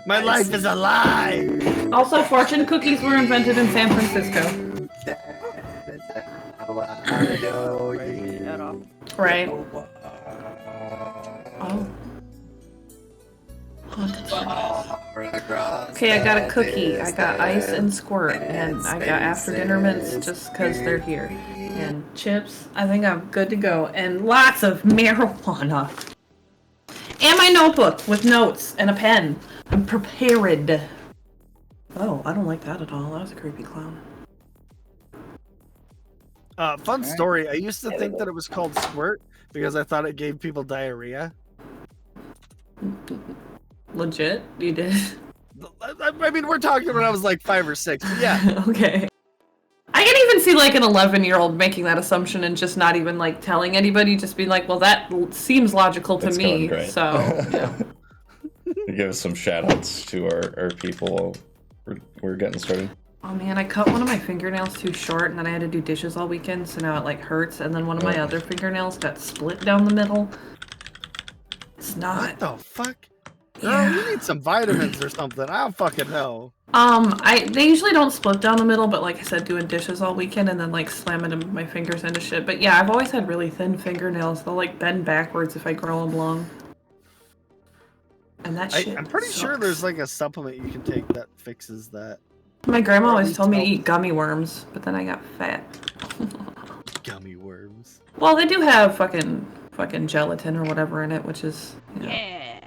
My life is a lie. Also, fortune cookies were invented in San Francisco. Right. Oh. Okay, I got a cookie. I got ice and squirt, and I got after dinner mints just because they're here. And chips. I think I'm good to go. And lots of marijuana. And my notebook with notes and a pen. I'm prepared. Oh, I don't like that at all. That was a creepy clown. Fun story. I used to think that it was called squirt because I thought it gave people diarrhea. Legit? You did? I mean, we're talking when I was like 5 or 6. But yeah. Okay. I can even see like an 11-year-old making that assumption and just not even like telling anybody, just being like, well, that seems logical to me. So, yeah. Give us some shout outs to our people while we're getting started. Oh man, I cut one of my fingernails too short and then I had to do dishes all weekend, so now it like hurts, and then one of my other fingernails got split down the middle. It's not. What the fuck? Girl, you need some vitamins or something. I don't fucking know. They usually don't split down the middle, but like I said, doing dishes all weekend and then like slamming my fingers into shit. But yeah, I've always had really thin fingernails. They'll like bend backwards if I grow them long. And that shit I'm pretty sucks. sure there's like a supplement you can take that fixes that. My grandma always told me to eat gummy worms, but then I got fat. Gummy worms. Well, they do have fucking gelatin or whatever in it, which is, you know, Yeah.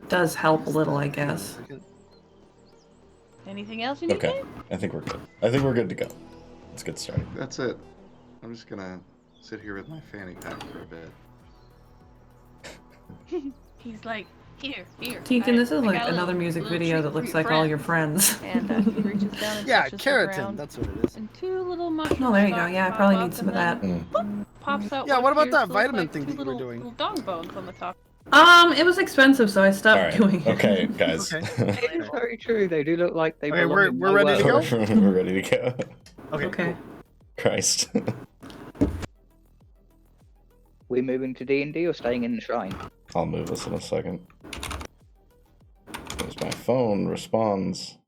does help a little, I guess. Anything else you need? Okay, I think we're good. I think we're good to go. Let's get started. That's it. I'm just gonna sit here with my fanny pack for a bit. He's like, here. Tegan, this is I like got a another little- music little video treat that for looks your like all friend. your friends. And he reaches down and Yeah, touches the keratin. ground, That's what it is. and 2 little mushrooms. Oh, there you go. start Yeah, I to probably pop need up, some of and that. then, boop, pops out. Yeah, what about appears that to look vitamin like thing 2 that you were little- doing? Little dog bones on the top. It was expensive, so I stopped All right. doing it. Okay, guys. It is very true. They do look like they Okay, belong we're in my ready to world. go? We're ready to go. Okay. Christ. We moving to D&D or staying in the shrine? I'll move us in a second. As my phone responds.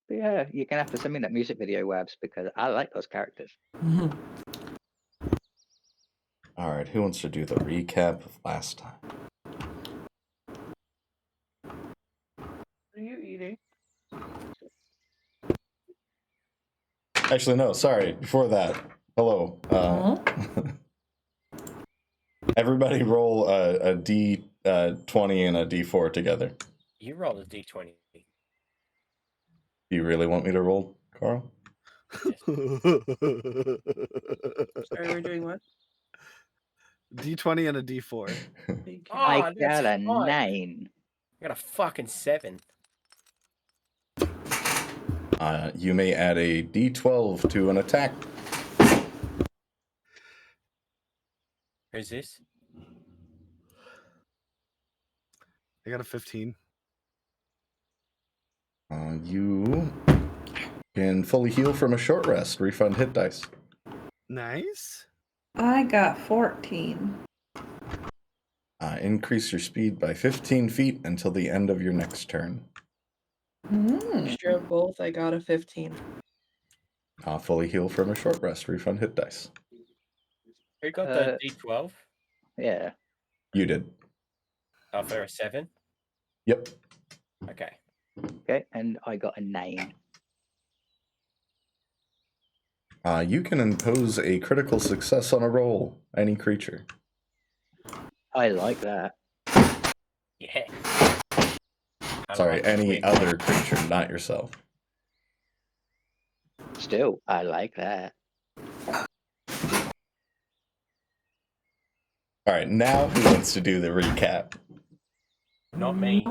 But yeah, you're gonna have to send me that music video, Wabs, because I like those characters. All right, who wants to do the recap of last time? What are you eating? Actually, no. Sorry. Before that, hello. Everybody roll a D20 and a D4 together. You roll a d20. Do you really want me to roll, Carl? Sorry, we're doing what? D20 and a D4. I Oh, got a that's fine. 9. I got a fucking 7. You may add a D12 to an attack. Who's this? I got a 15. You can fully heal from a short rest. Refund hit dice. Nice. I got 14. Increase your speed by 15 feet until the end of your next turn. Mixture of both, I got a 15. Fully heal from a short rest. Refund hit dice. Who got the d12? Yeah. You did. Oh, for a 7? Yep. Okay. Okay, and I got a 9. You can impose a critical success on a roll, any creature. I like that. Yeah. Sorry, any other creature, not yourself. Still, I like that. All right, now who wants to do the recap? Not me.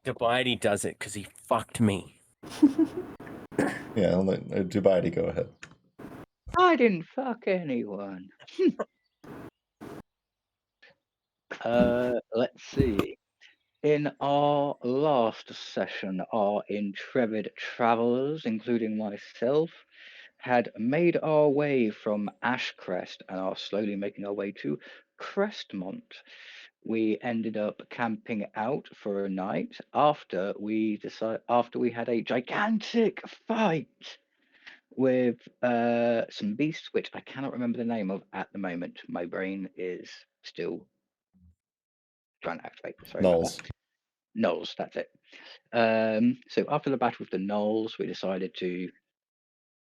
Dubai does it because he fucked me. Yeah, I'll let Dubai go ahead. I didn't fuck anyone. Let's see. In our last session, our intrepid travelers, including myself, had made our way from Ashcrest and are slowly making our way to Crestmont. We ended up camping out for a night after we had a gigantic fight with some beasts, which I cannot remember the name of at the moment. My brain is still trying to activate. Sorry about Nulls. that. Gnolls, that's it. So after the battle with the Gnolls, we decided to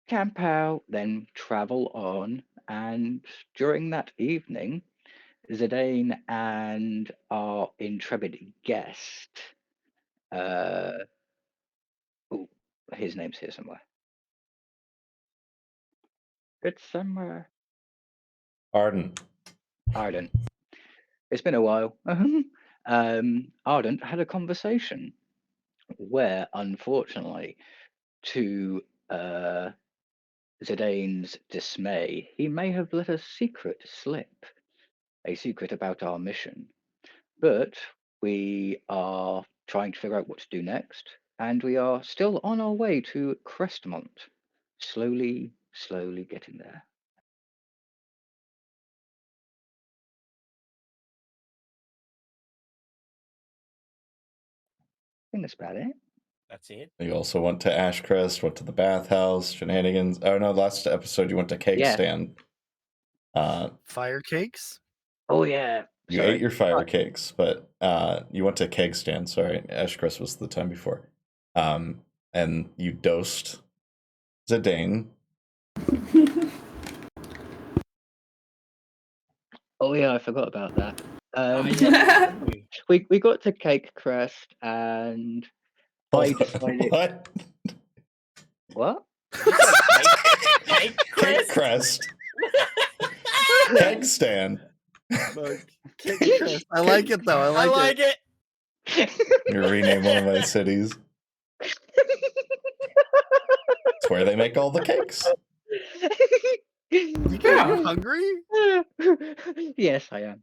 camp out, then travel on, and during that evening, Zidane and our intrepid guest, his name's here somewhere. It's somewhere. Arden. Ardent. It's been a while. Ardent had a conversation where, unfortunately, to Zidane's dismay, he may have let a secret slip, a secret about our mission. But we are trying to figure out what to do next, and we are still on our way to Crestmont, slowly getting there. I think that's about it. That's it. You also went to Ashcrest, went to the bathhouse, shenanigans. Oh no, last episode you went to Keg Yeah. Stand. Fire cakes? Oh yeah. You Sorry. ate your fire cakes, but you went to Keg Stand. Sorry, Ashcrest was the time before. And you dosed Zidane. Oh yeah, I forgot about that. Yeah. We got to Cake Crest and I decided What? what? Cake Cake Crest. Keg Stand. Look, Cake Crest. I like it though. I like it. You rename one of my cities. It's where they make all the cakes. You getting hungry? Yes, I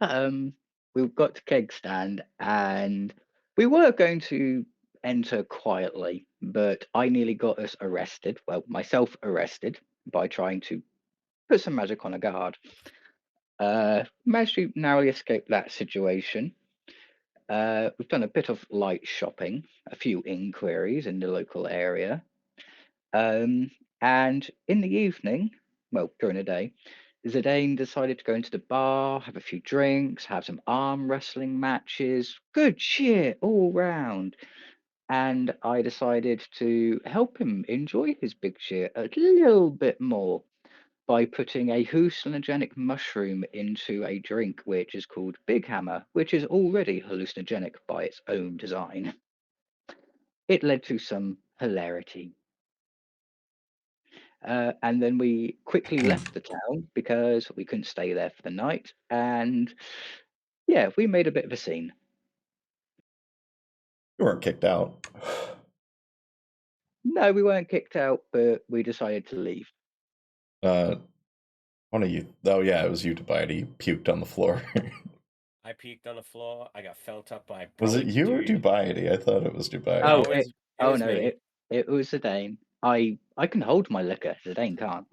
am. We got to Keg Stand and we were going to enter quietly, but I nearly got us arrested. Well, myself arrested by trying to put some magic on a guard. Managed to narrowly escape that situation. We've done a bit of light shopping, a few inquiries in the local area. And in the evening, well, during the day, Zidane decided to go into the bar, have a few drinks, have some arm wrestling matches. Good shit all round. and I decided to help him enjoy his big shit a little bit more by putting a hallucinogenic mushroom into a drink which is called Big Hammer, which is already hallucinogenic by its own design. It led to some hilarity. And then we quickly left the town because we couldn't stay there for the night. And yeah, we made a bit of a scene. You weren't kicked out. No, we weren't kicked out, but we decided to leave. One of you. Oh yeah, it was you, Tobias. You puked on the floor. I puked on the floor. I got felt up by a Was it broke you or dude. Dubiety? I thought it was Dubiety. Oh, it was, oh was no, me. it was Zidane. I can hold my liquor. Zidane can't.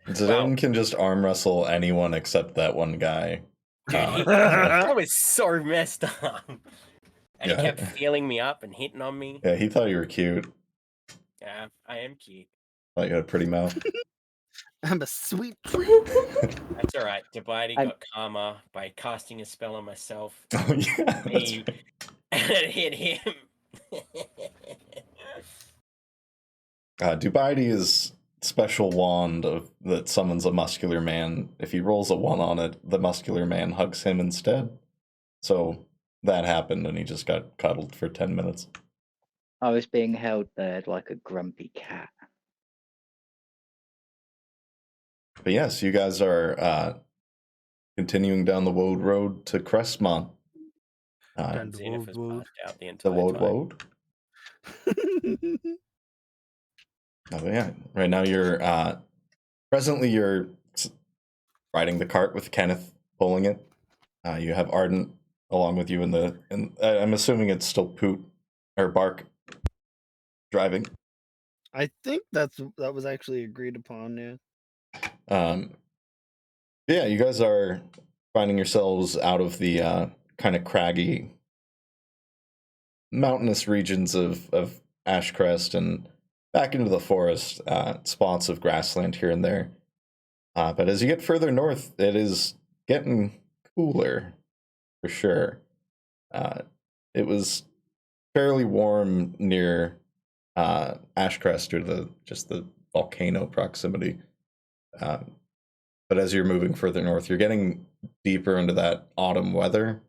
Zidane can just arm wrestle anyone except that one guy. Dude, that was so messed up. And Yeah. he kept feeling me up and hitting on me. Yeah, he thought you were cute. Yeah, I am cute. Thought you had a pretty mouth. I'm a sweet. That's all right. Tobias I'm- got karma by casting a spell on myself. Oh yeah, that's Me, right. and it hit him. Dubaity's special wand that summons a muscular man. If he rolls a 1 on it, the muscular man hugs him instead. So that happened, and he just got cuddled for 10 minutes. I was being held there like a grumpy cat. But yes, you guys are continuing down the Woad Road to Crestmont. And Zenith was Woad. passed out the The entire Woad time. Woad. Oh yeah, right now you're presently you're riding the cart with Kenneth pulling it. You have Ardent along with you and I'm assuming it's still Poot or Bark driving. I think that was actually agreed upon. Yeah. Yeah, you guys are finding yourselves out of the kind of craggy mountainous regions of Ashcrest and back into the forest, spots of grassland here and there. But as you get further north, it is getting cooler, for sure. It was fairly warm near Ashcrest due to just the volcano proximity. But as you're moving further north, you're getting deeper into that autumn weather,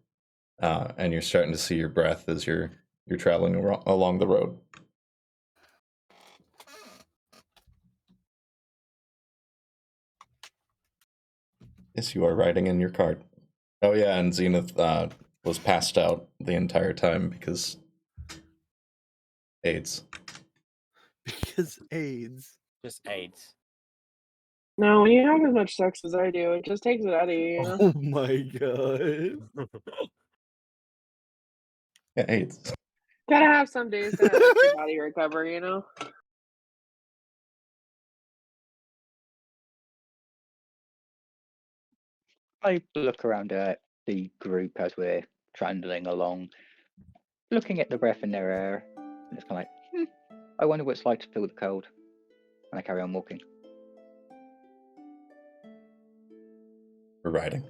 and you're starting to see your breath as you're traveling along the road. Yes, you are riding in your cart. Oh yeah, and Zenith was passed out the entire time because AIDS. Because AIDS. Just AIDS. No, when you have as much sex as I do, it just takes it out of you, you know? Oh my god. Yeah, AIDS. Gotta have some days to let your body recover, you know? I look around at the group as we're trundling along, looking at the breath in their air, and it's kind of like, I wonder what it's like to feel the cold. And I carry on walking. We're riding.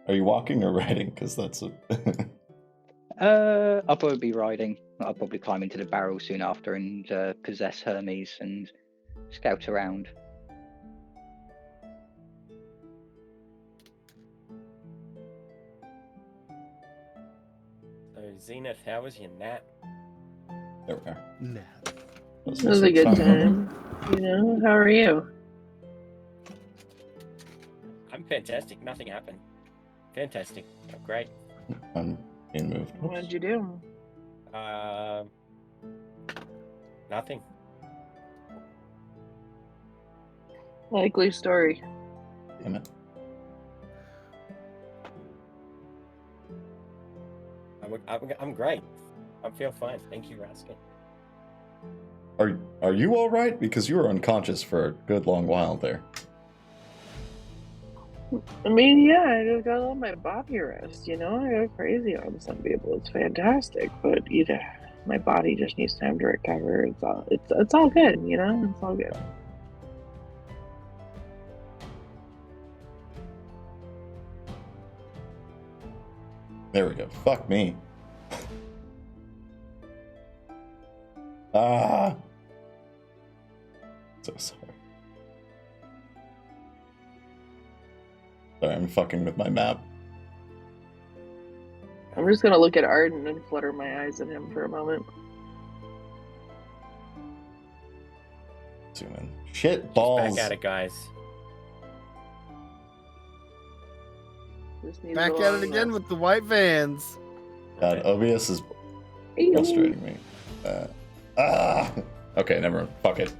Are you walking or riding? Because that's a. I'll probably be riding. I'll probably climb into the barrel soon after and possess Hermes and scout around. So, Zenith, how was your nap? There we are. Nah. It was a good time. You know, how are you? I'm fantastic. Nothing happened. Fantastic. I'm great. I'm being moved. What did you do? Nothing. Likely story. Damn it. I'm great. I feel fine. Thank you for asking. Are you all right? Because you were unconscious for a good long while there. I mean, yeah, I just gotta let my body rest, you know? I go crazy on some people. It's fantastic, but my body just needs time to recover. It's all good, you know? It's all good. There we go. Fuck me. Ah! So sorry. Sorry, I'm fucking with my map. I'm just gonna look at Arden and flutter my eyes at him for a moment. Zoom in. Shit She's balls. back at it, guys. Just need Back a at it little again with the white vans. God, OBS is Ew. frustrating me. Okay, never mind. Fuck it.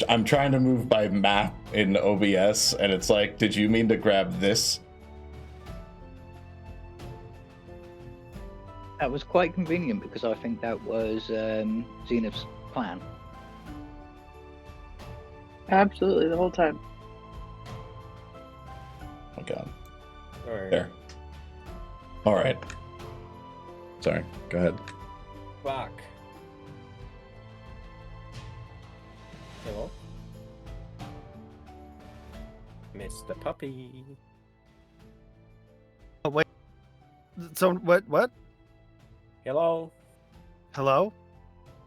I'm trying to move by map in OBS, and it's like, did you mean to grab this? That was quite convenient because I think that was Zenith's plan. Absolutely, the whole time. Oh god. Or There. Alright. Sorry, go ahead. fuck. Hello? Mr. Puppy. Oh wait. So what? Hello? Hello?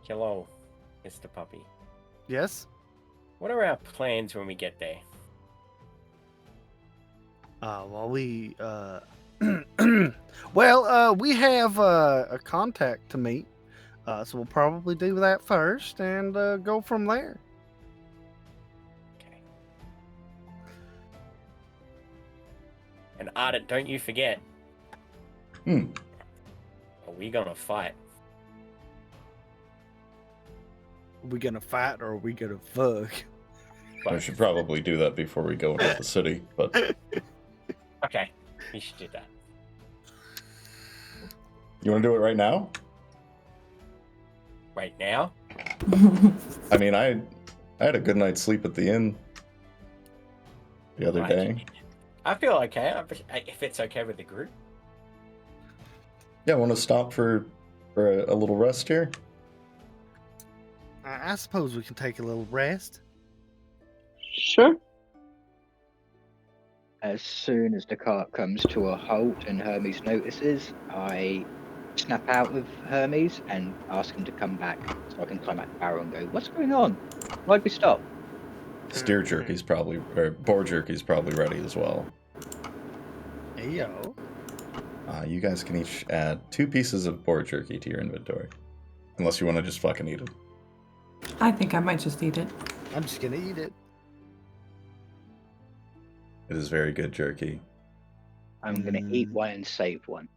Hello, Mr. Puppy. Yes? What are our plans when we get there? Well, we we have a contact to meet, so we'll probably do that first and go from there. Okay. And Ardent, don't you forget. Hmm. Are we gonna fight? Are we gonna fight or are we gonna fuck? I should probably do that before we go into the city, but Okay, we should do that. you want to do it right now? Right now? I mean, I had a good night's sleep at the inn the other day. I feel okay. If it's okay with the group. Yeah, want to stop for a little rest here? I suppose we can take a little rest. Sure. As soon as the cart comes to a halt and Hermes notices, I snap out with Hermes and ask him to come back so I can climb out the barrel and go, "What's going on? Why'd we stop?" Steer jerky's probably, or boar jerky's probably ready as well. Hey yo. You guys can each add 2 pieces of boar jerky to your inventory. Unless you want to just fucking eat it. I think I might just eat it. I'm just gonna eat it. It is very good jerky. I'm going to eat one and save one.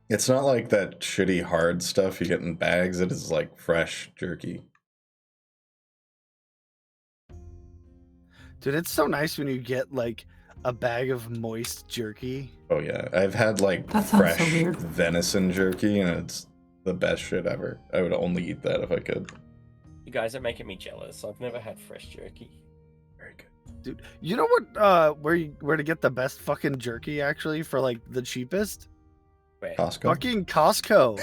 It's not like that shitty hard stuff you get in bags. It is like fresh jerky. Dude, it's so nice when you get like a bag of moist jerky. Oh yeah, I've had like That sounds so fresh weird. venison jerky, and it's the best shit ever. I would only eat that if I could. You guys are making me jealous. I've never had fresh jerky. Very good. Dude, you know what? Where to get the best fucking jerky actually for like the cheapest? Wait, Costco. Fucking Costco.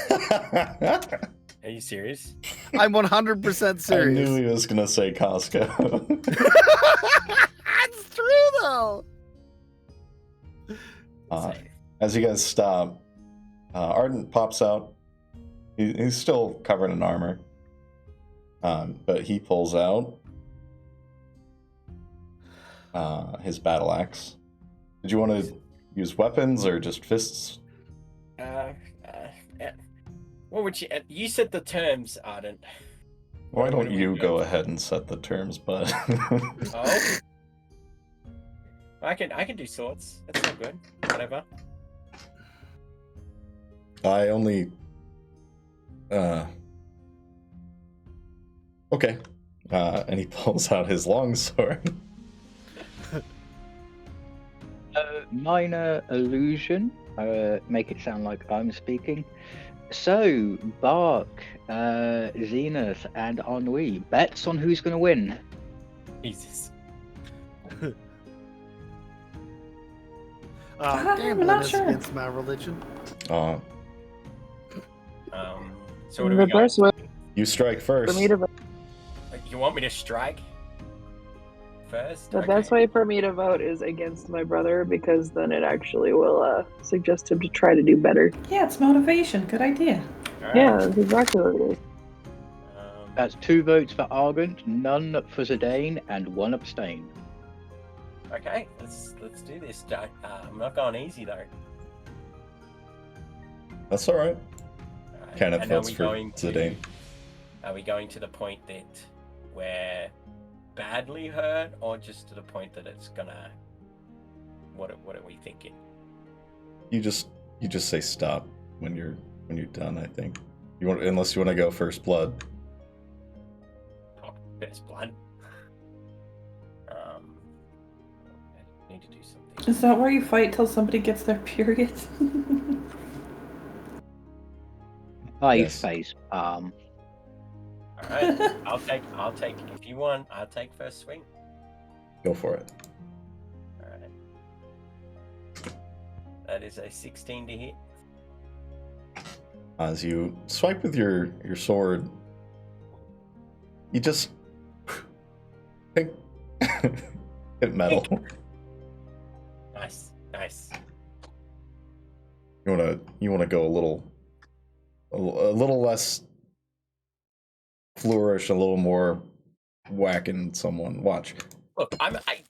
are you serious? I'm 100% I serious. knew he was gonna say Costco. It's true though. Insane. As you guys stop, Ardent pops out. He's still covered in armor, but he pulls out his battle axe. Did you want to use weapons or just fists? What would you? You said the terms, Ardent. Why don't do we you go? go ahead and set the terms, bud? Oh. I can do swords. That's not good. Whatever. I only. Okay. And he pulls out his longsword. Minor illusion. Make it sound like I'm speaking. So, Bark, Zenith, and Ennui. Bets on who's going to win. Jesus. I'm Gambling not is sure. against my religion. Uh, So what do we The got? best way you strike for first. me to vote, You want me to strike first? the best way for me to vote is against my brother because then it actually will suggest him to try to do better. Yeah, it's motivation. Good idea. All Yeah, right. that's exactly what it is. That's 2 votes for Argent, none for Zidane, and 1 abstain. Okay, let's do this. I'm not going easy though. That's all right. All right. Kenneth And are votes we for going Zidane. Are we going to the point that we're badly hurt, or just to the point that it's gonna? What are we thinking? You just say stop when you're done. I think unless you want to go first blood. Oh, first blood. I need to do something. Is that where you fight till somebody gets their period? Yes. Face palm. All right, I'll take. If you want, I'll take first swing. Go for it. All right. That is a 16 to hit. As you swipe with your sword, you just hit metal. Nice. You wanna go a little less flourish, a little more whacking someone. Watch. Look,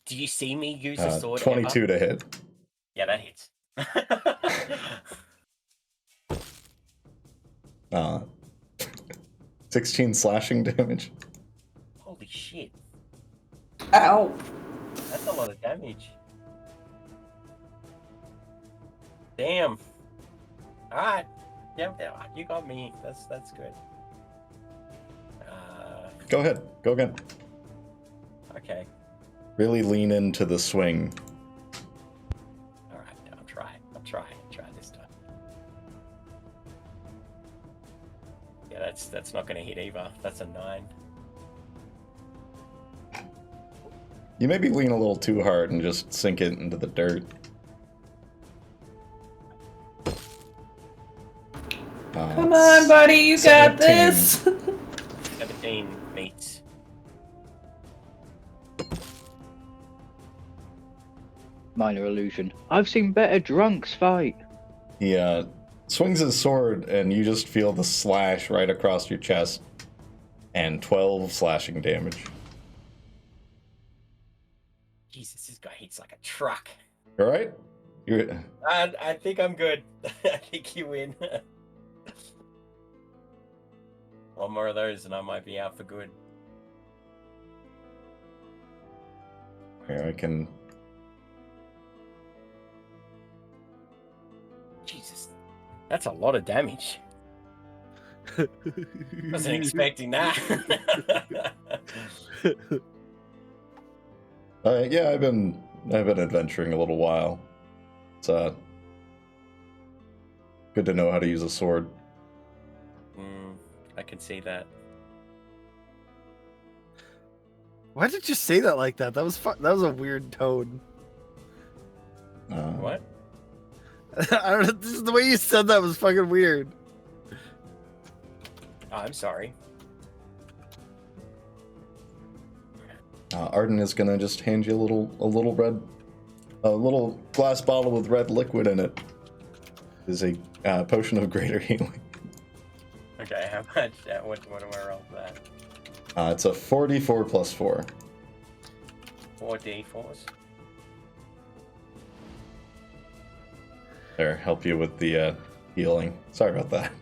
do you see me use a sword? 22 ever? to hit. Yeah, that hits. 16 slashing damage. Holy shit. Ow. That's a lot of damage. Damn. Alright. Yeah, you got me. That's good. Go ahead. Go again. Okay. Really lean into the swing. Alright, I'll try this time. Yeah, that's not gonna hit either. That's a 9. You maybe lean a little too hard and just sink it into the dirt. Come on, buddy, you 17. got this. 17 meets. Minor illusion. I've seen better drunks fight. He swings his sword, and you just feel the slash right across your chest, and 12 slashing damage. Jesus, this guy hits like a truck. All right? I think I'm good. I think you win. One more of those and I might be out for good. Here, I can... Jesus, that's a lot of damage. Wasn't expecting that. Yeah, I've been adventuring a little while. It's good to know how to use a sword. I can see that. Why did you say that like that? That was that was a weird tone. What? I don't know. This is the way you said that was fucking weird. Oh, I'm sorry. Arden is gonna just hand you a little glass bottle with red liquid in it. It is a potion of greater healing. Okay, how much? What do I roll for that? It's a 4d4 plus 4. 4d4s. There, help you with the healing. Sorry about that.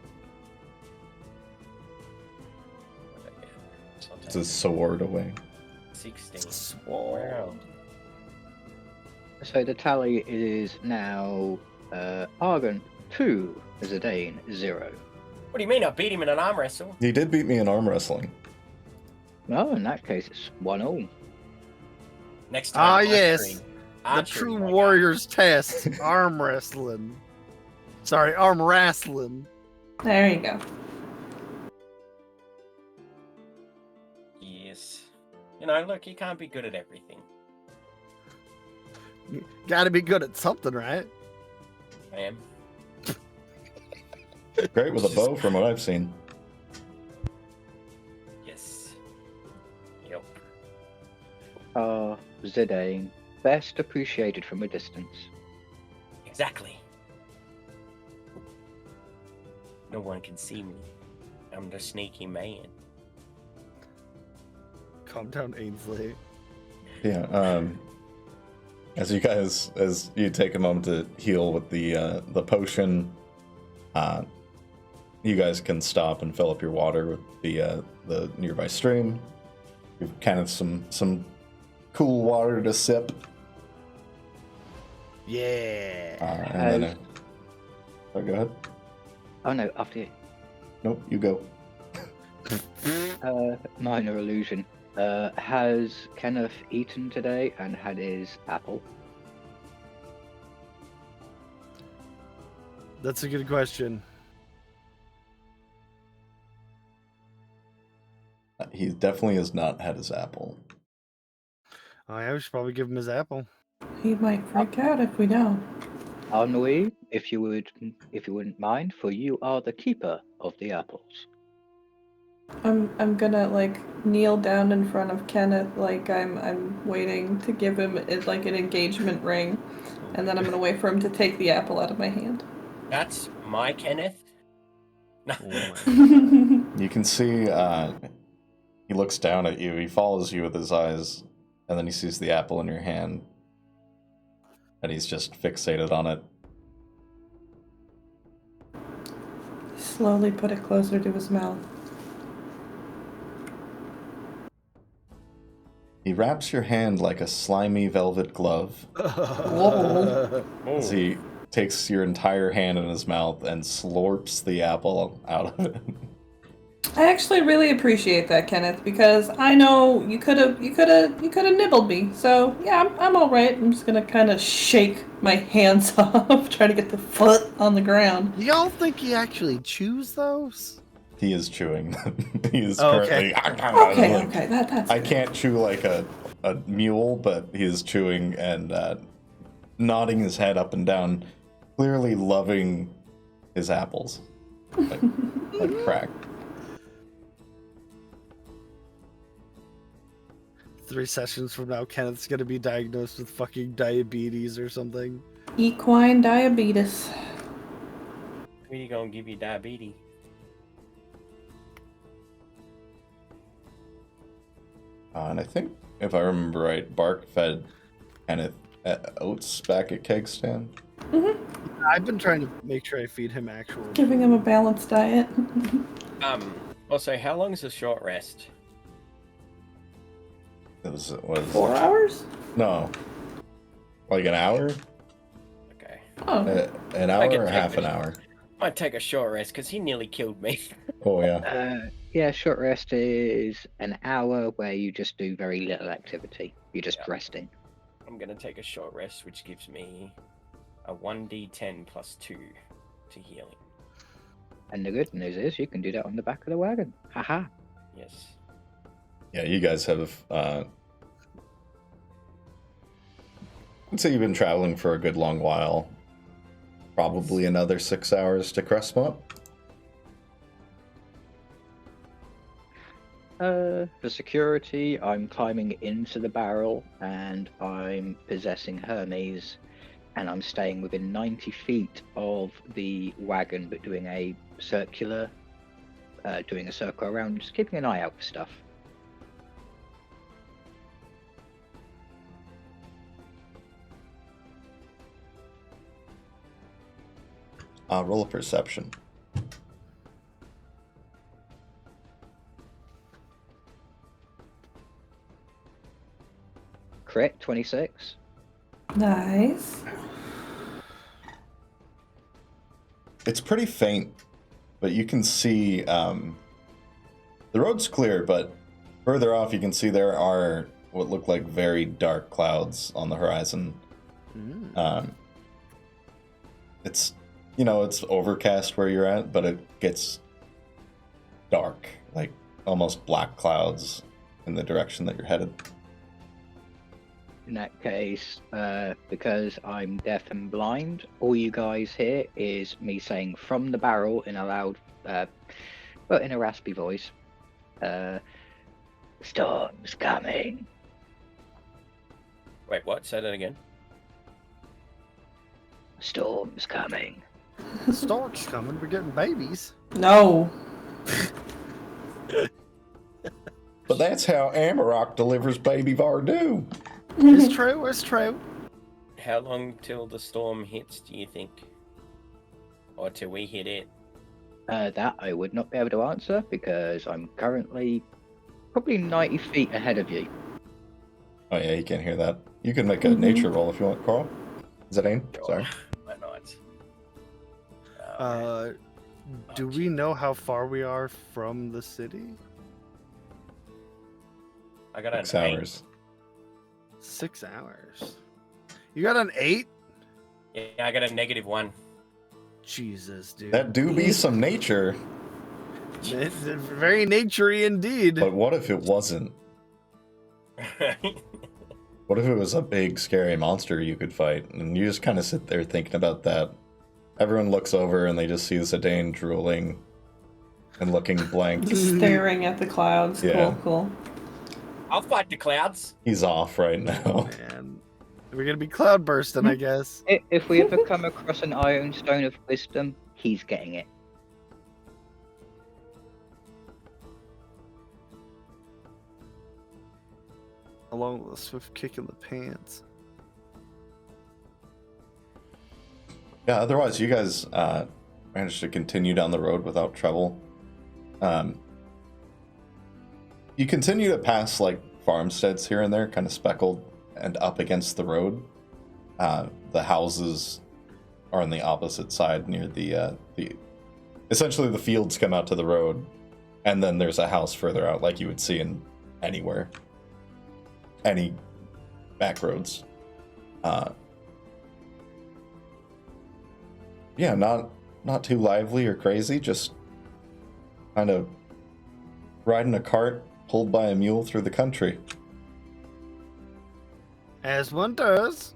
It's a sword away. 16. Wow. So the tally is now Argon 2, Zidane 0. What do you mean? I beat him in an arm wrestle? He did beat me in arm wrestling. No, in that case it's 1-1. Next time. Yes. The true warrior's test. Arm wrestling. Sorry, arm wrestling. There you go. Yes. You know, look, you can't be good at everything. You gotta be good at something, right? I am. Great with a bow from what I've seen. Yes. Yep. Zidane, best appreciated from a distance. Exactly. No one can see me. I'm the sneaky man. Calm down, Ainsley. Yeah. As you take a moment to heal with the potion, you guys can stop and fill up your water with the nearby stream. Give Kenneth some cool water to sip. Yeah. And then go ahead. Oh no, after you. Nope, you go. Minor illusion. Has Kenneth eaten today and had his apple? That's a good question. He definitely has not had his apple. I should probably give him his apple. He might freak out if we don't. Ennui, if you wouldn't mind, for you are the keeper of the apples. I'm gonna like kneel down in front of Kenneth like I'm waiting to give him like an engagement ring, and then I'm gonna wait for him to take the apple out of my hand. That's my Kenneth. You can see he looks down at you. He follows you with his eyes, and then he sees the apple in your hand, and he's just fixated on it. Slowly put it closer to his mouth. He wraps your hand like a slimy velvet glove as he takes your entire hand in his mouth and slurps the apple out of it. I actually really appreciate that, Kenneth, because I know you could have nibbled me. So yeah, I'm all right. I'm just gonna kind of shake my hands off, try to get the foot on the ground. Y'all think he actually chews those? He is chewing. He is Okay. currently. Okay, that's I good. can't chew like a mule, but he is chewing and nodding his head up and down, clearly loving his apples, like crack. 3 sessions from now, Kenneth's gonna be diagnosed with fucking diabetes or something. Equine diabetes. We gonna give you diabetes. And I think, if I remember right, Bark fed Kenneth oats back at Kegstand. I've been trying to make sure I feed him actual. Giving him a balanced diet. Also, how long is a short rest? It was 4 hours? No, like an hour, Okay. Oh. an I hour can or take half it. an hour. Might take a short rest because he nearly killed me. Oh yeah. Yeah, short rest is an hour where you just do very little activity. You're just resting. I'm gonna take a short rest, which gives me a 1d10 plus 2 to healing. And the good news is you can do that on the back of the wagon. Haha. Yes. Yeah, you guys have. I'd say you've been traveling for a good long while. Probably another 6 hours to Crestmont. For security, I'm climbing into the barrel and I'm possessing Hermes, and I'm staying within 90 feet of the wagon, but doing a circle around, just keeping an eye out for stuff. Roll a perception. Crit, 26. Nice. It's pretty faint, but you can see the road's clear, but further off you can see there are what look like very dark clouds on the horizon. It's it's overcast where you're at, but it gets dark, like almost black clouds in the direction that you're headed. In that case, because I'm deaf and blind, all you guys hear is me saying from the barrel in a loud, in a raspy voice, "Storm's coming." Wait, what? Say that again. Storm's coming. The stork's coming. We're getting babies. No. But that's how Amarok delivers baby Varoux. It's true. It's true. How long till the storm hits, do you think? Or till we hit it? That I would not be able to answer because I'm currently probably 90 feet ahead of you. Oh yeah, you can't hear that. You can make a nature roll if you want, Carl. Is that aim? Sorry. Why not? Do we know how far we are from the city? I got an 6 8. hours. 6 hours. You got an 8? Yeah, I got a -1. Jesus, dude. That do be some nature, It's very naturey indeed. but what if it wasn't? What if it was a big, scary monster you could fight? And you just kind of sit there thinking about that. Everyone looks over and they just see Zidane drooling and looking blank. Just staring at the clouds. Yeah. Cool. I'll fight the clouds. He's off right now. Man, we're gonna be cloud bursting, I guess. If we ever come across an iron stone of wisdom, he's getting it. Along with a swift kick in the pants. Yeah, otherwise you guys managed to continue down the road without trouble. You continue to pass like farmsteads here and there, kind of speckled and up against the road. The houses are on the opposite side near the essentially the fields come out to the road, and then there's a house further out like you would see in anywhere. Any back roads. Yeah, not too lively or crazy, just kind of riding a cart pulled by a mule through the country. As one does.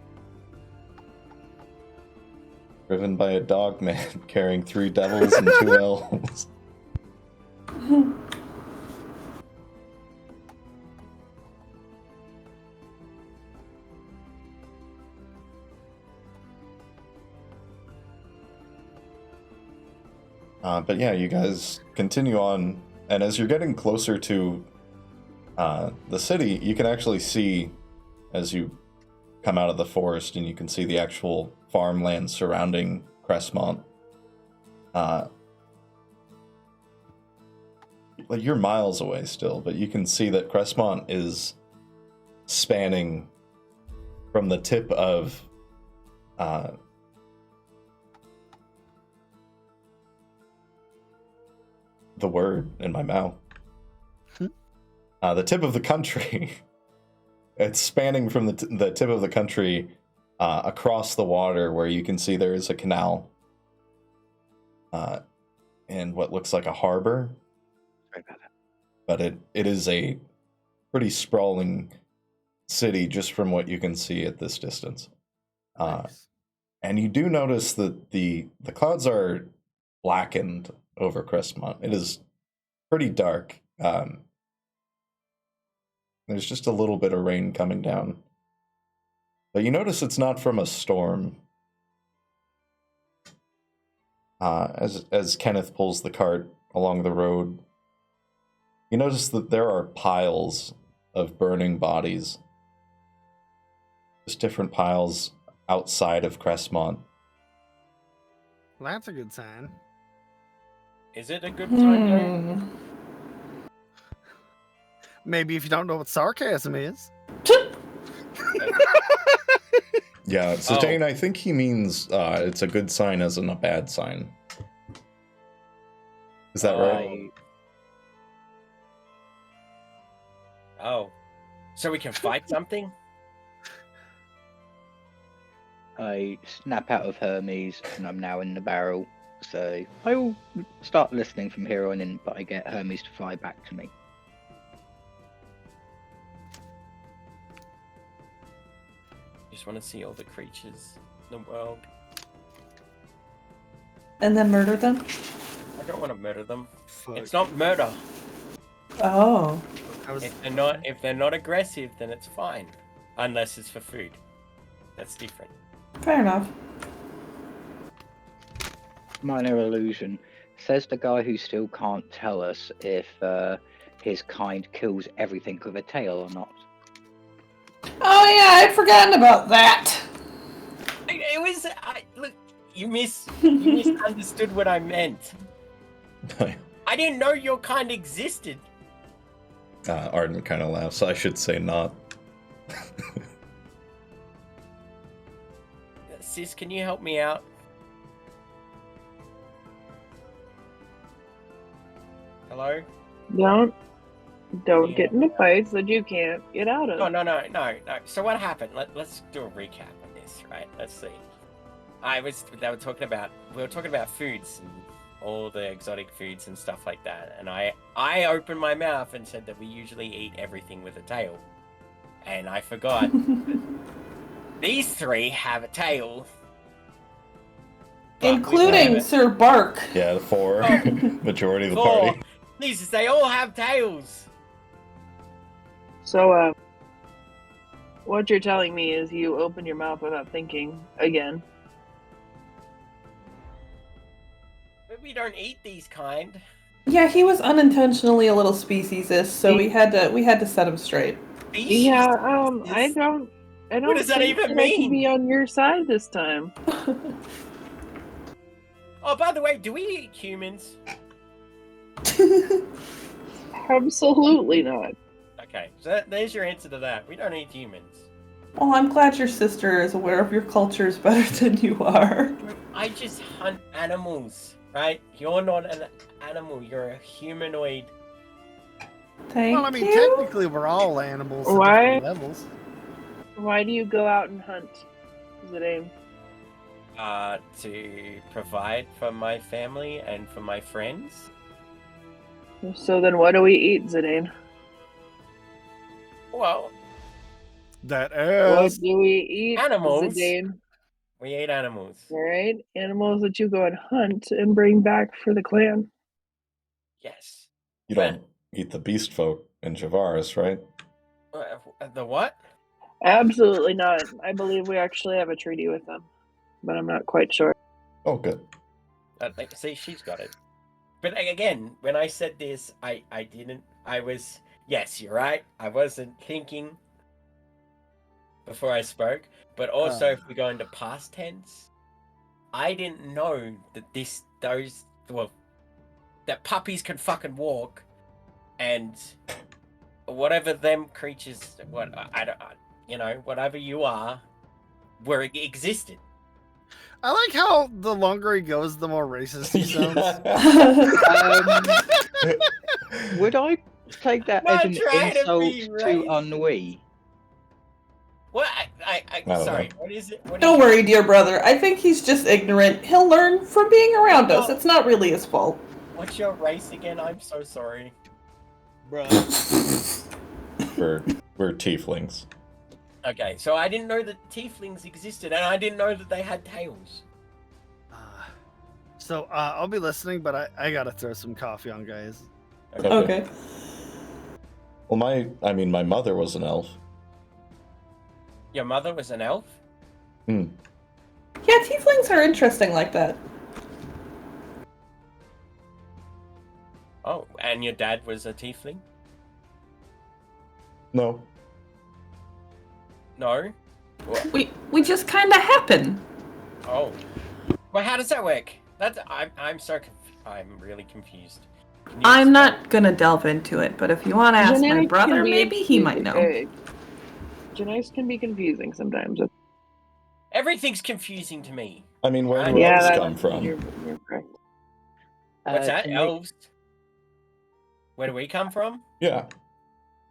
Driven by a dog man carrying 3 devils and 2 elves. But yeah, you guys continue on, and as you're getting closer to the city, you can actually see, as you come out of the forest, and you can see the actual farmland surrounding Crestmont. Like you're miles away still, but you can see that Crestmont is spanning from the tip of the word in my mouth. The tip of the country. It's spanning from the tip of the country across the water, where you can see there is a canal and what looks like a harbor. Sorry about that. But it is a pretty sprawling city just from what you can see at this distance. Nice. And you do notice that the clouds are blackened over Crestmont. It is pretty dark. There's just a little bit of rain coming down. But you notice it's not from a storm. As Kenneth pulls the cart along the road, you notice that there are piles of burning bodies. Just different piles outside of Crestmont. Well, that's a good sign. Is it a good time? Maybe if you don't know what sarcasm is. Yeah, Zidane, I think he means it's a good sign as in a bad sign. Is that right? Oh. So we can fight something? I snap out of Hermes and I'm now in the barrel. So I will start listening from here on in, but I get Hermes to fly back to me. Just want to see all the creatures in the world. And then murder them? I don't want to murder them. Fuck. It's not murder. Oh. I was, If they're not aggressive, then it's fine. Unless it's for food. That's different. Fair enough. Minor illusion. Says the guy who still can't tell us if his kind kills everything with a tail or not. Oh yeah, I'd forgotten about that. It was. Look, you misunderstood what I meant. I didn't know your kind existed. Arden kind of laughs. I should say not. Sis, can you help me out? Hello? Don't get into fights that you can't get out of. No. So what happened? Let's do a recap on this, right? Let's see. We were talking about foods and all the exotic foods and stuff like that. And I opened my mouth and said that we usually eat everything with a tail. And I forgot these three have a tail. Including Sir Bark. Yeah, the four. Majority of the Four. party. Jesus, they all have tails. So, what you're telling me is you open your mouth without thinking again. But we don't eat these kind. Yeah, he was unintentionally a little speciesist, so we had to set him straight. Yeah, I don't What does that think even I can mean? be on your side this time. Oh, by the way, do we eat humans? Absolutely not. Okay, so there's your answer to that. We don't eat humans. Well, I'm glad your sister is aware of your cultures better than you are. I just hunt animals, right? You're not an animal. You're a humanoid. Thank Well, I mean, you. technically, we're all animals at Why? different levels. Why do you go out and hunt, Zidane? To provide for my family and for my friends. So then what do we eat, Zidane? Well, That What ass. do we eat, Animals. Zidane? we eat animals. Alright? Animals that you go and hunt and bring back for the clan. Yes. You don't eat the beast folk in Javaris, right? The what? Absolutely not. I believe we actually have a treaty with them, but I'm not quite sure. Oh, good. See, she's got it. But again, when I said this, I didn't. I was. Yes, you're right. I wasn't thinking before I spoke. But also, if we go into past tense, I didn't know that that puppies can fucking walk, and whatever them creatures, whatever you are, existed. I like how the longer he goes, the more racist he sounds. Would I take that Not as an trying to insult be to racist. Ennui? What? don't Sorry. know. What is it? Don't worry, dear brother. I think he's just ignorant. He'll learn from being around us. It's not really his fault. What's your race again? I'm so sorry. Bruh. We're tieflings. Okay, so I didn't know that tieflings existed, and I didn't know that they had tails. So I'll be listening, but I gotta throw some coffee on, guys. Okay. Well, my mother was an elf. Your mother was an elf? Hmm. Yeah, tieflings are interesting like that. Oh, and your dad was a tiefling? No. No? We just kind of happen. Oh. Well, how does that work? I'm really confused. I'm not gonna delve into it, but if you want to ask my Genetics brother, can be maybe he might know. Genetics can be confusing sometimes. Everything's confusing to me. I mean, where do Yeah, elves that- come from? You're correct. What's that? to make- Elves? Where do we come from? Yeah.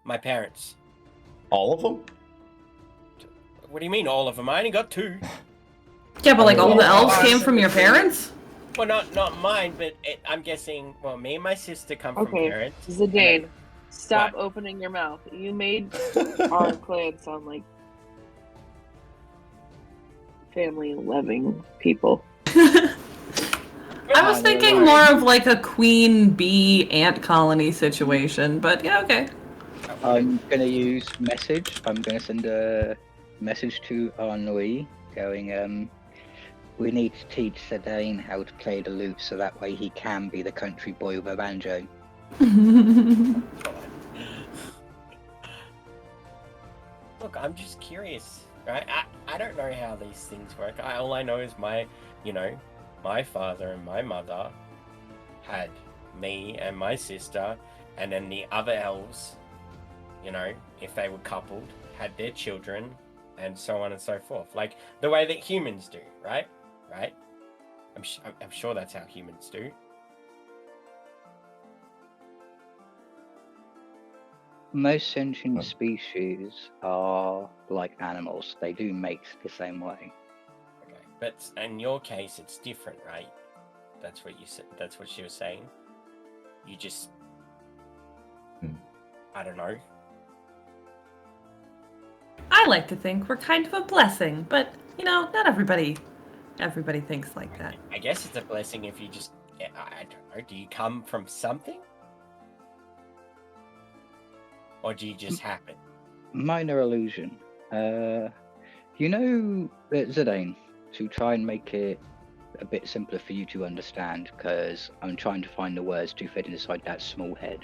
My parents. All of them? What do you mean, all of them? I only got 2. Yeah, but like all the Yeah. elves came from your parents? Well, not mine, but I'm guessing. Well, me and my sister come from Okay, parents. Zidane, stop What? opening your mouth. You made our clan sound like family-loving people. I was thinking more of like a queen bee ant colony situation, but yeah, okay. I'm gonna use message. I'm gonna send a message to Ennui, going, We need to teach Sedane how to play the lute so that way he can be the country boy with a banjo. Look, I'm just curious, right? I don't know how these things work. All I know is my father and my mother had me and my sister, and then the other elves, if they were coupled, had their children, and so on and so forth. Like the way that humans do, right? Right? I'm sure that's how humans do. Most sentient species are like animals. They do mate the same way. Okay, but in your case, it's different, right? That's what you said. That's what she was saying. You just, I don't know. I like to think we're kind of a blessing, but not everybody thinks like that. I guess it's a blessing if you just, I don't know. Do you come from something? Or do you just happen? Minor illusion. Zidane, to try and make it a bit simpler for you to understand, because I'm trying to find the words to fit inside that small head.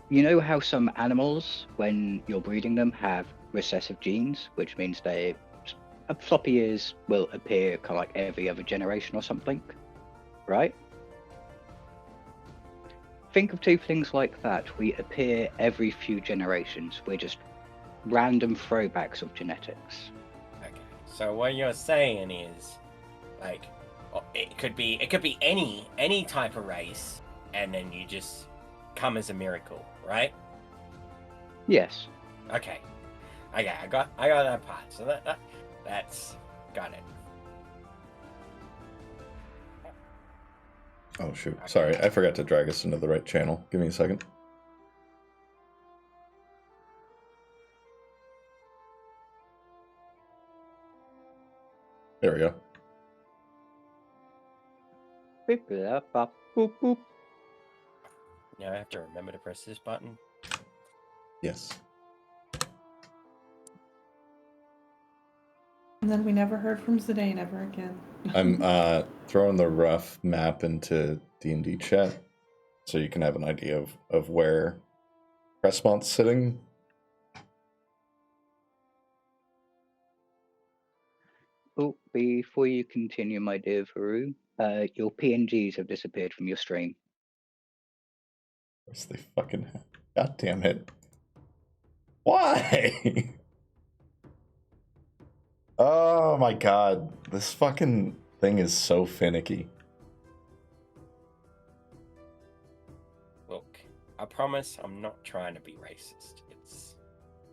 You know how some animals, when you're breeding them, have recessive genes, which means floppy ears will appear kind of like every other generation or something, right? Think of two things like that. We appear every few generations. We're just random throwbacks of genetics. Okay. So what you're saying is, like, it could be any type of race, and then you just come as a miracle, right? Yes. Okay. I got that part. So that's got it. Oh shoot! Sorry, I forgot to drag us into the right channel. Give me a second. There we go. Boop, boop. Now I have to remember to press this button. Yes. And then we never heard from Zidane ever again. I'm throwing the rough map into D&D chat so you can have an idea of where Crestmont's sitting. Oh, before you continue, my dear Varoux, your PNGs have disappeared from your stream. Of course they fucking have. God damn it. Why? Oh my god. This fucking thing is so finicky. Look, I promise I'm not trying to be racist. It's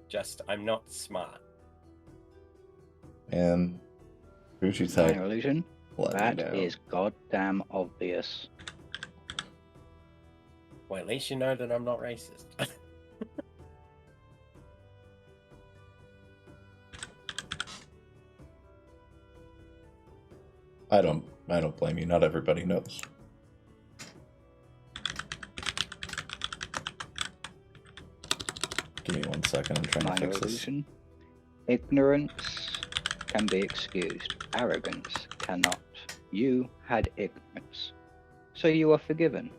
just I'm not smart. And Fuji type. Minor illusion. That is goddamn obvious. Well, at least you know that I'm not racist. I don't blame you. Not everybody knows. Give me 1 second. I'm trying Minor to fix this. illusion. Ignorance can be excused. Arrogance cannot. You had ignorance, so you are forgiven.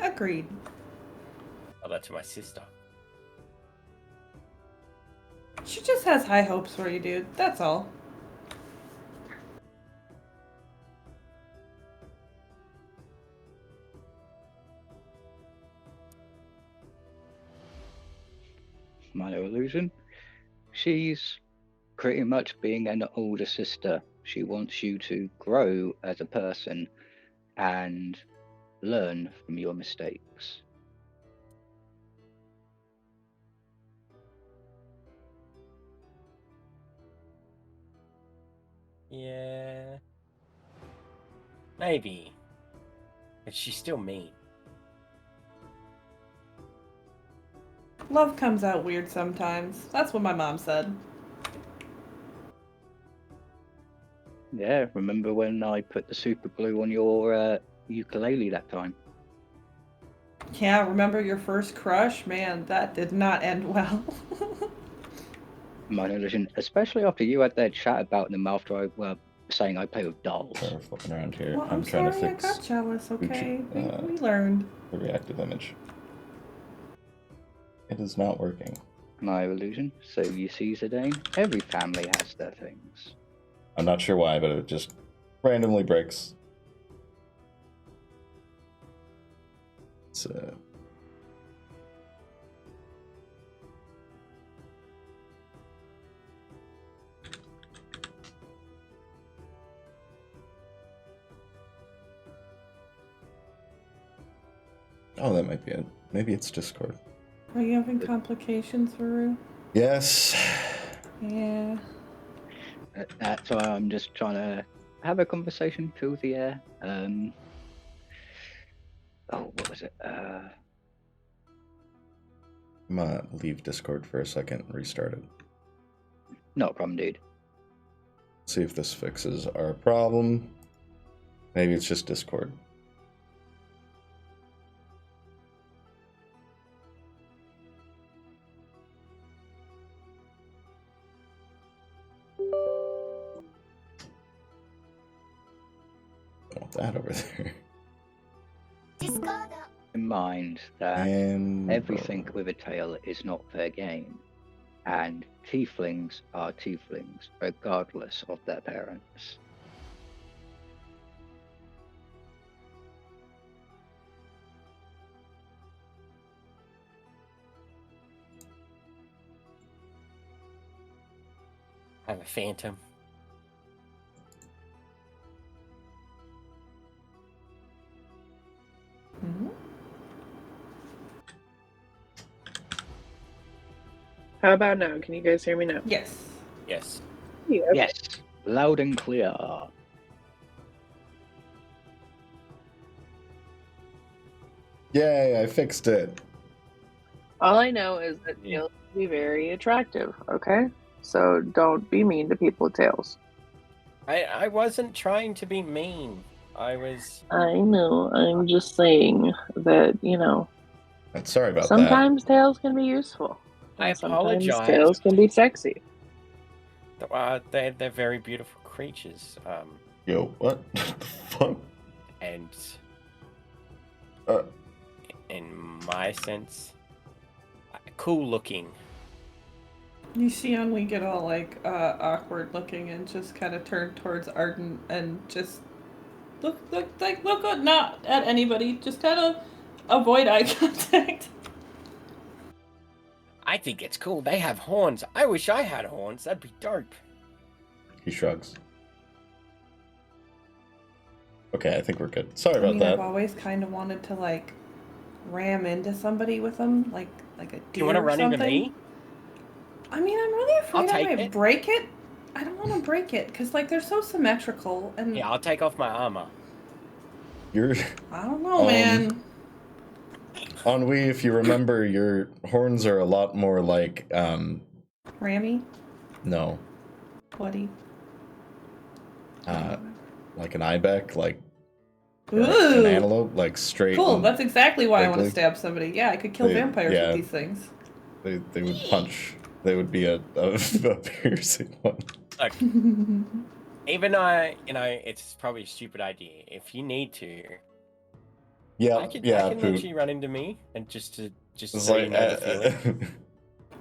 Agreed. Tell that to my sister. She just has high hopes for you, dude. That's all. Minor illusion. She's pretty much being an older sister. She wants you to grow as a person and learn from your mistakes. Yeah. Maybe. But she's still mean. Love comes out weird sometimes. That's what my mom said. Yeah, remember when I put the super glue on your ukulele that time? Yeah, remember your first crush? Man, that did not end well. Minor illusion, especially after you had that chat about them after I were saying I play with dolls. Sorry, flipping around here. Well, I'm trying sorry to fix I got jealous, okay? Gucci, We learned. the reactive image. It is not working. Minor illusion. So you see, Zidane, every family has their things. I'm not sure why, but it just randomly breaks. It's Oh, that might be it. Maybe it's Discord. Are you having complications, Varoux? Yes. Yeah. That's why I'm just trying to have a conversation, fill the air. What was it? I'm gonna leave Discord for a second and restart it. Not a problem, dude. See if this fixes our problem. Maybe it's just Discord. Don't want that over there. In mind that And everything with a tail is not fair game, and tieflings are tieflings, regardless of their parents. I have a phantom. Hmm? How about now? Can you guys hear me now? Yes. Yes. Yeah. Yes, loud and clear. Yay, I fixed it. All I know is that tails can be very attractive, okay? So don't be mean to people with tails. I wasn't trying to be mean. I was. I know. I'm just saying that, Sorry about that. sometimes tails can be useful. I and sometimes apologize. tails can be sexy. They're very beautiful creatures. Yo, what? What the fuck? And Uh, in my sense, cool looking. You see we get all like awkward looking and just kind of turn towards Arden and just look not at anybody, just kind of avoid eye contact. I think it's cool. They have horns. I wish I had horns. That'd be dope. he shrugs. Okay, I think we're good. Sorry about I've that. always kind of wanted to like ram into somebody with them, like a deer. Do you want to or run into something. me? I mean, I'm really afraid I take might it. break it. I don't want to break it because like they're so symmetrical and Yeah, I'll take off my armor. You're I don't know, man. Ennui, if you remember, your horns are a lot more like Rammy, no. bloody. Like an ibex, like Ooh. an antelope, like straight. Cool. and That's exactly why I want to wriggly. stab somebody. Yeah, I could kill vampires yeah. with these things. They would punch. They would be a piercing one. Look, even though, it's probably a stupid idea. If you need to, Yeah, I can Poot. let you run into me and just It's so you like, know the feeling.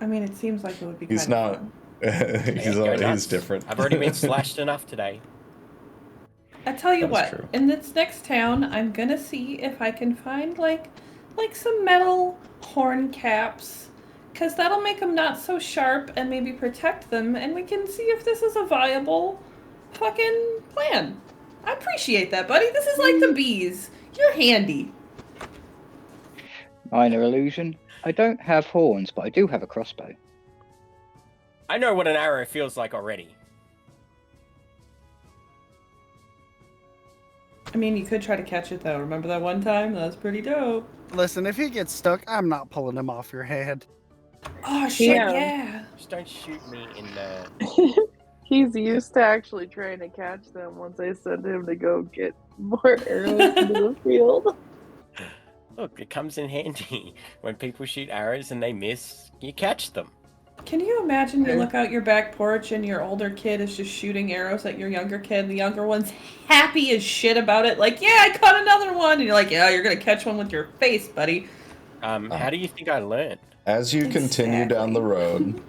I mean, it seems like it would be He's kind not. of fun. Go he's nuts. different. I've already been slashed enough today. I tell you That is what, true. in this next town, I'm gonna see if I can find like some metal horn caps, cause that'll make them not so sharp and maybe protect them, and we can see if this is a viable fucking plan. I appreciate that, buddy. This is like the bees. You're handy. Minor illusion. I don't have horns, but I do have a crossbow. I know what an arrow feels like already. I mean, you could try to catch it though. Remember that one time? That was pretty dope. Listen, if he gets stuck, I'm not pulling him off your head. Oh shit, Yeah. yeah. Just don't shoot me in the. He's used to actually trying to catch them once I send him to go get more arrows into the field. Look, it comes in handy when people shoot arrows and they miss. You catch them. Can you imagine you look out your back porch and your older kid is just shooting arrows at your younger kid, and the younger one's happy as shit about it, like, yeah, I caught another one, and you're like, yeah, you're gonna catch one with your face, buddy. How do you think I learned? As you continue down the road,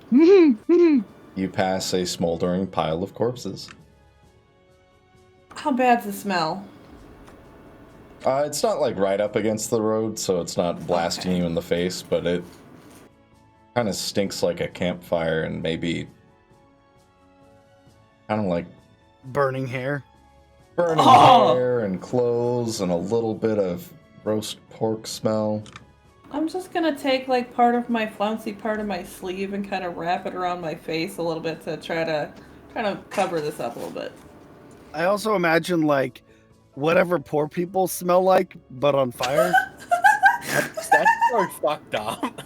you pass a smoldering pile of corpses. How bad's the smell? It's not like right up against the road, so it's not blasting you in the face, but it kind of stinks like a campfire and maybe kind of like Burning hair. burning hair and clothes and a little bit of roast pork smell. I'm just gonna take like part of my flouncy part of my sleeve and kind of wrap it around my face a little bit to try to cover this up a little bit. I also imagine like whatever poor people smell like, but on fire. That's so fucked up.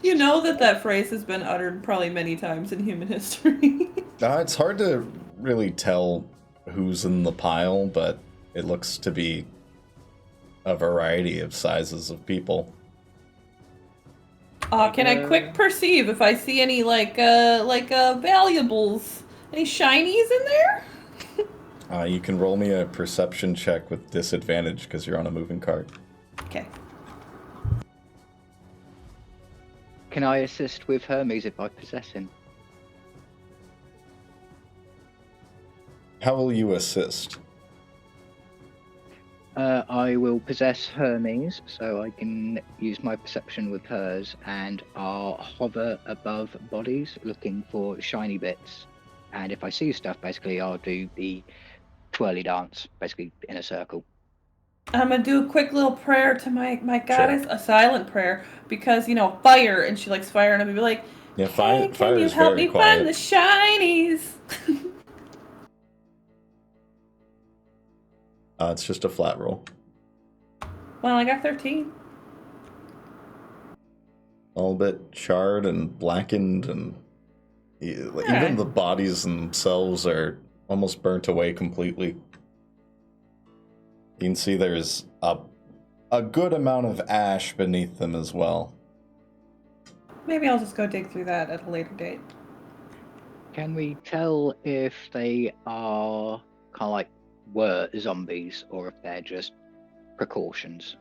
You know that phrase has been uttered probably many times in human history. It's hard to really tell who's in the pile, but it looks to be a variety of sizes of people. Can I quick perceive if I see any like valuables? Any shinies in there? You can roll me a perception check with disadvantage because you're on a moving cart. Okay. Can I assist with Hermes if I possess him? How will you assist? I will possess Hermes, so I can use my perception with hers, and I'll hover above bodies looking for shiny bits. And if I see stuff, basically, I'll do the twirly dance, basically in a circle. I'm gonna do a quick little prayer to my goddess, a silent prayer, because fire, and she likes fire, and I'm gonna be like, Yeah, hey, fire can you is help very me quiet. find the shinies? It's just a flat roll. Well, I got 13. All a bit charred and blackened, and even the bodies themselves are almost burnt away completely. You can see there's a good amount of ash beneath them as well. Maybe I'll just go dig through that at a later date. Can we tell if they are kind of like were zombies or if they're just precautions?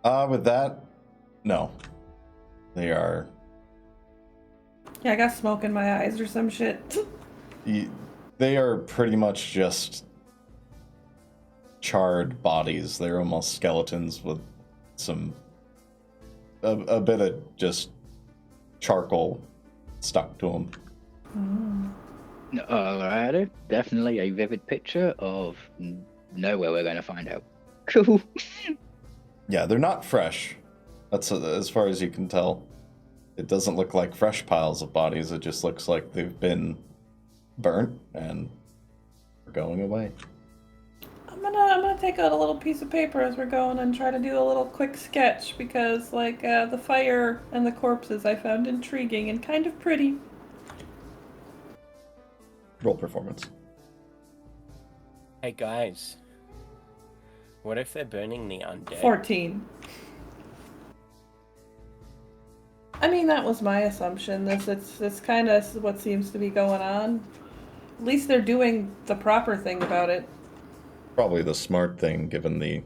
With that, no. They are... Yeah, I got smoke in my eyes or some shit. They are pretty much just charred bodies. They're almost skeletons with a bit of just charcoal stuck to them. Alrighty, definitely a vivid picture of nowhere we're going to find out. Cool. Yeah, they're not fresh. That's as far as you can tell. It doesn't look like fresh piles of bodies. It just looks like they've been burnt and are going away. I'm gonna take out a little piece of paper as we're going and try to do a little quick sketch because, the fire and the corpses I found intriguing and kind of pretty. Roll performance. Hey guys, what if they're burning the undead? 14. I mean, that was my assumption. It's kind of what seems to be going on. At least they're doing the proper thing about it. Probably the smart thing given the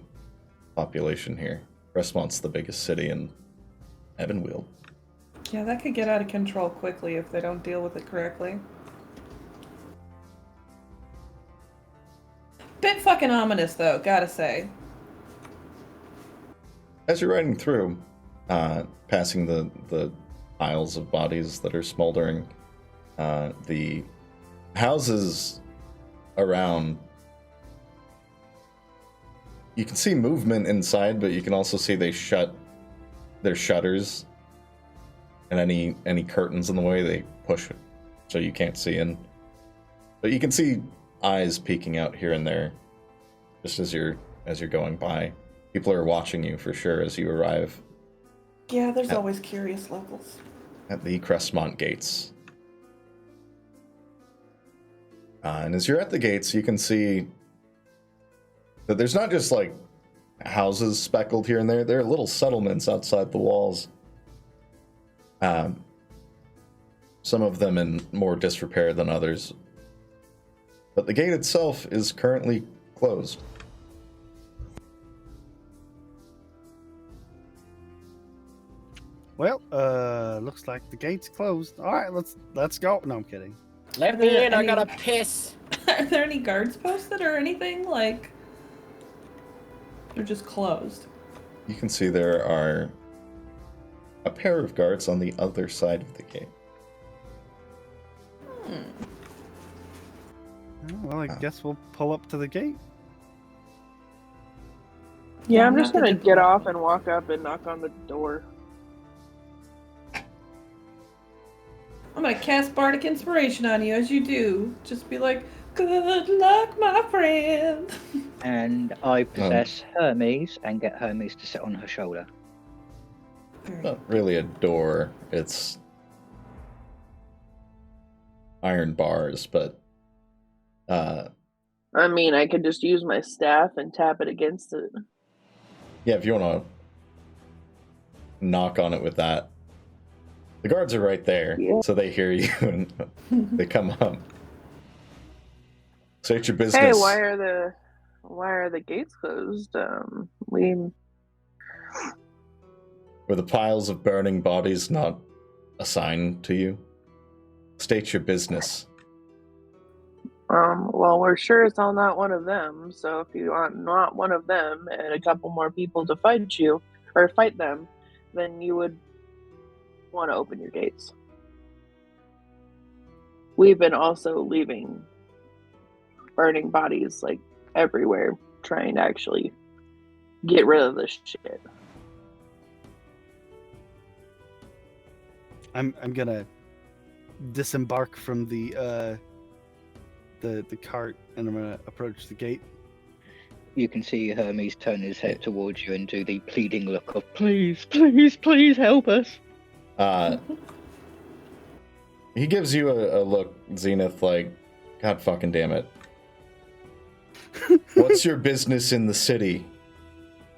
population here. Crestmont's the biggest city in Evanwheel. Yeah, that could get out of control quickly if they don't deal with it correctly. Bit fucking ominous, though, gotta say. As you're riding through, passing the piles of bodies that are smoldering, the houses around, you can see movement inside, but you can also see they shut their shutters, and any curtains in the way they push it so you can't see in. But you can see eyes peeking out here and there, just as you're going by. People are watching you for sure as you arrive Yeah, there's always curious locals. at the Crestmont gates. And as you're at the gates, you can see But there's not just like houses speckled here and there. There are little settlements outside the walls. Some of them in more disrepair than others. But the gate itself is currently closed. Well, looks like the gate's closed. All right, let's go. No, I'm kidding. Let me in, I gotta piss. Are there any guards posted or anything? Like, they're just closed. You can see there are a pair of guards on the other side of the gate. Well, I guess we'll pull up to the gate. Yeah, I'm just Knock at gonna the get door. off and walk up and knock on the door. I'm gonna cast Bardic Inspiration on you as you do. Just be like, good luck, my friend. And I possess Hermes and get Hermes to sit on her shoulder. Not really a door, it's iron bars, but I mean, I could just use my staff and tap it against it. yeah, if you want to knock on it with that. The guards are right there, Yeah. so they hear you and they come up. State your business. Hey, why are the gates closed? Were the piles of burning bodies not assigned to you? State your business. Well, we're sure it's all not one of them. So if you want not one of them and a couple more people to fight you or fight them, then you would want to open your gates. We've been also leaving burning bodies like everywhere, trying to actually get rid of this shit. I'm gonna disembark from the cart and I'm gonna approach the gate. You can see Hermes turn his head towards you and do the pleading look of, please, please, please help us. He gives you a look, Zenith, like, God fucking damn it. What's your business in the city?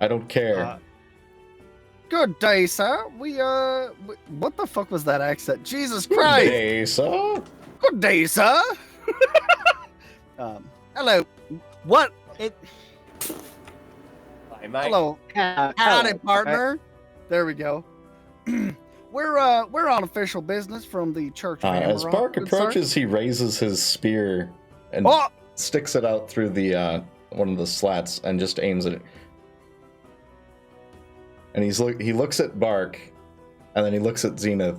I don't care. Good day, sir. What the fuck was that accent? Jesus Good Christ! day, sir. Good day, sir. Hello. What? Hi, mate. Hello. Howdy, partner. There we go. We're on official business from the Church of As Amaranth, Bark good sir. approaches, he raises his spear and Oh! sticks it out through the one of the slats and just aims at it. And he looks at Bark, and then he looks at Zenith.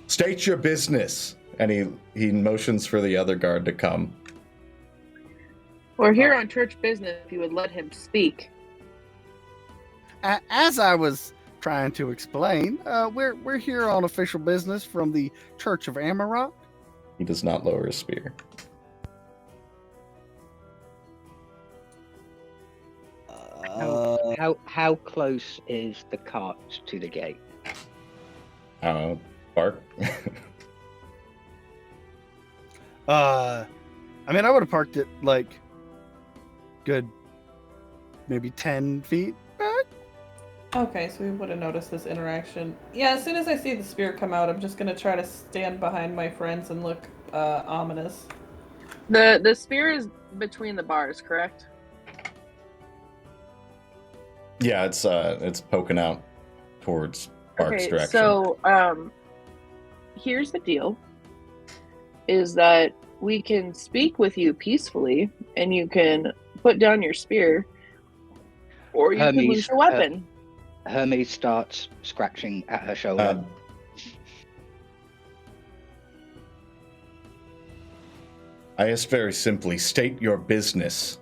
State your business, and he motions for the other guard to come. We're here on church business. If you would let him speak. As I was trying to explain, we're here on official business from the Church of Amaranth. He does not lower his spear. How close is the cart to the gate? Bark. I mean, I would have parked it like good, maybe 10 feet back. Okay, so we would have noticed this interaction. Yeah, as soon as I see the spear come out, I'm just gonna try to stand behind my friends and look ominous. The spear is between the bars, correct? Yeah, it's poking out towards Bark's direction. So here's the deal: is that we can speak with you peacefully, and you can put down your spear, or you can lose your weapon. Hermes starts scratching at her shoulder. I ask very simply, state your business.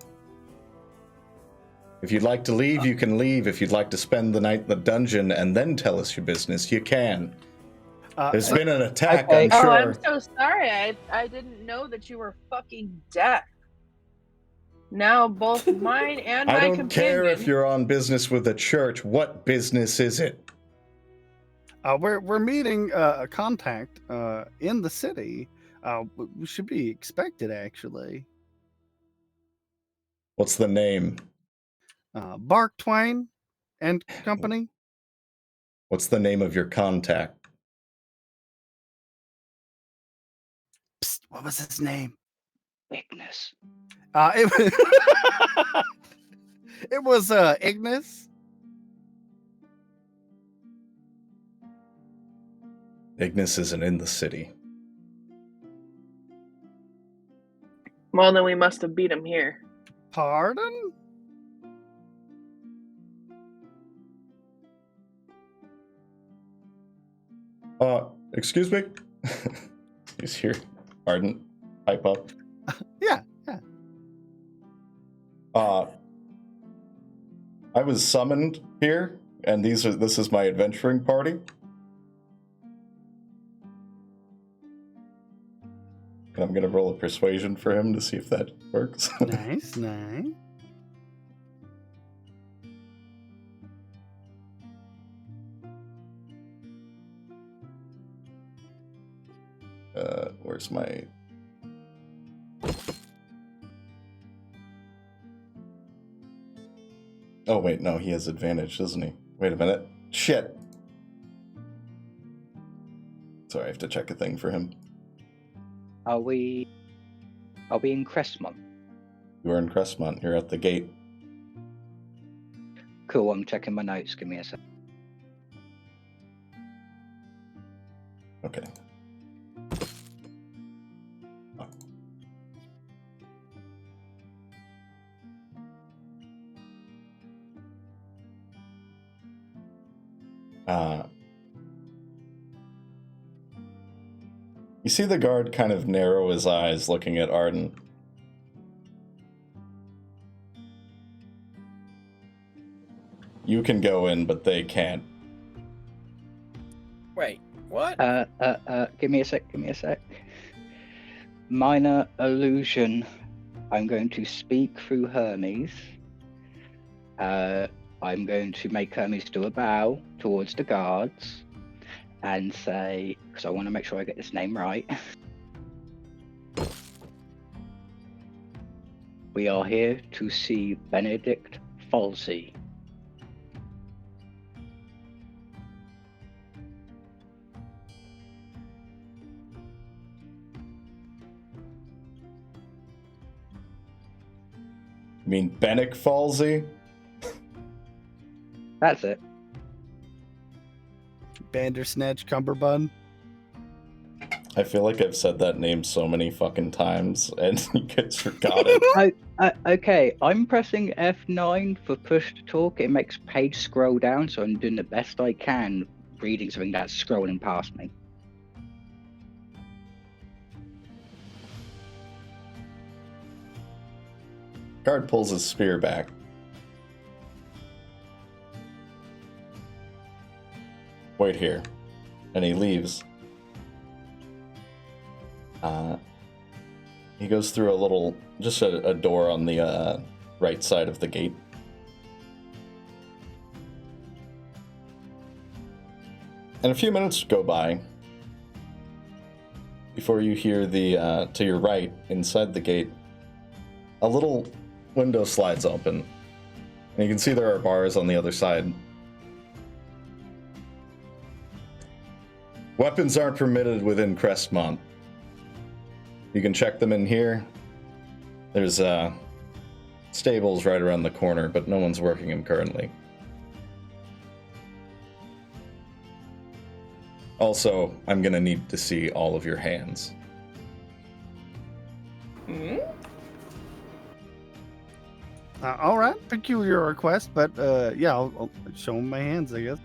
If you'd like to leave, you can leave. If you'd like to spend the night in the dungeon and then tell us your business, you can. There's been an attack, okay. I'm sure. Oh, I'm so sorry. I didn't know that you were fucking deaf. Now both mine and my I don't companion. care if you're on business with the church. What business is it? We're meeting a contact in the city. We should be expected, actually. What's the name? Bark Twain and Company. What's the name of your contact? Psst, what was his name? Ignis. It, it was Ignis. Ignis isn't in the city. Well, then we must have beat him here. Pardon? Excuse me? He's here. Arden, pipe up. Yeah. I was summoned here, and this is my adventuring party. And I'm gonna roll a persuasion for him to see if that works. Nice. Where's my... Oh, wait, no, he has advantage, doesn't he? Wait a minute. Shit! Sorry, I have to check a thing for him. Are we in Crestmont? You are in Crestmont. You're at the gate. Cool, I'm checking my notes. Give me a sec. Okay. You see the guard kind of narrow his eyes looking at Arden. You can go in, but they can't. Wait, what? Give me a sec. Minor illusion. I'm going to speak through Hermes. I'm going to make Hermes do a bow towards the guards and say, because I want to make sure I get this name right. We are here to see Benneck Follsy. You mean Benneck Follsy? That's it. Bandersnatch Cumberbund. I feel like I've said that name so many fucking times, and you guys forgot it. Okay, I'm pressing F9 for push to talk. It makes page scroll down, so I'm doing the best I can reading something that's scrolling past me. Guard pulls his spear back. Wait here. And he leaves. He goes through just a door on the right side of the gate. And a few minutes go by before you hear to your right, inside the gate, a little window slides open. And you can see there are bars on the other side. Weapons aren't permitted within Crestmont. You can check them in here. There's stables right around the corner, but no one's working them currently. Also, I'm gonna need to see all of your hands. All right, peculiar request, but yeah, I'll show him my hands, I guess.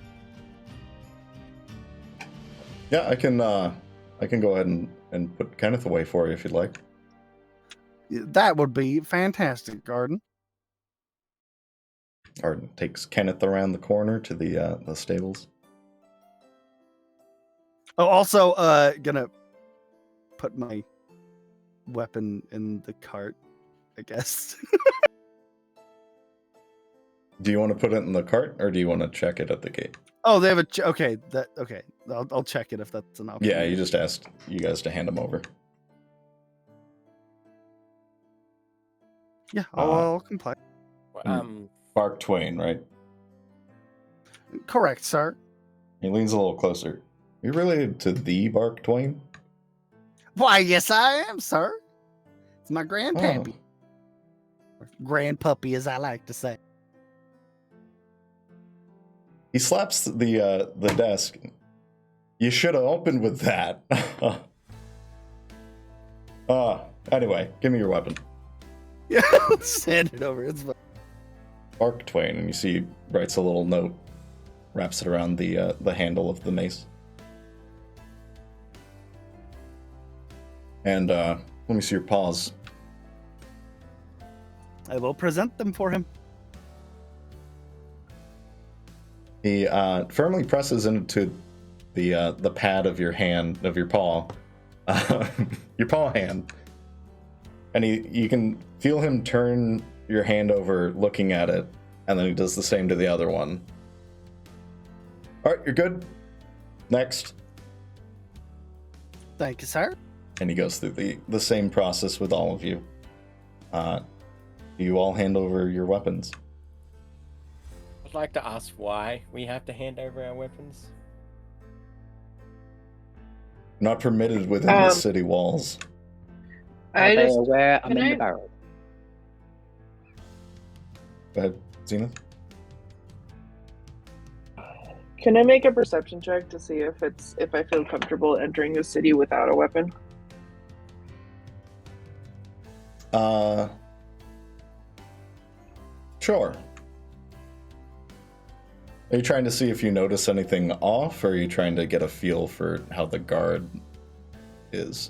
Yeah, I can go ahead and put Kenneth away for you if you'd like. That would be fantastic, Garden. Arden takes Kenneth around the corner to the stables. Oh, also, gonna put my weapon in the cart, I guess. Do you want to put it in the cart, or do you want to check it at the gate? Oh, they have okay. Okay. I'll check it if that's an option. Yeah, you just asked you guys to hand them over. Yeah, I'll comply. Bark Twain, right? Correct, sir. He leans a little closer. You're related to the Bark Twain? Why, yes, I am, sir. It's my Oh. grandpappy. Grandpuppy, as I like to say. He slaps the desk. You should have opened with that. Anyway, give me your weapon. Yeah, let's hand it over. It's fine. Bark Twain, and you see he writes a little note, wraps it around the handle of the mace. And let me see your paws. I will present them for him. He firmly presses into the pad of your hand, of your paw, your paw hand, and you can feel him turn your hand over, looking at it, and then he does the same to the other one. All right, you're good. Next. Thank you, sir. And he goes through the same process with all of you. You all hand over your weapons. I'd like to ask why we have to hand over our weapons. Not permitted within the city walls. Are they just aware I'm can in I- the barrel? Go ahead, Zenith. Can I make a perception check to see if I feel comfortable entering the city without a weapon? Sure. Are you trying to see if you notice anything off, or are you trying to get a feel for how the guard is?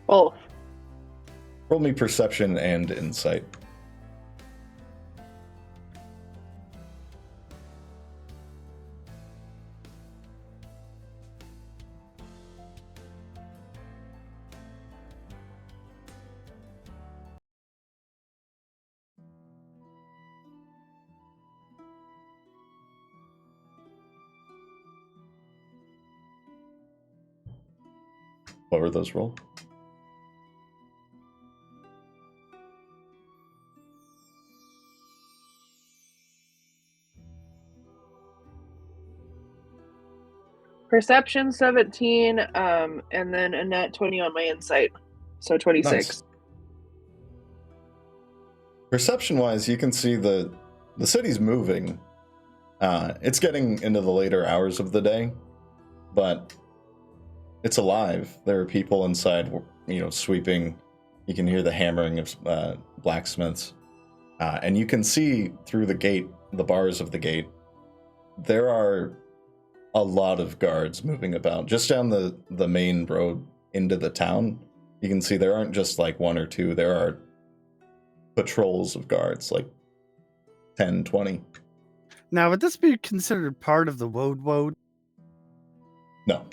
Both. Roll me perception and insight. What were those roll? Perception 17, and then a nat 20 on my insight. So 26. Nice. Perception-wise, you can see the city's moving. It's getting into the later hours of the day, but it's alive. There are people inside, sweeping. You can hear the hammering of blacksmiths, and you can see through the gate, the bars of the gate, there are a lot of guards moving about. Just down the main road into the town, you can see there aren't just like one or two. There are patrols of guards, like 10, 20. Now, would this be considered part of the Woad? No.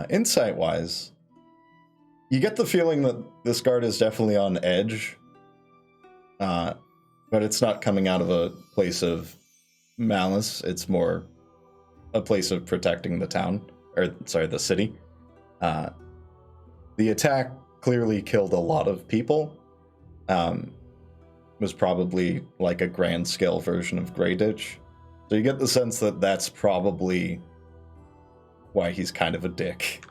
Insight-wise, you get the feeling that this guard is definitely on edge, but it's not coming out of a place of malice. It's more a place of protecting the town, the city. The attack clearly killed a lot of people. Was probably like a grand scale version of Grey Ditch. So you get the sense that that's probably why he's kind of a dick.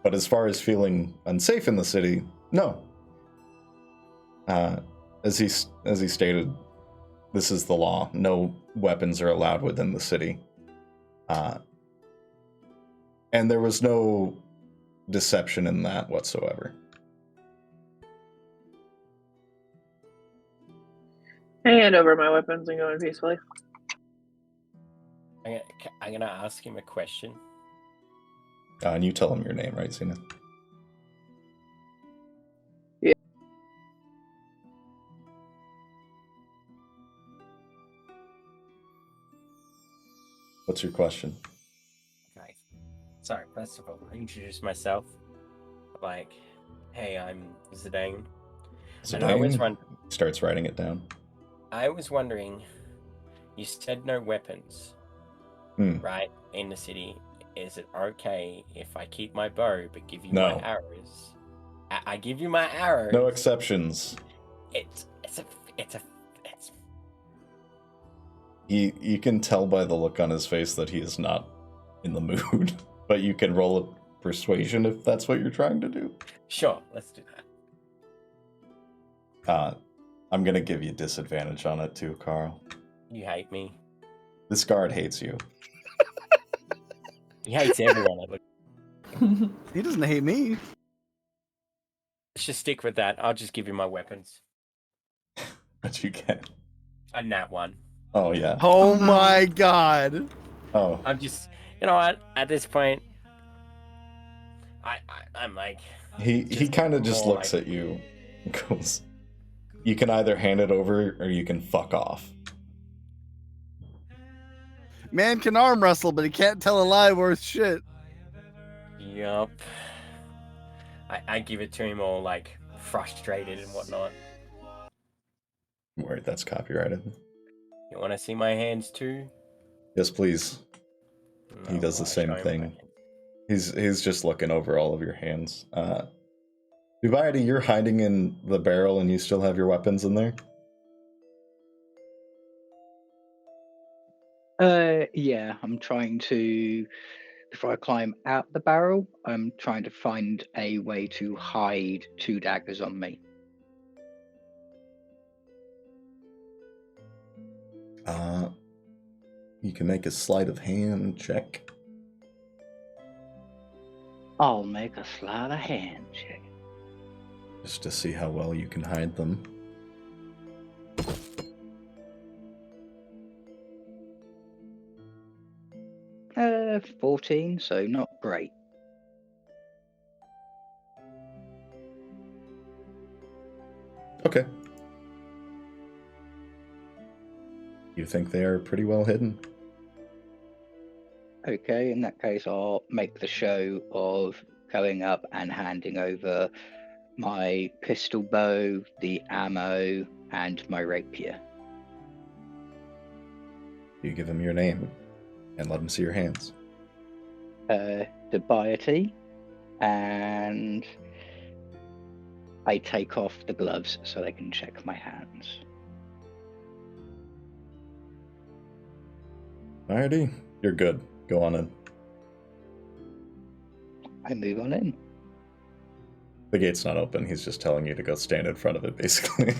But as far as feeling unsafe in the city, no. As he stated, this is the law. No weapons are allowed within the city. And there was no deception in that whatsoever. I hand over my weapons and go in peacefully. I'm gonna ask him a question. And you tell him your name, right, Zena? Yeah. What's your question? Okay. Sorry, first of all, I introduce myself. Like, hey, I'm Zidane. And I was Starts writing it down. I was wondering, you said no weapons, right, in the city. is it okay if I keep my bow but give you No. my arrows? I give you my arrows. No exceptions. You can tell by the look on his face that he is not in the mood, but you can roll a persuasion if that's what you're trying to do. Sure, let's do that. I'm gonna give you disadvantage on it too, Carl. You hate me. This guard hates you. He hates everyone. He doesn't hate me. Let's just stick with that. I'll just give you my weapons. But you get. A nat one. Oh yeah. Oh my god. Oh. I'm just, you know what? At this point, I'm like. He kind of just looks at you and goes, "You can either hand it over or you can fuck off." Man can arm wrestle, but he can't tell a lie worth shit. Yup. I give it to him all like frustrated and whatnot. Word, that's copyrighted. You want to see my hands too? Yes, please. No, He does the I'll same show him thing. my hands. He's just looking over all of your hands. Dubayati, you're hiding in the barrel and you still have your weapons in there? Yeah, I'm trying to, before I climb out the barrel, I'm trying to find a way to hide 2 daggers on me. You can make a sleight of hand check. I'll make a sleight of hand check. Just to see how well you can hide them. Uh, 14, so not great. Okay. You think they are pretty well hidden? Okay, in that case, I'll make the show of going up and handing over my pistol bow, the ammo, and my rapier. You give him your name and let him see your hands. Dubiety, and I take off the gloves so they can check my hands. Alrighty, you're good. Go on in. I move on in. The gate's not open. He's just telling you to go stand in front of it, basically.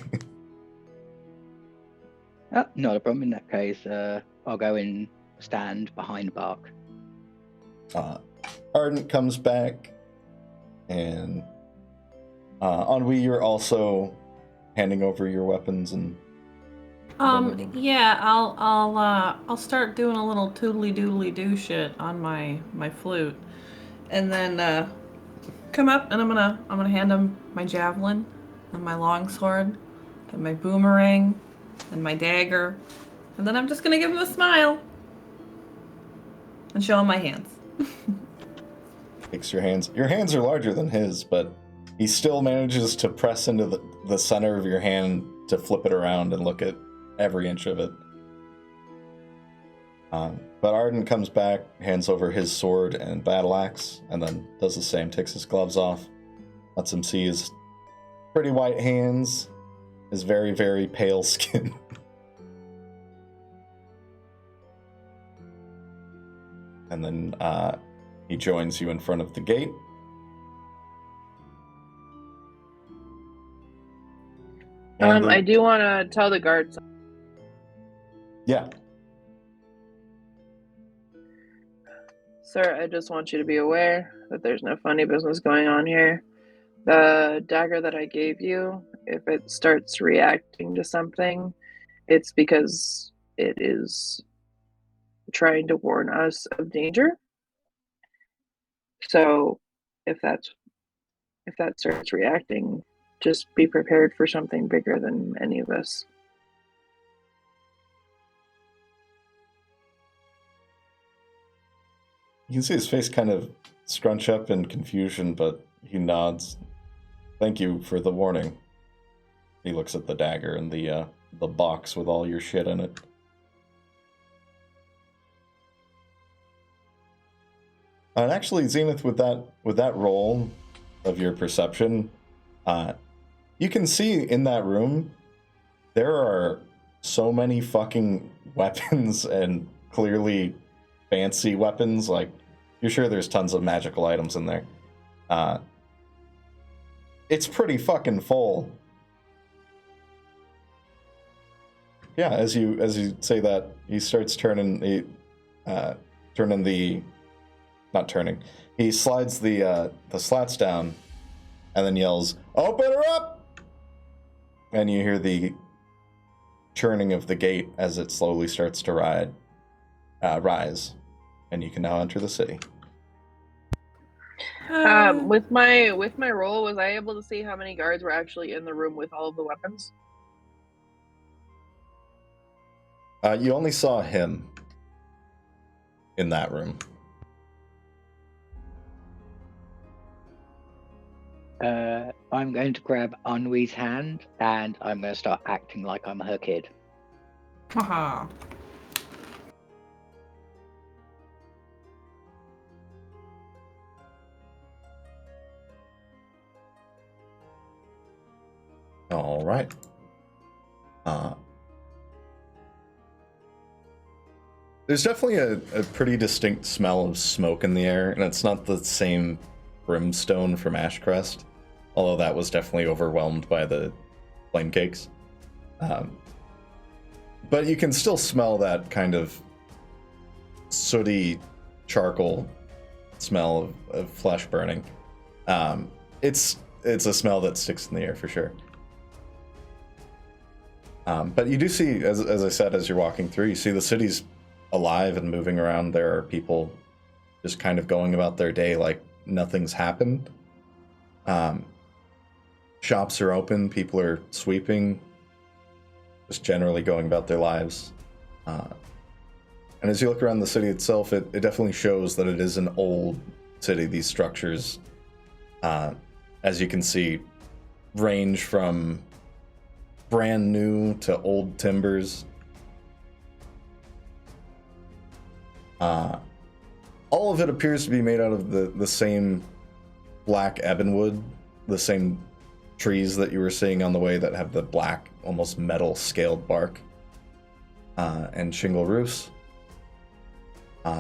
Oh, not a problem in that case. I'll go and stand behind Bark. Ardent comes back, and Ennui, you're also handing over your weapons and. Yeah, I'll start doing a little toodly doodly do shit on my flute, and then come up and I'm gonna hand him my javelin and my longsword and my boomerang and my dagger, and then I'm just gonna give him a smile and show him my hands. Takes your hands. Your hands are larger than his, but he still manages to press into the center of your hand to flip it around and look at every inch of it. But Arden comes back, hands over his sword and battle axe, and then does the same, takes his gloves off, lets him see his pretty white hands, his very, very pale skin. And then he joins you in front of the gate. And I do want to tell the guards. Yeah. Sir, I just want you to be aware that there's no funny business going on here. The dagger that I gave you, if it starts reacting to something, it's because it is trying to warn us of danger. So if that starts reacting, just be prepared for something bigger than any of us. You can see his face kind of scrunch up in confusion, but he nods. Thank you for the warning. He looks at the dagger and the box with all your shit in it. And actually, Zenith, with that roll of your perception, you can see in that room there are so many fucking weapons and clearly fancy weapons. Like, you're sure there's tons of magical items in there. It's pretty fucking full. Yeah, as you say that, he starts he slides the slats down and then yells, "Open her up!" And you hear the churning of the gate as it slowly starts to rise, and you can now enter the city. With my roll, was I able to see how many guards were actually in the room with all of the weapons? You only saw him in that room. I'm going to grab Anoui's hand and I'm going to start acting like I'm her kid. Haha. All right. There's definitely a pretty distinct smell of smoke in the air, and it's not the same brimstone from Ashcrest, although that was definitely overwhelmed by the flame cakes. But you can still smell that kind of sooty charcoal smell of flesh burning. It's a smell that sticks in the air for sure. But you do see, as I said, as you're walking through, you see the city's alive and moving around. There are people just kind of going about their day like nothing's happened. Shops are open, people are sweeping, just generally going about their lives. And as you look around the city itself, it definitely shows that it is an old city. These structures, as you can see, range from brand new to old timbers. All of it appears to be made out of the same black ebonwood, the same trees that you were seeing on the way that have the black, almost metal scaled bark, and shingle roofs.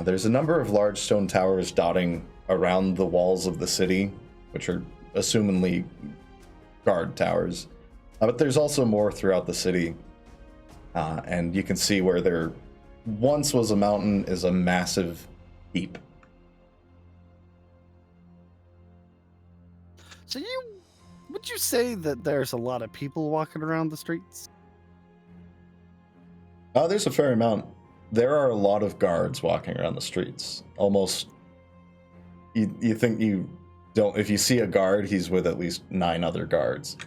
There's a number of large stone towers dotting around the walls of the city, which are assumedly guard towers. But there's also more throughout the city, and you can see where there once was a mountain is a massive heap. So would you say that there's a lot of people walking around the streets? There's a fair amount. There are a lot of guards walking around the streets. Almost, you think you don't, if you see a guard, he's with at least 9 other guards.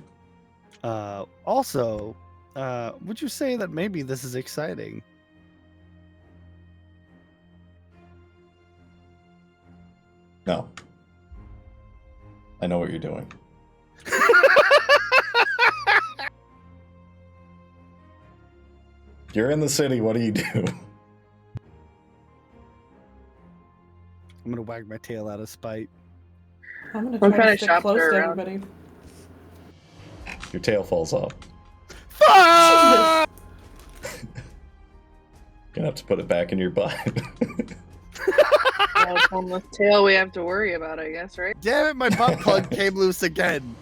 Also, would you say that maybe this is exciting? No. I know what you're doing. You're in the city, what do you do? I'm gonna wag my tail out of spite. I'm gonna What try kind to of stick shops close are to around? everybody. Your tail falls off. Fuck! Gonna have to put it back in your butt. Well, it's on the tail we have to worry about, I guess, right? Damn it, my butt plug came loose again.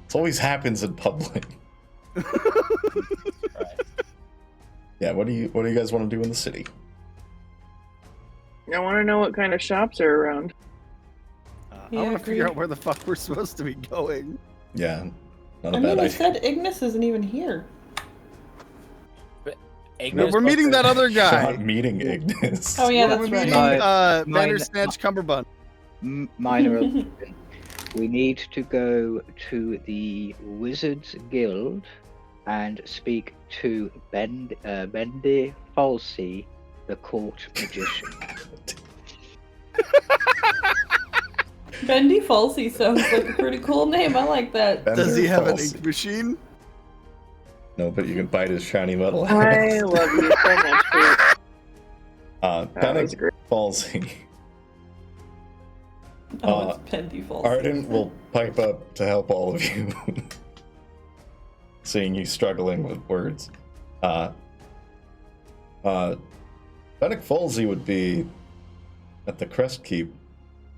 It always happens in public. Yeah, what do you guys want to do in the city? I want to know what kind of shops are around. Yeah, I want to figure agreed. out where the fuck we're supposed to be going. Yeah, not a I bad mean, I idea. said Ignis isn't even here. No, we're meeting that other guy. Not meeting Ignis. Oh yeah, We're that's right. meeting Mine- Bandersnatch Cumberbund. Minor illusion. We need to go to the Wizards Guild and speak to Benneck Follsy, the court magician. Bendy Follsy sounds like a pretty cool name. I like that. Does he have an Falsy. ink machine? No, but you can bite his shiny metal I hands. love you so much, Pete. That was Benneck great. Follsy Oh, it's Benneck Follsy. Arden will pipe up to help all of you, seeing you struggling with words. Benneck Follsy would be at the Crest Keep.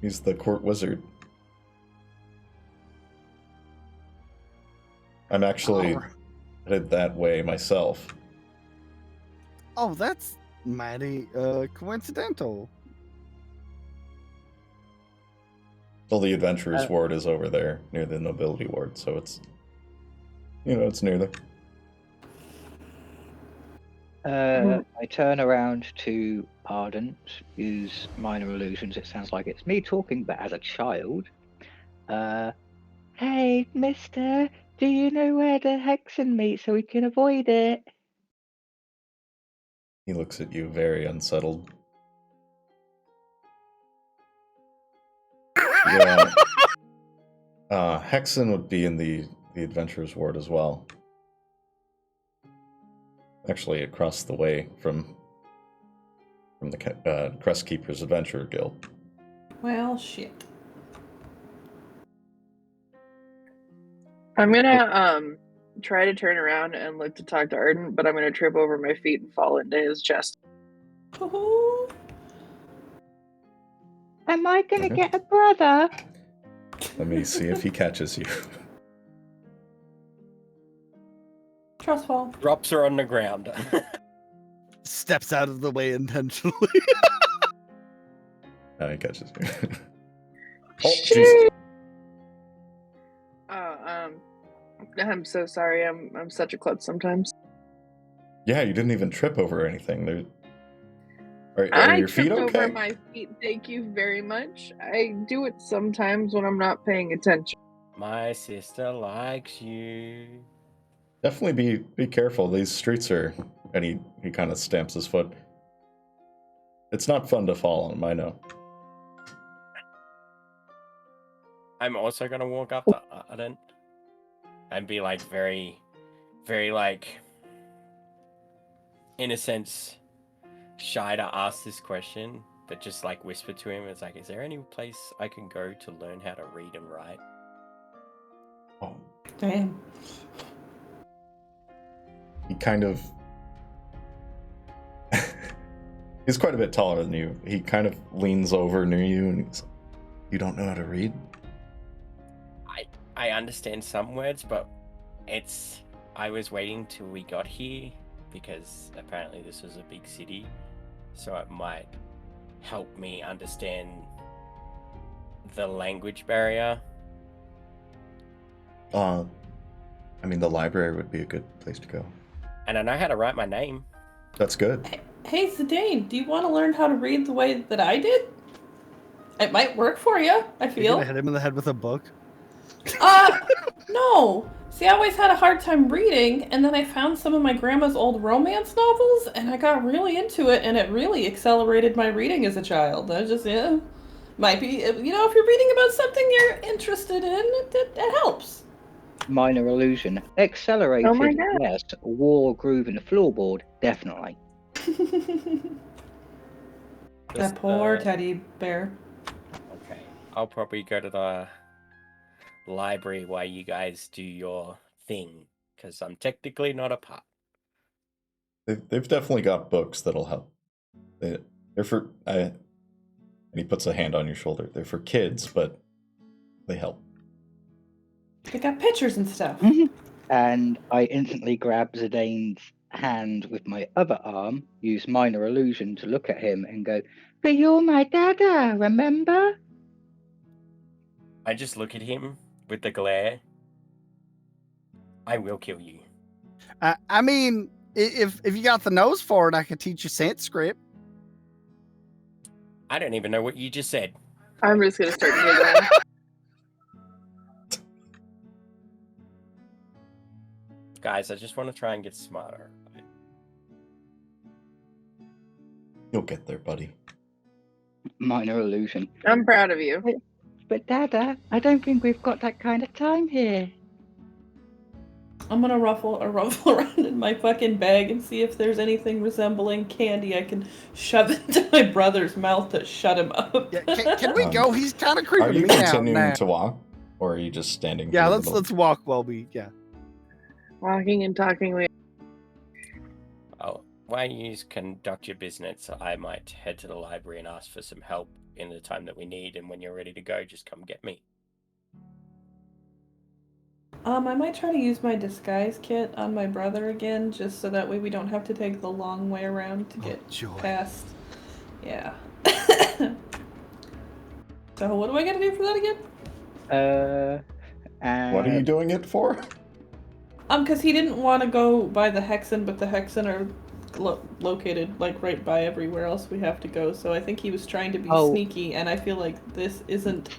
He's the court wizard. I'm actually headed that way myself. Oh, that's mighty coincidental. Well, the Adventurers Ward is over there near the Nobility Ward, so it's, it's near there. I turn around to Ardent, use minor illusions. It sounds like it's me talking, but as a child. Hey, mister, do you know where the Hexen meet so we can avoid it? He looks at you very unsettled. Yeah. Hexen would be in the Adventurers Ward as well. Actually, across the way from the Crest Keepers Adventurer Guild. Well, shit. I'm gonna try to turn around and look to talk to Arden, but I'm gonna trip over my feet and fall into his chest. Am I gonna get a brother? Let me see if he catches you. Trust fall. Drops her on the ground. Steps out of the way intentionally. He catches you. Oh, jeez. I'm so sorry. I'm such a klutz sometimes. Yeah, you didn't even trip over anything. Are your feet tripped okay? over my feet. Thank you very much. I do it sometimes when I'm not paying attention. My sister likes you. Definitely be careful. These streets are... And he kind of stamps his foot. It's not fun to fall on them, I know. I'm also gonna walk up to Arden and be like very, very like, in a sense, shy to ask this question, but just like whisper to him. It's like, is there any place I can go to learn how to read and write? Oh. Damn. He kind of... He's quite a bit taller than you. He kind of leans over near you and he's like, you don't know how to read? I understand some words, but I was waiting till we got here because apparently this was a big city, so it might help me understand the language barrier. I mean, the library would be a good place to go. And I know how to write my name. That's good. Hey, Zidane, do you want to learn how to read the way that I did? It might work for you, I You're feel. gonna hit him in the head with a book. No. See, I always had a hard time reading, and then I found some of my grandma's old romance novels, and I got really into it, and it really accelerated my reading as a child. I just, might be, if you're reading about something you're interested in, it helps. Minor illusion. Accelerated, Oh my God. yes. War groove in the floorboard, definitely. That poor teddy bear. Okay, I'll probably go to the library while you guys do your thing, because I'm technically not a part. They've definitely got books that'll help. They're for... and he puts a hand on your shoulder. They're for kids, but they help. They got pictures and stuff. And I instantly grab Zidane's hand with my other arm, use minor illusion to look at him and go, but you're my dada, remember? I just look at him with the glare. I will kill you. I mean, if you got the nose for it, I could teach you Sanskrit. I don't even know what you just said. I'm just gonna start giggling. Guys, I just want to try and get smarter. You'll get there, buddy. Minor illusion. I'm proud of you. But dada, I don't think we've got that kind of time here. I'm gonna ruffle around in my fucking bag and see if there's anything resembling candy I can shove into my brother's mouth to shut him up. Yeah, can we Um, go? He's kind of Are creeping you me out continuing now. to walk, or are you just standing? Yeah, in the let's middle? walk while we Walking and talking. Oh, why don't you conduct your business? I might head to the library and ask for some help in the time that we need, and when you're ready to go, just come get me. I might try to use my disguise kit on my brother again, just so that way we don't have to take the long way around to get past. Yeah. So what do I gotta do for that again? What are you doing it for? Because he didn't want to go by the Hexen, but the Hexen are located like right by everywhere else we have to go. So I think he was trying to be sneaky, and I feel like this isn't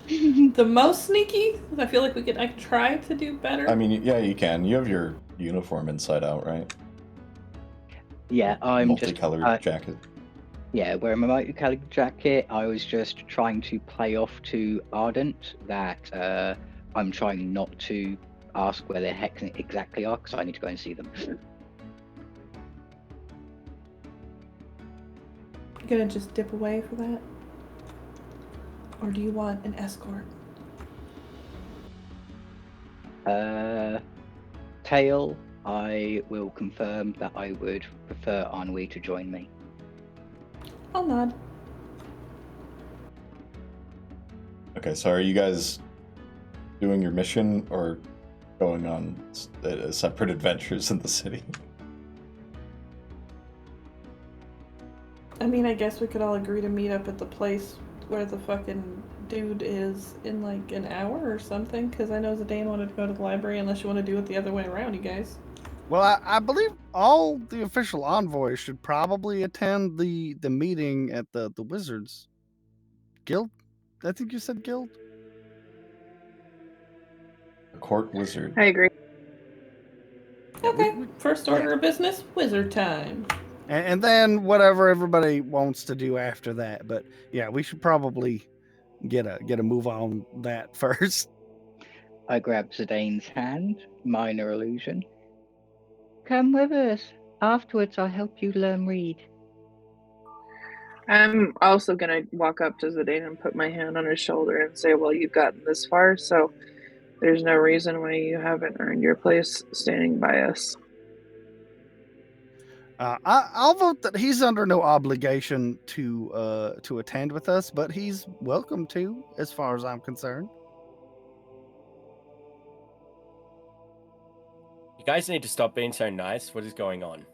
the most sneaky. I feel like I could try to do better. I mean, yeah, you can. You have your uniform inside out, right? Yeah, I'm multicolored jacket. Yeah, wearing my multicolored jacket. I was just trying to play off to Ardent that I'm trying not to ask where the Hexen exactly are, because I need to go and see them. You gonna just dip away for that? Or do you want an escort? Tail, I will confirm that I would prefer Ennui to join me. I'll nod. Okay, so are you guys doing your mission or going on separate adventures in the city? I mean, I guess we could all agree to meet up at the place where the fucking dude is in like an hour or something, because I know Zidane wanted to go to the library, unless you want to do it the other way around, you guys. Well, I believe all the official envoys should probably attend the meeting at the Wizards Guild. I think you said guild. The court wizard. I agree. Okay, first order of business, wizard time. And then whatever everybody wants to do after that. But yeah, we should probably get a move on that first. I grab Zidane's hand, minor illusion. Come with us. Afterwards, I'll help you learn read. I'm also gonna walk up to Zidane and put my hand on his shoulder and say, well, you've gotten this far, so there's no reason why you haven't earned your place standing by us. I'll vote that he's under no obligation to attend with us, but he's welcome to, as far as I'm concerned. You guys need to stop being so nice. What is going on?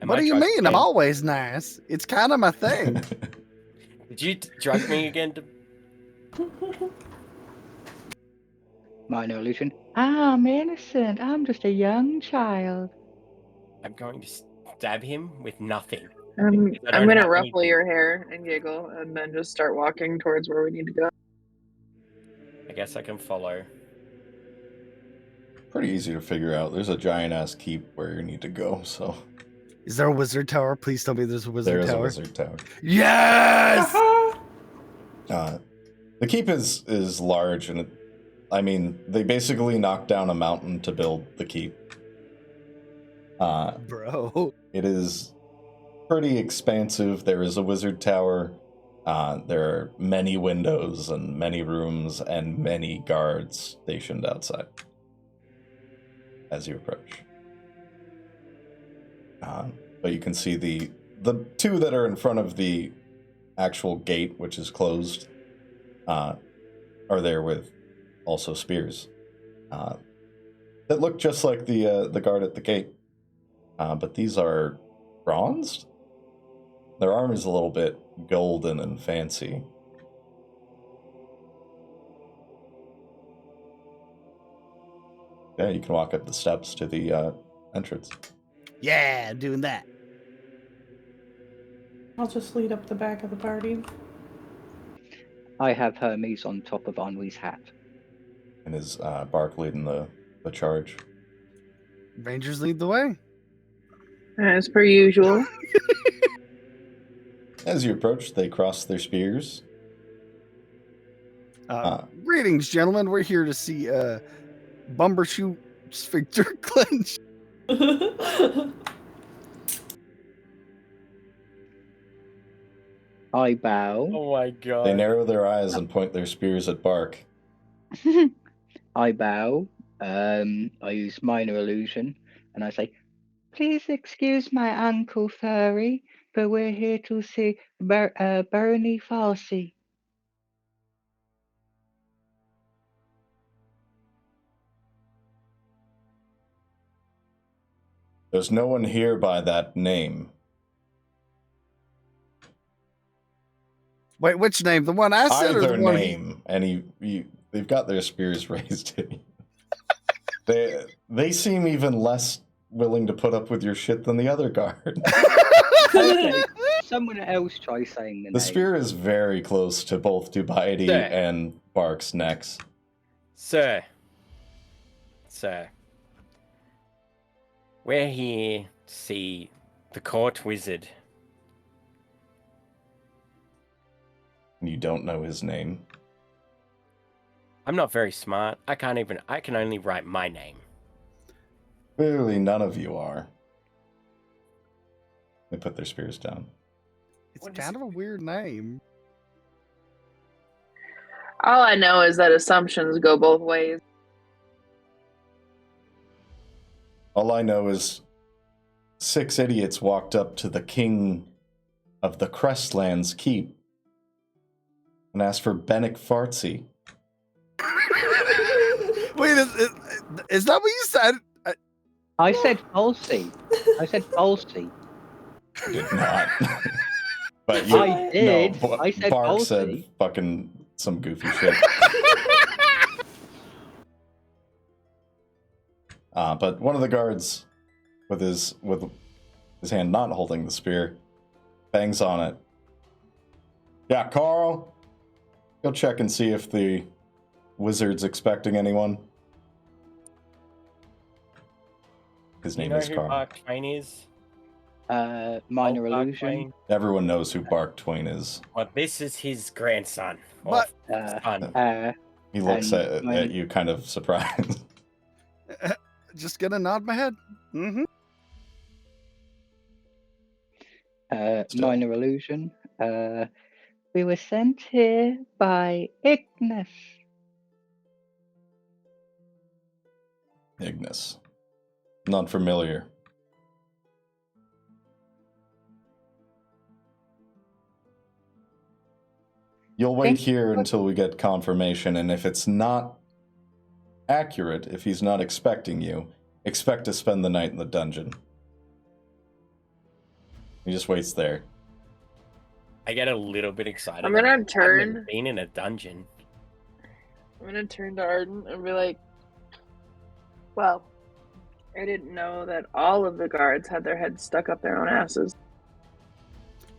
What do you mean? I'm always nice. It's kind of my thing. Did you drug me again? Minor illusion. I'm innocent. I'm just a young child. I'm going to stab him with nothing. I'm gonna ruffle your hair and giggle, and then just start walking towards where we need to go. I guess I can follow. Pretty easy to figure out. There's a giant ass keep where you need to go, so. Is there a wizard tower? Please tell me there's a wizard tower. There is a wizard tower. Yes! The keep is large, and they basically knocked down a mountain to build the keep. Bro. It is pretty expansive. There is a wizard tower. There are many windows and many rooms and many guards stationed outside as you approach. But you can see the two that are in front of the actual gate, which is closed, are there with also spears that look just like the guard at the gate, but these are bronzed. Their armor is a little bit golden and fancy. Yeah, you can walk up the steps to the entrance. Yeah, doing that. I'll just lead up the back of the party. I have Hermes on top of Ennui's hat. And is Bark leading the charge? Rangers lead the way. As per usual. As you approach, they cross their spears. Greetings, gentlemen. We're here to see Bumbershoot Sphincter clench. I bow. Oh my god. They narrow their eyes and point their spears at Bark. I bow. I use minor illusion, and I say, "Please excuse my ankle, furry, but we're here to see Benneck Follsy." There's no one here by that name. Wait, which name? The one I said, or Either the one name, and they've got their spears raised. They seem even less willing to put up with your shit than the other guard. Okay, someone else try saying the The name. spear is very close to both Dubaidi Sir. and Bark's necks. Sir. We're here to see the court wizard. You don't know his name. I'm not very smart. I can only write my name. Clearly, none of you are. They put their spears down. It's What is kind it? of a weird name. All I know is that assumptions go both ways. All I know is 6 idiots walked up to the king of the Crestlands keep and asked for Benneck Follsy. Wait, is that what you said? I said Follsy. I said Follsy. You did not. But you, I did. No, I said Bark Follsy. said fucking some goofy shit. But one of the guards, with his hand not holding the spear, bangs on it. Yeah, Carl, go check and see if the wizard's expecting anyone. His name is who Carl. Bark Twain is? Minor Old Bark illusion. Twain? Everyone knows who Bark Twain is. Well, this is his grandson. What? Son. He looks And at you kind of surprised. Just gonna nod my head. Mm-hmm. Still. Minor illusion. We were sent here by Ignis. Ignis. Not familiar. You'll wait Think- here until we get confirmation, and if it's not accurate, if he's not expecting you, expect to spend the night in the dungeon. He just waits there. I get a little bit excited. I'm gonna I've never turn. been in a dungeon. I'm gonna turn to Arden and be like, "Well, I didn't know that all of the guards had their heads stuck up their own asses."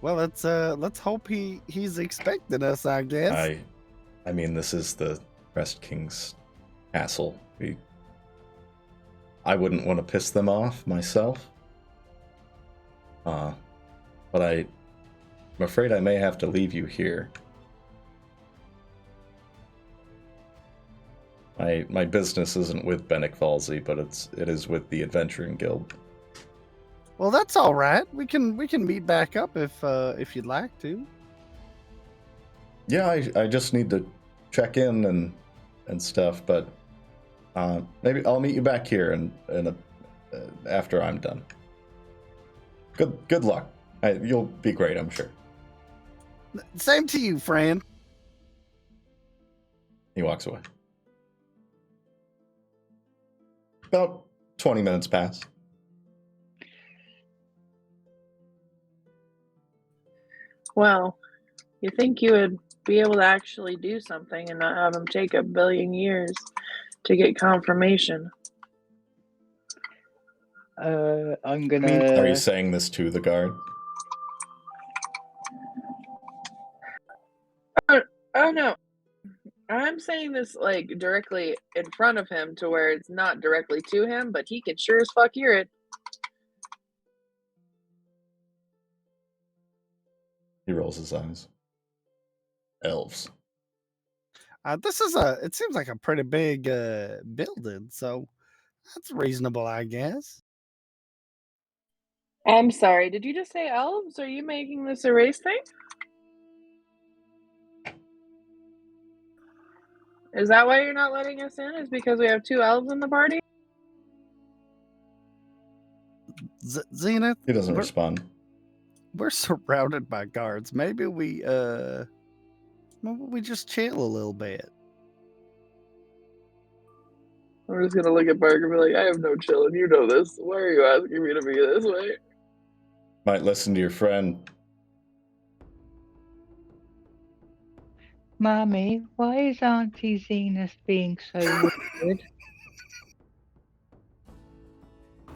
Well, let's hope he's expecting us, I guess. I mean, this is the Crest King's castle. I wouldn't want to piss them off myself. But I'm afraid I may have to leave you here. My business isn't with Benneck Follsy, but it is with the Adventuring Guild. Well, that's all right. We can meet back up if you'd like to. Yeah, I just need to check in and stuff, but maybe I'll meet you back here and after I'm done. Good luck. You'll be great, I'm sure. Same to you, friend. He walks away. About 20 minutes pass. Well, you think you would be able to actually do something and not have them take a billion years to get confirmation. I'm gonna. Are you saying this to the guard? Oh no. I'm saying this like directly in front of him to where it's not directly to him, but he can sure as fuck hear it. He rolls his eyes. Elves. It seems like a pretty big building, so that's reasonable, I guess. I'm sorry, did you just say elves? Are you making this a race thing? Is that why you're not letting us in? Is because we have 2 elves in the party? Zenith, He doesn't respond. we're surrounded by guards. Maybe we just chill a little bit. I'm just gonna look at Bark and be like, I have no chillin', you know this. Why are you asking me to be this way? Might listen to your friend. Mommy, why is Auntie Zenith being so weird?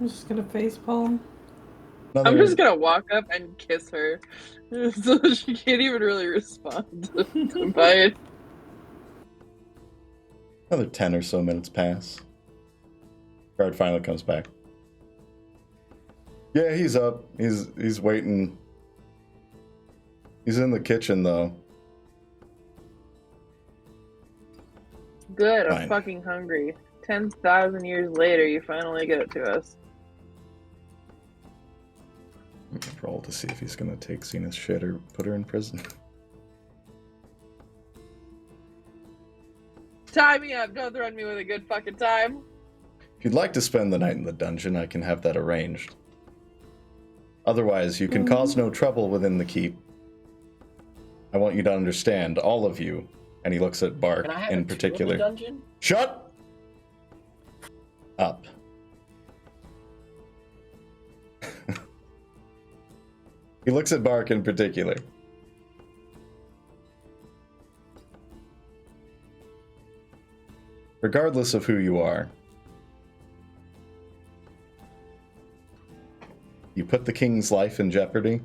I'm just gonna facepalm. I'm just gonna walk up and kiss her. So she can't even really respond to it. Another 10 or so minutes pass. Guard finally comes back. Yeah, he's up. He's waiting. He's in the kitchen though. Good, I'm Fine. fucking hungry. 10,000 years later, you finally get it to us. I'm gonna roll to see if he's gonna take Cena's shit or put her in prison. Tie me up, don't threaten me with a good fucking time. If you'd like to spend the night in the dungeon, I can have that arranged. Otherwise, you can cause no trouble within the keep. I want you to understand, all of you, and he looks at Bark Can I have in a tour of the particular. dungeon? Shut up. He looks at Bark in particular. Regardless of who you are, you put the king's life in jeopardy,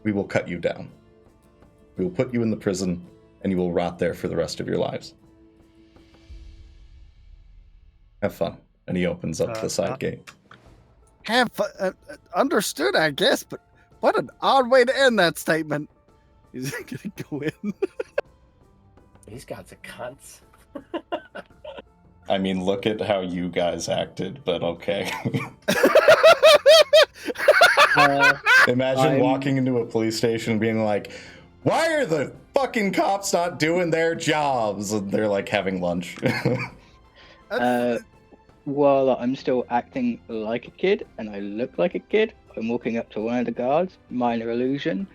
we will cut you down. We will put you in the prison, and you will rot there for the rest of your lives. Have fun. And he opens up the side gate. Have fun. Understood, I guess, but what an odd way to end that statement. He's gonna go in. These guys are cunts. I mean, look at how you guys acted, but okay. Imagine I'm- walking into a police station and being like, why are the fucking cops not doing their jobs? And they're like having lunch. While I'm still acting like a kid and I look like a kid, I'm walking up to one of the guards, minor illusion.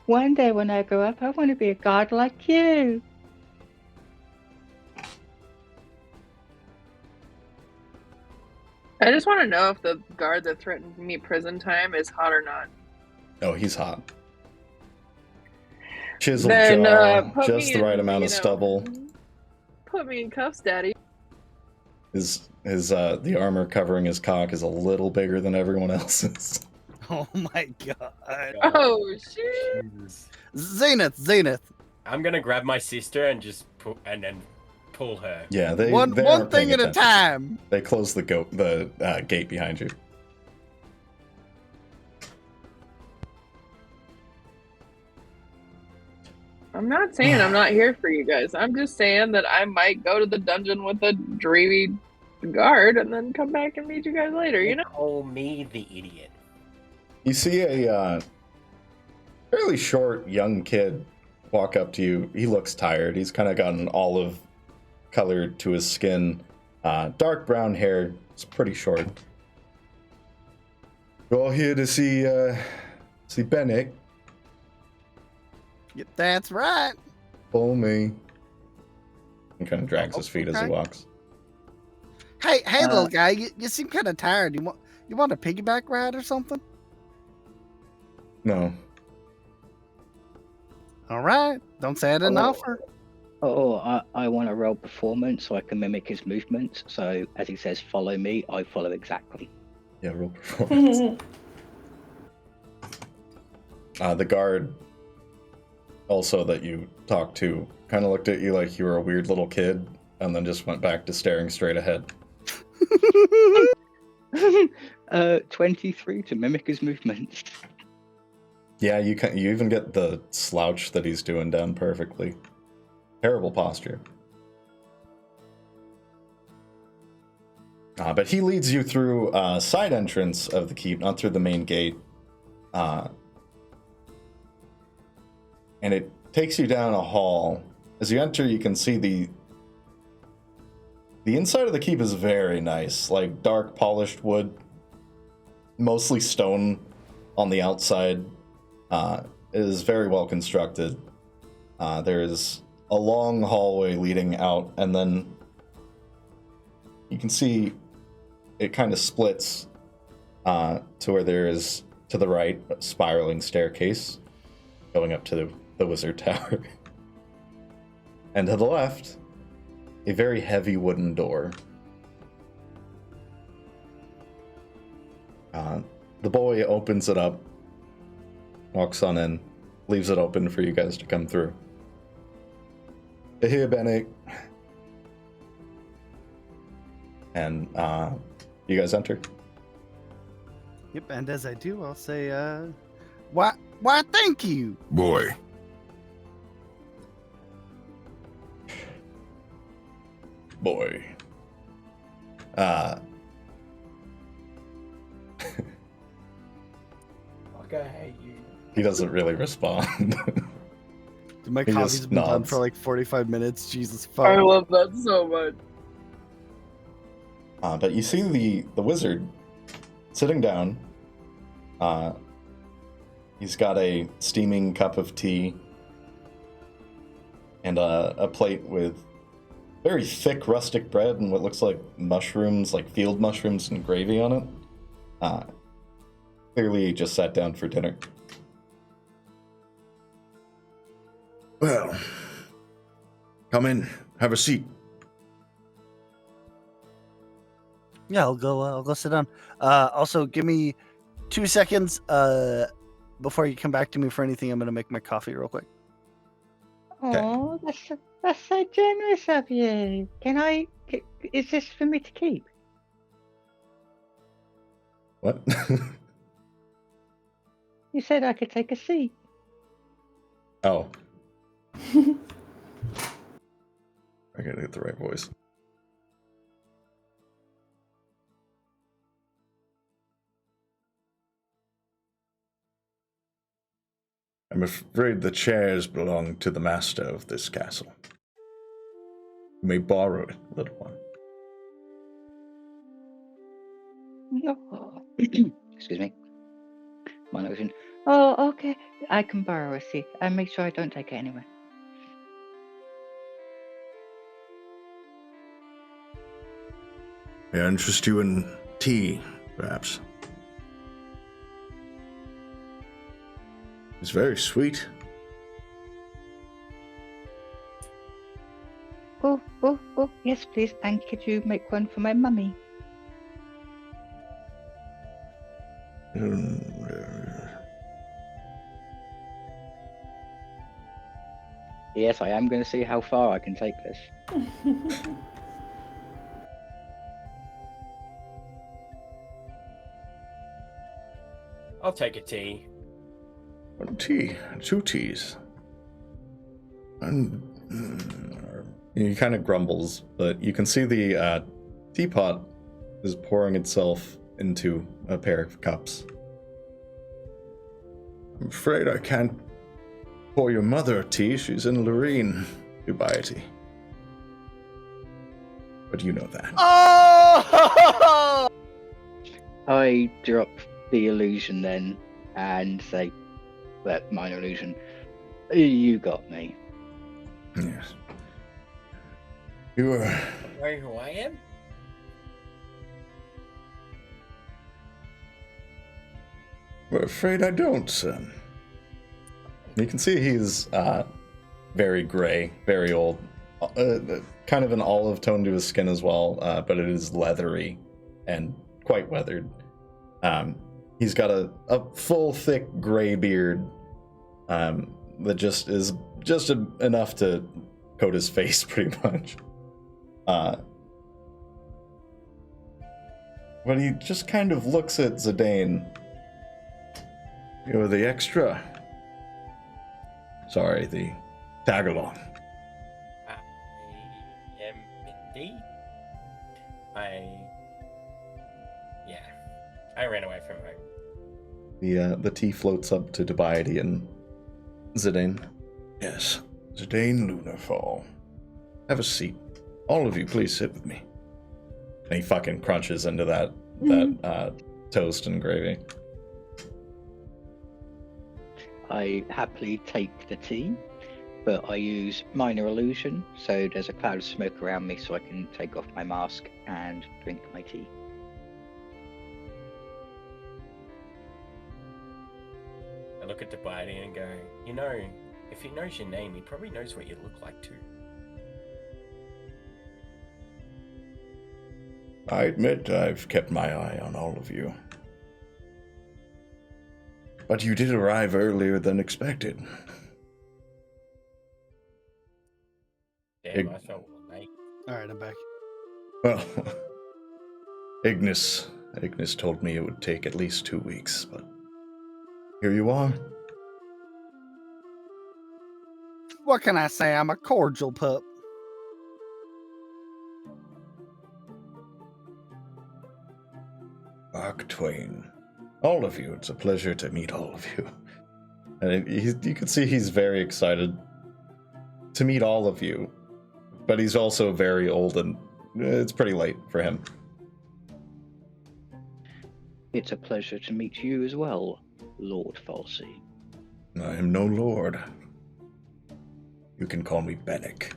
One day when I grow up, I want to be a guard like you. I just want to know if the guard that threatened me prison time is hot or not. Oh, he's hot. Chiseled Then, jaw, put just me the right in, amount you of know, stubble. Put me in cuffs, daddy. His the armor covering his cock is a little bigger than everyone else's. Oh my god. Oh, shit. Zenith. I'm gonna grab my sister and just then pull her. Yeah, they One aren't thing paying at a attention. time. They close the gate behind you. I'm not saying I'm not here for you guys. I'm just saying that I might go to the dungeon with a dreamy guard and then come back and meet you guys later, you know? Call me the idiot. You see a fairly short young kid walk up to you. He looks tired. He's kind of got an olive color to his skin. Dark brown hair. It's pretty short. We're all here to see Benneck. Yeah, that's right. Follow me. He kind of drags his feet as he Okay. walks. Hey, little guy, you seem kind of tired. You want a piggyback ride or something? No. All right. Don't say I didn't offer. I want to roll performance so I can mimic his movements. So as he says, follow me, I follow exactly. Yeah, roll performance. The guard also that you talked to kind of looked at you like you were a weird little kid and then just went back to staring straight ahead. 23 to mimic his movements. Yeah, you even get the slouch that he's doing down perfectly. terrible posture. But he leads you through a side entrance of the keep, not through the main gate. And it takes you down a hall. As you enter, you can see the inside of the keep is very nice, like dark polished wood, mostly stone on the outside. It is very well constructed. There is a long hallway leading out, and then you can see it kind of splits to where there is, to the right, a spiraling staircase going up to the wizard tower. And to the left, a very heavy wooden door. The boy opens it up, walks on in, leaves it open for you guys to come through. Here, Benneck. And you guys enter. Yep, and as I do, I'll say, why, thank you. Boy. Boy. Fuck, I hate you. He doesn't really respond. My He coffee's just been done nods. for like 45 minutes. Jesus I fuck. love that so much. But you see the wizard sitting down. He's got a steaming cup of tea and a plate with very thick rustic bread and what looks like mushrooms, like field mushrooms and gravy on it. Clearly he just sat down for dinner. Well, come in, have a seat. Yeah, I'll go sit down. Also, give me 2 seconds before you come back to me for anything. I'm gonna make my coffee real quick. Oh, that's so generous of you. Is this for me to keep? What? You said I could take a seat. Oh. I gotta get the right voice. I'm afraid the chairs belong to the master of this castle. You may borrow it, little one. Oh. Excuse me. My notion. Oh, okay. I can borrow a seat and make sure I don't take it anywhere. May I interest you in tea, perhaps? It's very sweet. Oh, yes, please. And could you make one for my mummy? Yes, I am going to see how far I can take this. I'll take a tea. One tea, 2 teas. And He kind of grumbles, but you can see the teapot is pouring itself into a pair of cups. I'm afraid I can't pour your mother tea. She's in Lorraine to buy a tea. But you know that. Oh! I drop the illusion then and say, that minor illusion, you got me. Yes. You are... Know who I am? We're afraid I don't, son. You can see he's very gray, very old, kind of an olive tone to his skin as well, but it is leathery and quite weathered. He's got a full, thick gray beard that just is enough to coat his face pretty much. But he just kind of looks at Zidane. You're the extra. Sorry, the tag-along. indeed. I ran away from home. The tea floats up to Dubiety and Zidane. Yes, Zidane Lunarfall. Have a seat. All of you, please sit with me. And he fucking crunches into that toast and gravy. I happily take the tea, but I use minor illusion, so there's a cloud of smoke around me so I can take off my mask and drink my tea. I look at the body and go, you know, if he knows your name, he probably knows what you look like too. I admit I've kept my eye on all of you. But you did arrive earlier than expected. Damn, I felt late. All right, I'm back. Well, Ignis told me it would take at least 2 weeks, but here you are. What can I say? I'm a cordial pup. Mark Twain. All of you, it's a pleasure to meet all of you. And you can see he's very excited to meet all of you, but he's also very old and it's pretty late for him. It's a pleasure to meet you as well, Lord Follsy. I am no lord. You can call me Benneck.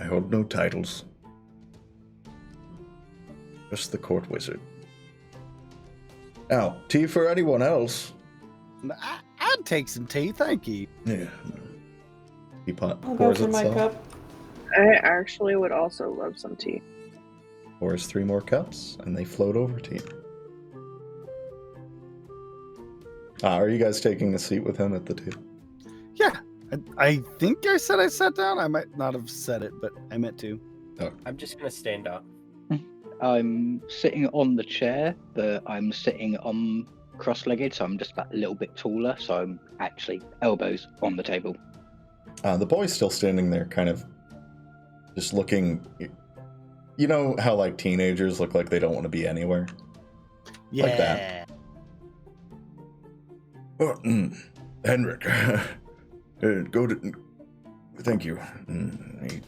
I hold no titles. Just the court wizard. Now, tea for anyone else? I'd take some tea, thank you. Yeah. Teapot I'll go pours for my itself. cup. I actually would also love some tea. Pours 3 more cups, and they float over to you. Are you guys taking a seat with him at the table? Yeah, I think I said I sat down. I might not have said it, but I meant to. I'm just gonna stand up. I'm sitting on the chair, but I'm sitting on cross-legged, so I'm just about a little bit taller, so I'm actually elbows on the table. The boy's still standing there, kind of just looking. You know how like teenagers look like they don't want to be anywhere? Yeah. Like that. Oh, Henrik. Go to... Thank you. He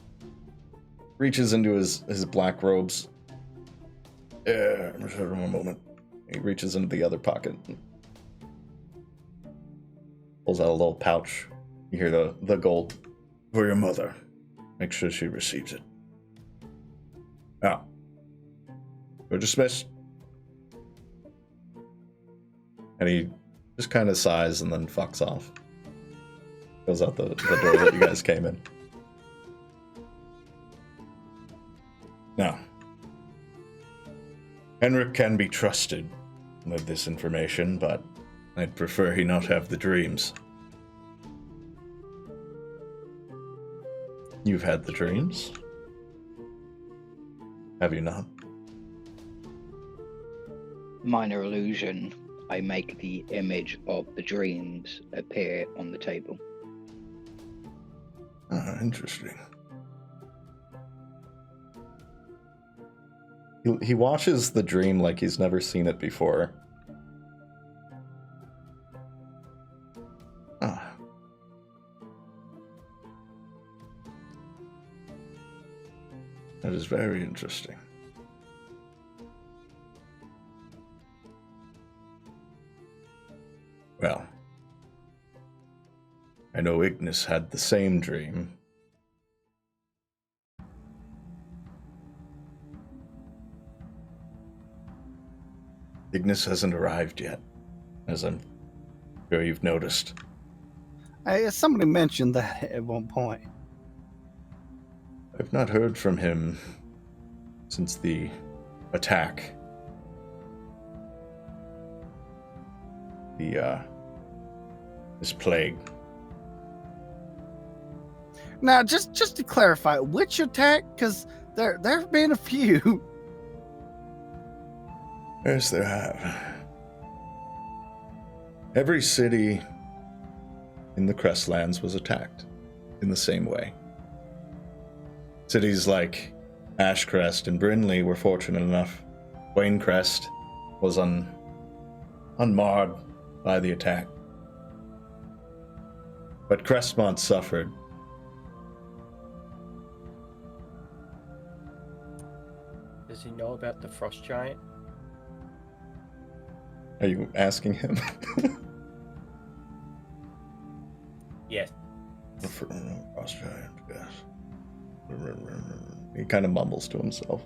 reaches into his black robes. Just one moment. He reaches into the other pocket. Pulls out a little pouch. You hear the gold. For your mother. Make sure she receives it. Now, you're dismissed. And he just kind of sighs and then fucks off. Goes out the door that you guys came in. Now, Henrik can be trusted with this information, but I'd prefer he not have the dreams. You've had the dreams? Have you not? Minor illusion, I make the image of the dreams appear on the table. Interesting. He watches the dream like he's never seen it before. That is very interesting. Well, I know Ignis had the same dream. Ignis hasn't arrived yet, as I'm sure you've noticed. Somebody mentioned that at one point. I've not heard from him since the attack. This plague. Now, just to clarify, which attack? Because there have been a few. Yes, there have. Every city in the Crestlands was attacked in the same way. Cities like Ashcrest and Brinley were fortunate enough. Waynecrest was unmarred by the attack. But Crestmont suffered. Does he know about the frost giant? Are you asking him? Yes. Frost giant, yes. He kind of mumbles to himself.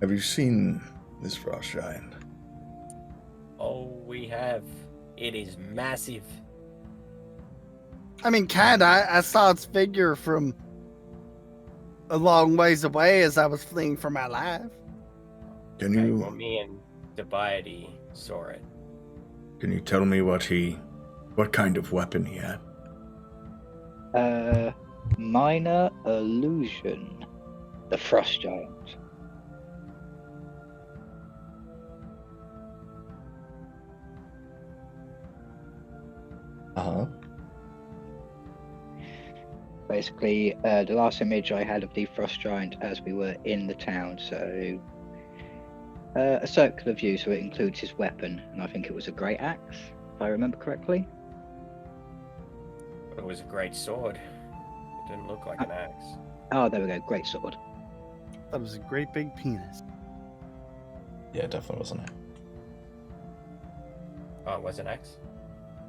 Have you seen this frost giant? Oh, we have. It is massive. I mean, I saw its figure from a long ways away as I was fleeing for my life. Can Okay, you well, me and Tobias saw it. can you tell me what kind of weapon he had? Minor illusion. The frost giant. Uh-huh. Basically, the last image I had of the frost giant as we were in the town, so a circular view, so it includes his weapon, and I think it was a great axe, if I remember correctly. It was a great sword. It didn't look like an axe. Oh, there we go, great sword. That was a great big penis. Yeah, it definitely wasn't it. Oh, it was an axe?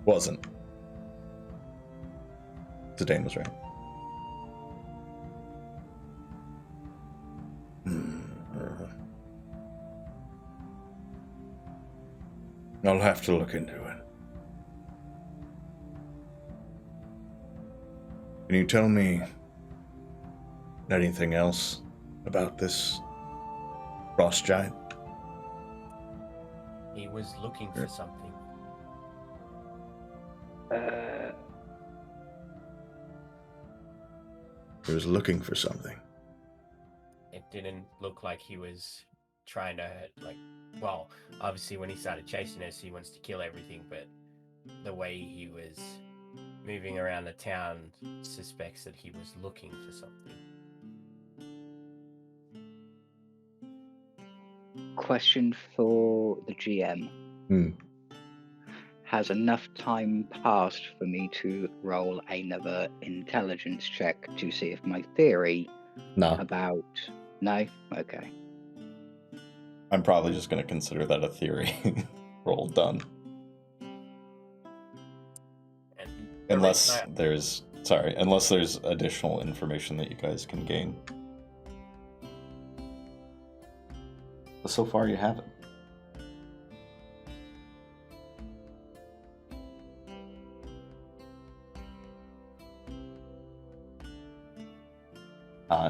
Wasn't. Zidane was right. I'll have to look into it. Can you tell me anything else about this frost giant? He was looking for something. He was looking for something. It didn't look like he was trying to, like, well, obviously when he started chasing us, he wants to kill everything, but the way he was moving around the town suspects that he was looking for something. Question for the GM. Has enough time passed for me to roll another intelligence check to see if my theory about... No? Okay. I'm probably just going to consider that a theory. Roll done. Unless there's additional information that you guys can gain. But so far you haven't.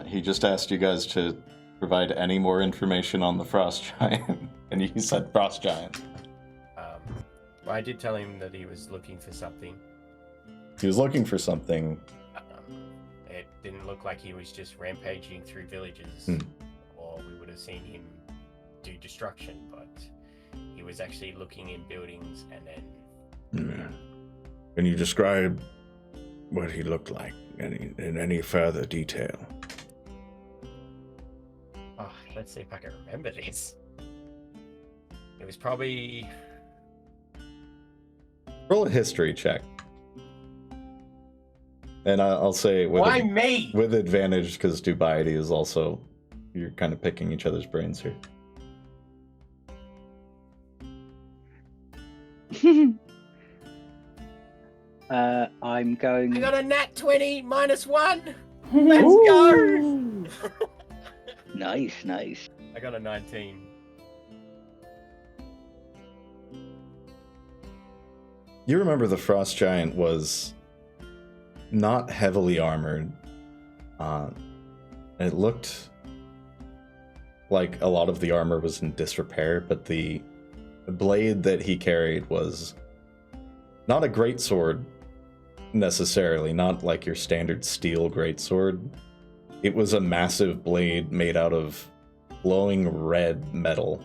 He just asked you guys to provide any more information on the frost giant, and you said frost giant. Well, I did tell him that he was looking for something. He was looking for something. It didn't look like he was just rampaging through villages, or we would have seen him do destruction, but he was actually looking in buildings and then... Can you describe what he looked like in any further detail? Oh, let's see if I can remember this. It was probably... Roll a history check. And I'll say why me? With advantage, because Dubiety is also... You're kind of picking each other's brains here. I'm going... I got a nat 20 -1! Let's go! Nice. I got a 19. You remember the frost giant was not heavily armored. It looked like a lot of the armor was in disrepair, but the blade that he carried was not a greatsword necessarily, not like your standard steel greatsword. It was a massive blade made out of glowing red metal.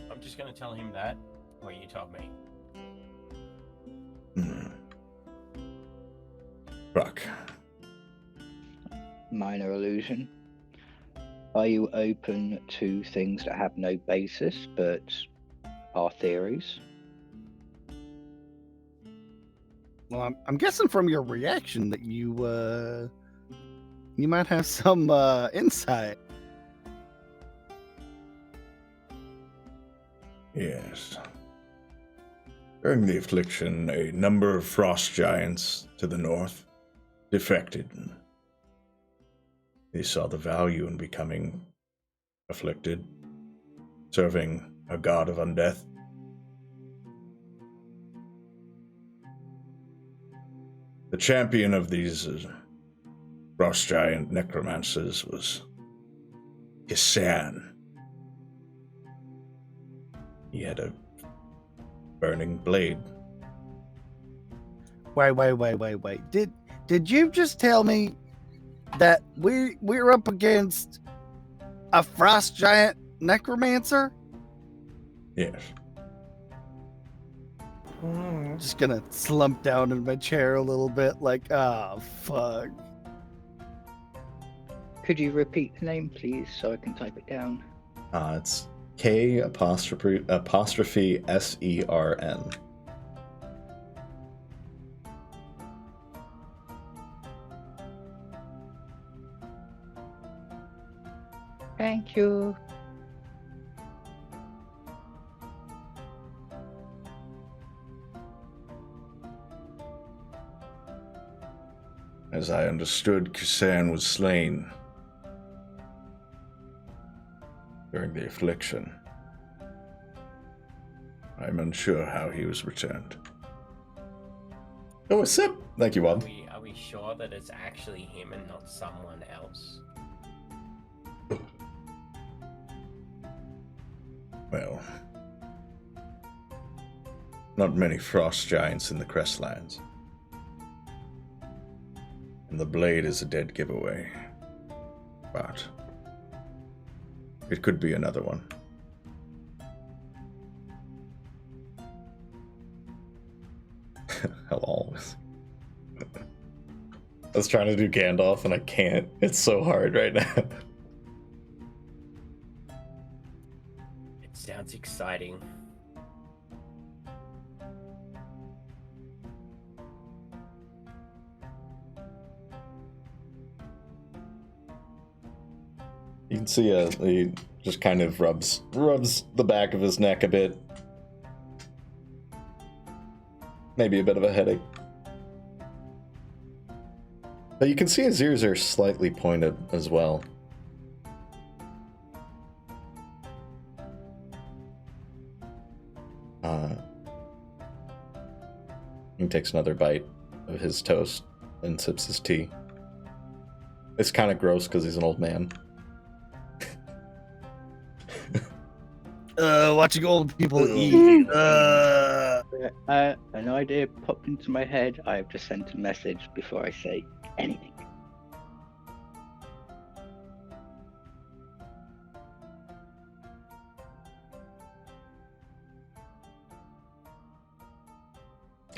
I'm just going to tell him that? Or you told me? Rock. Minor illusion. Are you open to things that have no basis but are theories? Well, I'm guessing from your reaction that you might have some insight. Yes. During the affliction, a number of frost giants to the north defected. They saw the value in becoming afflicted, serving a god of undeath. The champion of these frost giant necromancers was Kisan. He had a burning blade. Wait. Did you just tell me that we're up against a frost giant necromancer? Yes. Just gonna slump down in my chair a little bit, like, oh fuck. Could you repeat the name, please, so I can type it down? It's K''Sern. Thank you. As I understood, Kisan was slain during the affliction. I'm unsure how he was returned. Oh, a sip! Thank you, Are Bob. are we sure that it's actually him and not someone else? Well, not many frost giants in the Crestlands. And the blade is a dead giveaway. But it could be another one. Hello. I was trying to do Gandalf and I can't. It's so hard right now. It sounds exciting. You can see he just kind of rubs the back of his neck a bit. Maybe a bit of a headache. But you can see his ears are slightly pointed as well. He takes another bite of his toast and sips his tea. It's kind of gross because he's an old man. Watching old people eat. An idea popped into my head. I have just sent a message before I say anything.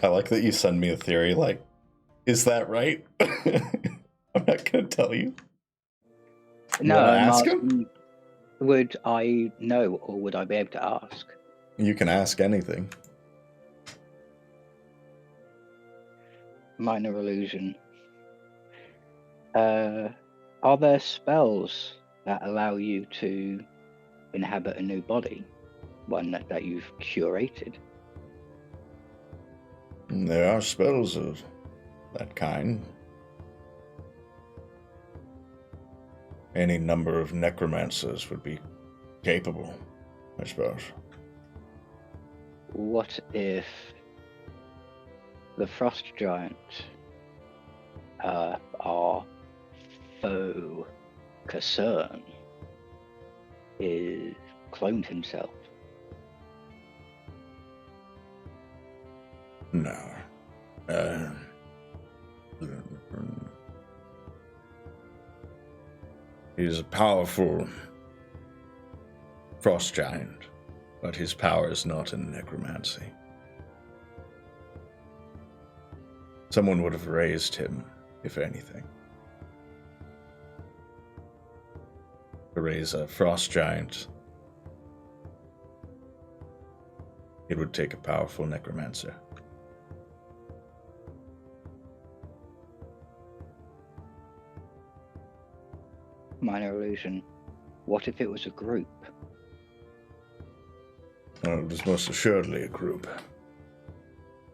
I like that you send me a theory like, is that right? I'm not going to tell you. No, wanna I'm ask him? asking, would I know or would I be able to ask? You can ask anything. Minor illusion. Are there spells that allow you to inhabit a new body? One that you've curated? There are spells of that kind. Any number of necromancers would be capable, I suppose. What if the frost giant, our foe, Kasern, is cloned himself? No. He's a powerful frost giant, but his power is not in necromancy. Someone would have raised him, if anything. To raise a frost giant, it would take a powerful necromancer. Minor illusion. What if it was a group? Well, it was most assuredly a group.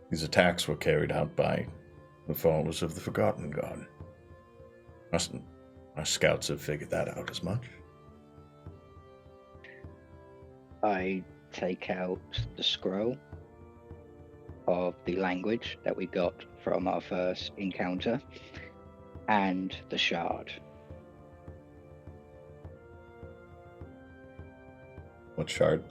These attacks were carried out by the followers of the Forgotten God. Our scouts have figured that out as much. I take out the scroll of the language that we got from our first encounter and the shard. What shard?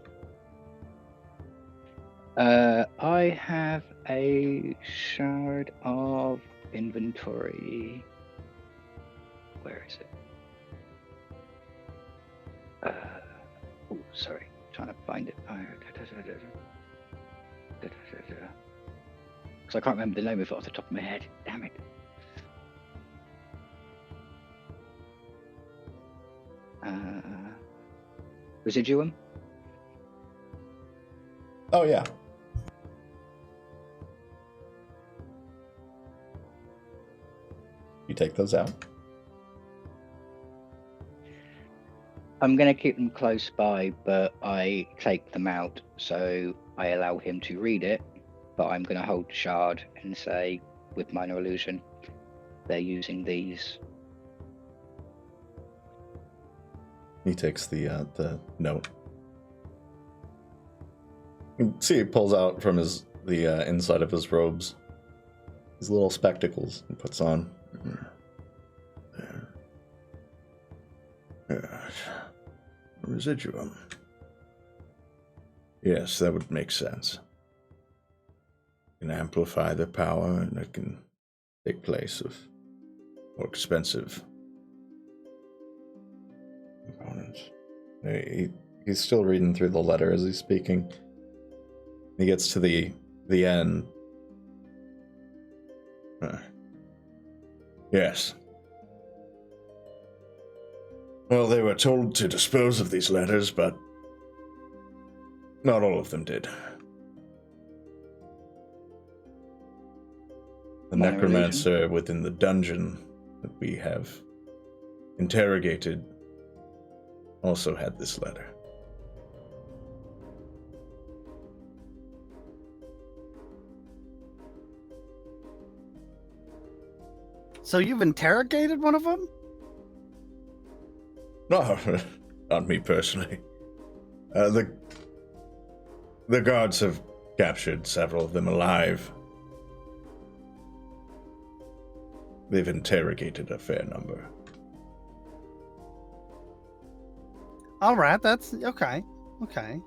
I have a shard of inventory. Where is it? Oh, sorry, trying to find it. Because I can't remember the name of it off the top of my head. Damn it. Residuum? Oh, yeah. You take those out. I'm going to keep them close by, but I take them out, so I allow him to read it, but I'm going to hold the shard and say, with minor illusion, they're using these. He takes the note. You can see he pulls out from the inside of his robes his little spectacles and puts on. Residuum. Yes, that would make sense. It can amplify their power, and it can take place of more expensive components. He's still reading through the letter as he's speaking. He gets to the end. Yes. Well, they were told to dispose of these letters, but not all of them did. The Minor necromancer illusion. within the dungeon that we have interrogated also had this letter. So you've interrogated one of them? No, not me personally. The guards have captured several of them alive. They've interrogated a fair number. All right, that's okay. Okay.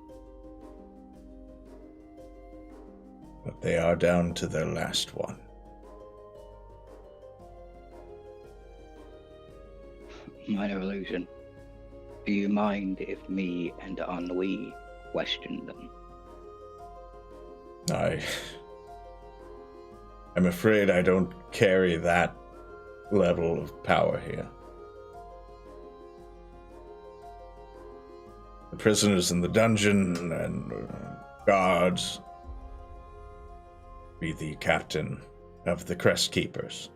But they are down to their last one. Minor illusion. Do you mind if me and Ennui question them? I'm afraid I don't carry that level of power here. The prisoners in the dungeon and guards be the captain of the Crest Keepers.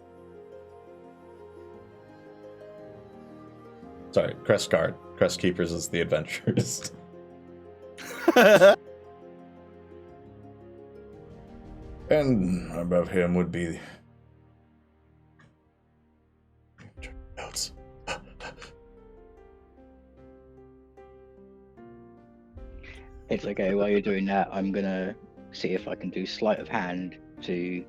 Sorry, Crest Guard. Crest Keepers is the adventurers. And above him would be notes. It's okay, while you're doing that, I'm gonna see if I can do sleight of hand to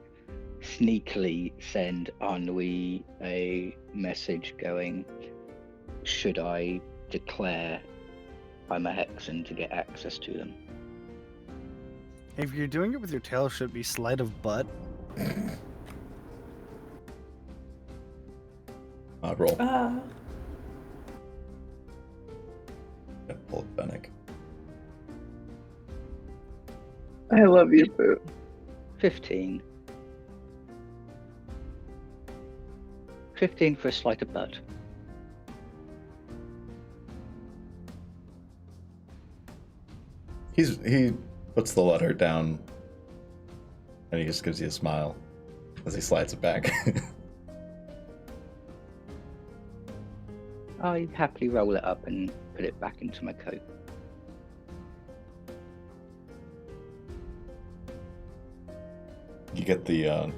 sneakily send Ennui a message going, should I declare I'm a Hexen to get access to them? If you're doing it with your tail, it should be sleight of butt. Roll. Uh, Pull it, Benneck. I love you, Boo. 15. 15 for a sleight of blood. He puts the letter down, and he just gives you a smile as he slides it back. I happily roll it up and put it back into my coat. You get the,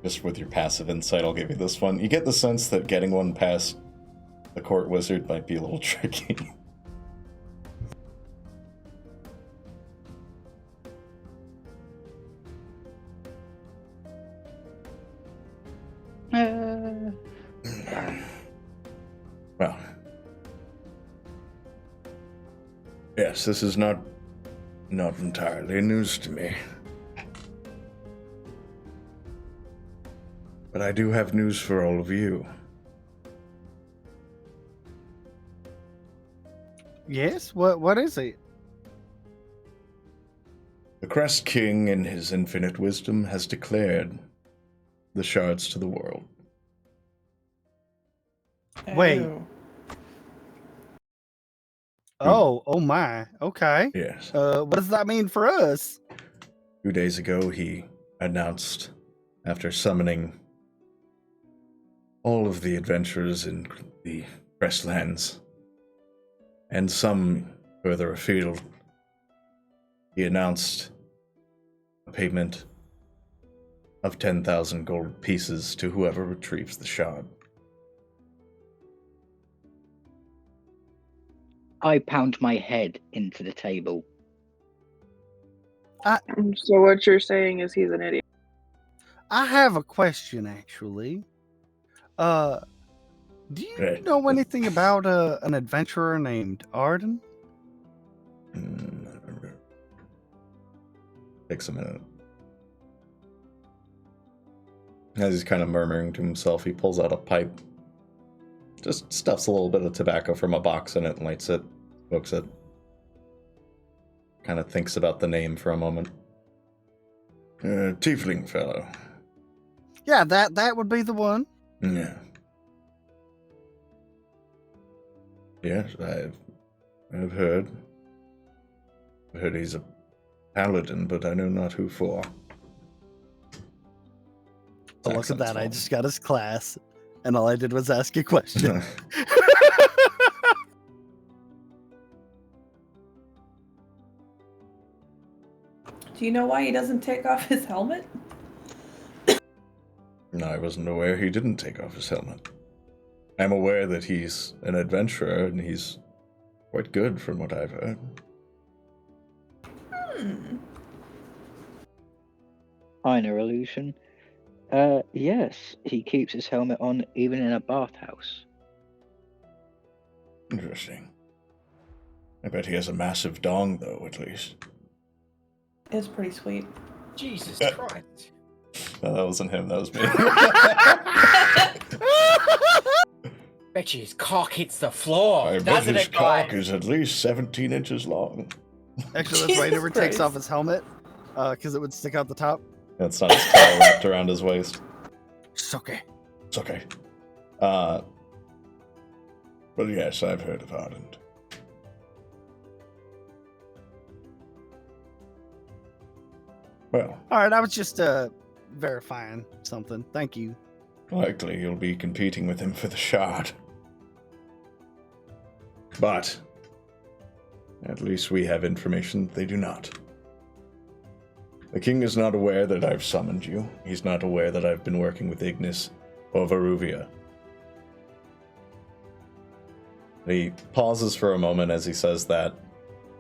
just with your passive insight, I'll give you this one. You get the sense that getting one past the court wizard might be a little tricky. Well, yes, this is not entirely news to me. But I do have news for all of you. Yes? What is it? The Crest King, in his infinite wisdom, has declared the shards to the world. Wait. Oh. Oh my. Okay. Yes. What does that mean for us? 2 days ago, he announced, after summoning all of the adventurers in the Crestlands, and some further afield, he announced a payment of 10,000 gold pieces to whoever retrieves the shard. I pound my head into the table. So what you're saying is he's an idiot. I have a question, actually. Do you know anything about an adventurer named Arden? Takes a minute. As he's kind of murmuring to himself, he pulls out a pipe. Just stuffs a little bit of tobacco from a box in it and lights it, smokes it. Kind of thinks about the name for a moment. Tiefling fellow. Yeah, that would be the one. Yeah. Yes, I've heard. I heard he's a paladin, but I know not who for. Oh, look at that, I just got his class, and all I did was ask a question. Do you know why he doesn't take off his helmet? No, I wasn't aware he didn't take off his helmet. I'm aware that he's an adventurer, and he's quite good from what I've heard. Minor illusion. Yes, he keeps his helmet on even in a bathhouse. Interesting. I bet he has a massive dong, though, at least. It's pretty sweet. Jesus Christ. No, that wasn't him, that was me. Bet you his cock hits the floor. I bet doesn't his it, cock guys? is at least 17 inches long. Actually, that's why he never Jesus takes off Christ. his helmet, because it would stick out the top. That's not his tail wrapped around his waist. It's okay. It's okay. But yes, I've heard of Ardent. Well, All right, I was just verifying something. Thank you. likely you'll be competing with him for the shard. But at least we have information they do not. The king is not aware that I've summoned you. He's not aware that I've been working with Ignis or Varouxvia. He pauses for a moment as he says that,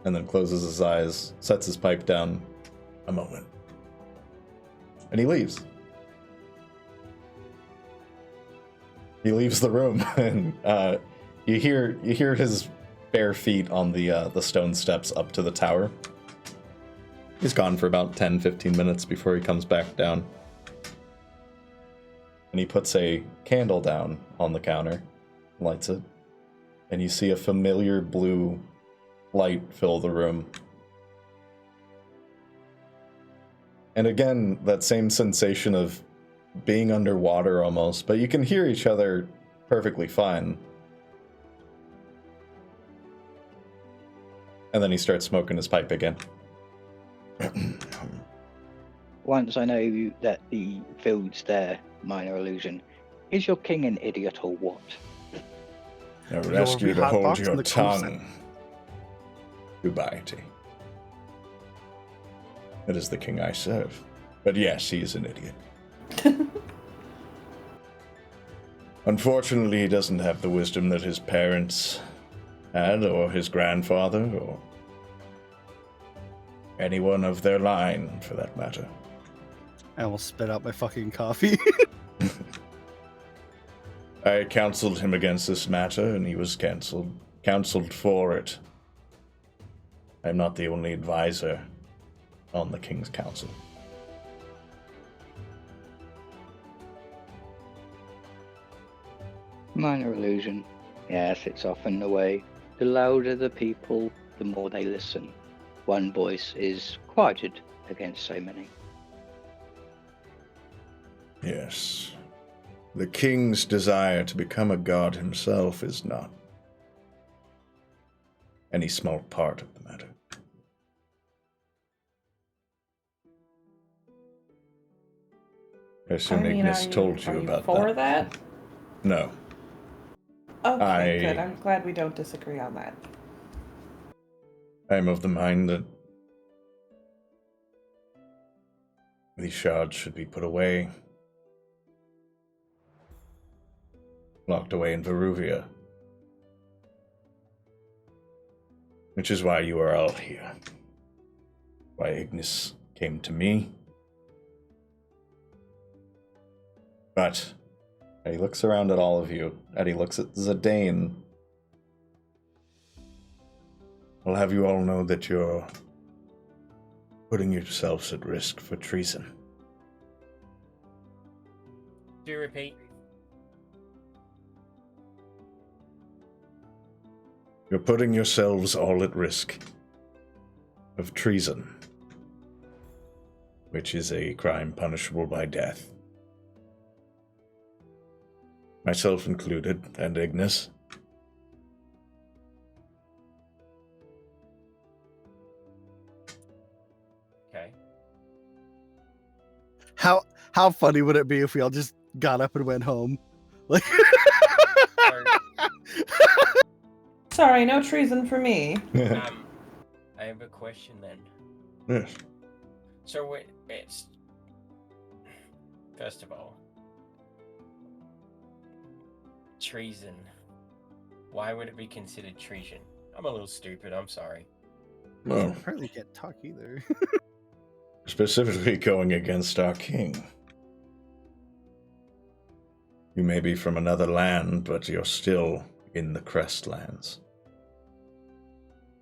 and then closes his eyes, sets his pipe down a moment. And he leaves. He leaves the room, and you hear his bare feet on the stone steps up to the tower. He's gone for about 10-15 minutes before he comes back down. And he puts a candle down on the counter, lights it, and you see a familiar blue light fill the room. And again, that same sensation of being underwater almost, but you can hear each other perfectly fine. And then he starts smoking his pipe again. Once I know that the field's there, minor illusion, is your king an idiot or what? I would You'll ask you be to hold hotboxing your the cruise tongue. Goodbye, T. That is the king I serve. But yes, he is an idiot. Unfortunately, he doesn't have the wisdom that his parents had, or his grandfather, or anyone of their line, for that matter. I will spit out my fucking coffee. I counseled him against this matter, and he was counseled for it. I'm not the only advisor on the King's Council. Minor illusion. Yes, it's often the way. The louder the people, the more they listen. One voice is quieted against so many. Yes. The King's desire to become a god himself is not any small part of the matter. I assume Ignis told you about for that. No. Okay, good. I'm glad we don't disagree on that. I am of the mind that these shards should be put away. Locked away in Varouxvia. Which is why you are all here. Why Ignis came to me. But he looks around at all of you, and he looks at Zidane. I'll have you all know that you're putting yourselves at risk for treason. Do you repeat? You're putting yourselves all at risk of treason, which is a crime punishable by death. Myself included, and Ignis. Okay. How funny would it be if we all just got up and went home? Like Sorry, no treason for me. I have a question then. Yes. So it's first of all, treason. Why would it be considered treason? I'm a little stupid. I'm sorry. Well, apparently can't talk either. specifically going against our king. You may be from another land, but you're still in the Crestlands.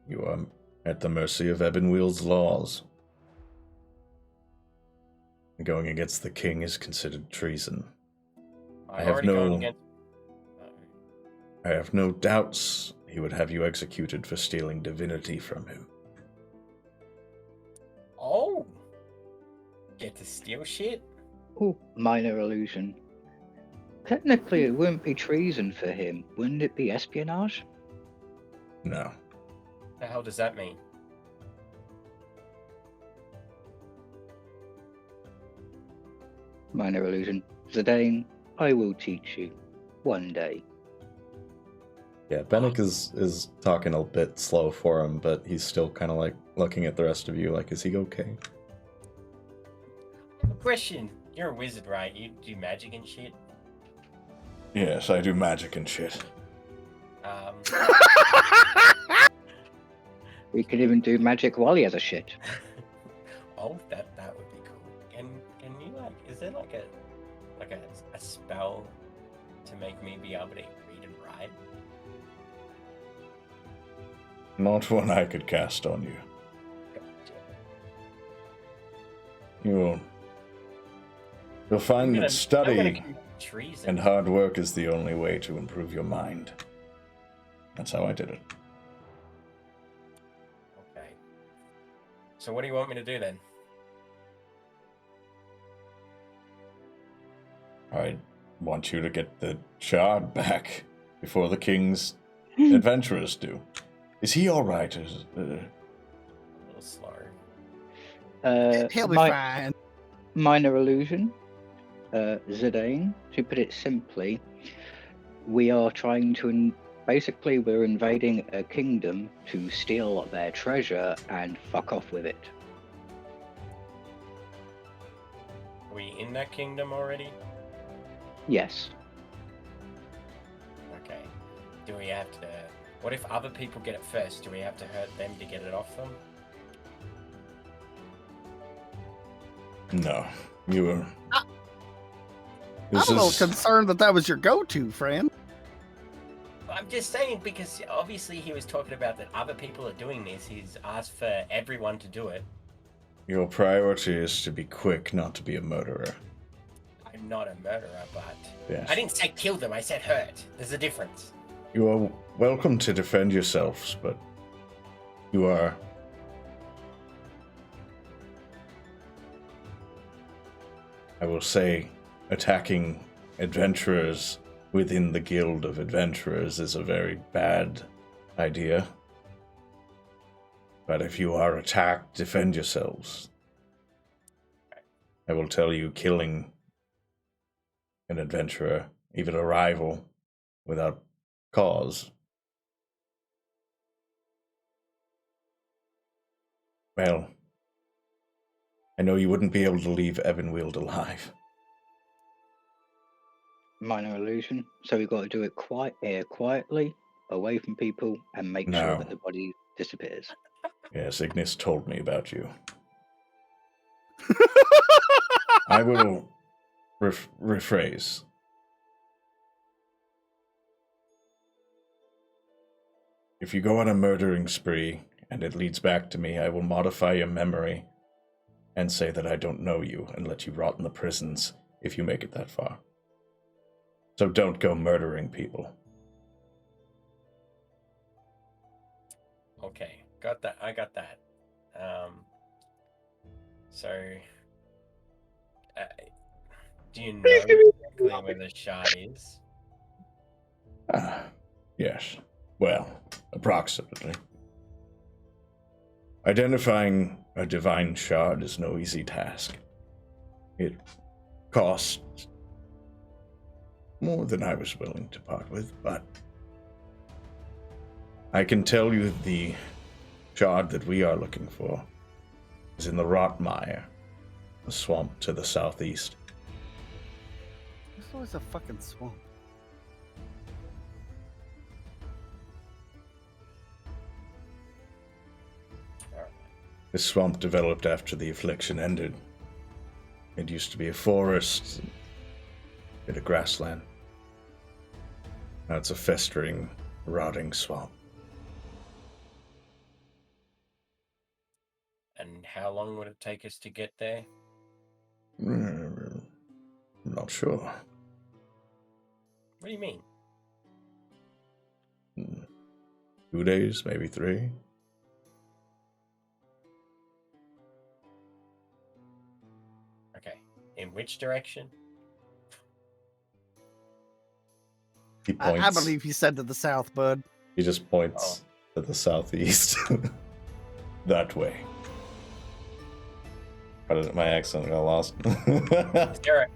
You are at the mercy of Ebonwheel's laws. Going against the king is considered treason. I have no doubts he would have you executed for stealing divinity from him. Oh! Get to steal shit? Oh, minor illusion. Technically, it wouldn't be treason for him. Wouldn't it be espionage? No. The hell does that mean? Minor illusion. Zidane, I will teach you. One day. Yeah, Benneck is talking a bit slow for him, but he's still kind of like looking at the rest of you like, is he okay? I have a question. You're a wizard, right? You do magic and shit? Yes, I do magic and shit. We could even do magic while he has a shit. Oh, that would be cool. Can you is there like a spell to make me be able to read and write? Not one I could cast on you. You'll find that study and hard work is the only way to improve your mind. That's how I did it. Okay. So what do you want me to do then? I want you to get the shard back before the king's adventurers do. Is he all right? A little slow. He'll be fine. Minor illusion. Zidane, to put it simply, we are trying to basically we're invading a kingdom to steal their treasure and fuck off with it. Are we in that kingdom already? Yes. Okay. Do we have to... What if other people get it first? Do we have to hurt them to get it off them? No. You were... I'm a little concerned that was your go-to, friend. I'm just saying because obviously he was talking about that other people are doing this. He's asked for everyone to do it. Your priority is to be quick, not to be a murderer. I'm not a murderer, but... Yes. I didn't say kill them, I said hurt. There's a difference. You are welcome to defend yourselves, but you are... I will say, attacking adventurers within the Guild of Adventurers is a very bad idea. But if you are attacked, defend yourselves. I will tell you, killing an adventurer, even a rival, without cause, well, I know you wouldn't be able to leave Ebenwield alive. Minor illusion. So we've got to do it quietly, away from people, and make sure that the body disappears. Yes, Ignis told me about you. I will rephrase. If you go on a murdering spree and it leads back to me, I will modify your memory and say that I don't know you and let you rot in the prisons if you make it that far. So don't go murdering people. Okay, got that. I got that. So, do you know exactly where the shard is? Yes. Well, approximately. Identifying a divine shard is no easy task. It costs more than I was willing to part with, but I can tell you the shard that we are looking for is in the Rotmire, a swamp to the southeast. There's always a fucking swamp. This swamp developed after the affliction ended. It used to be a forest, a bit of grassland. Now it's a festering, rotting swamp. And how long would it take us to get there? I'm not sure. What do you mean? 2 days, maybe 3. Okay. In which direction? He points. I believe he said to the south, bud. He just points to the southeast. That way. My accent got lost.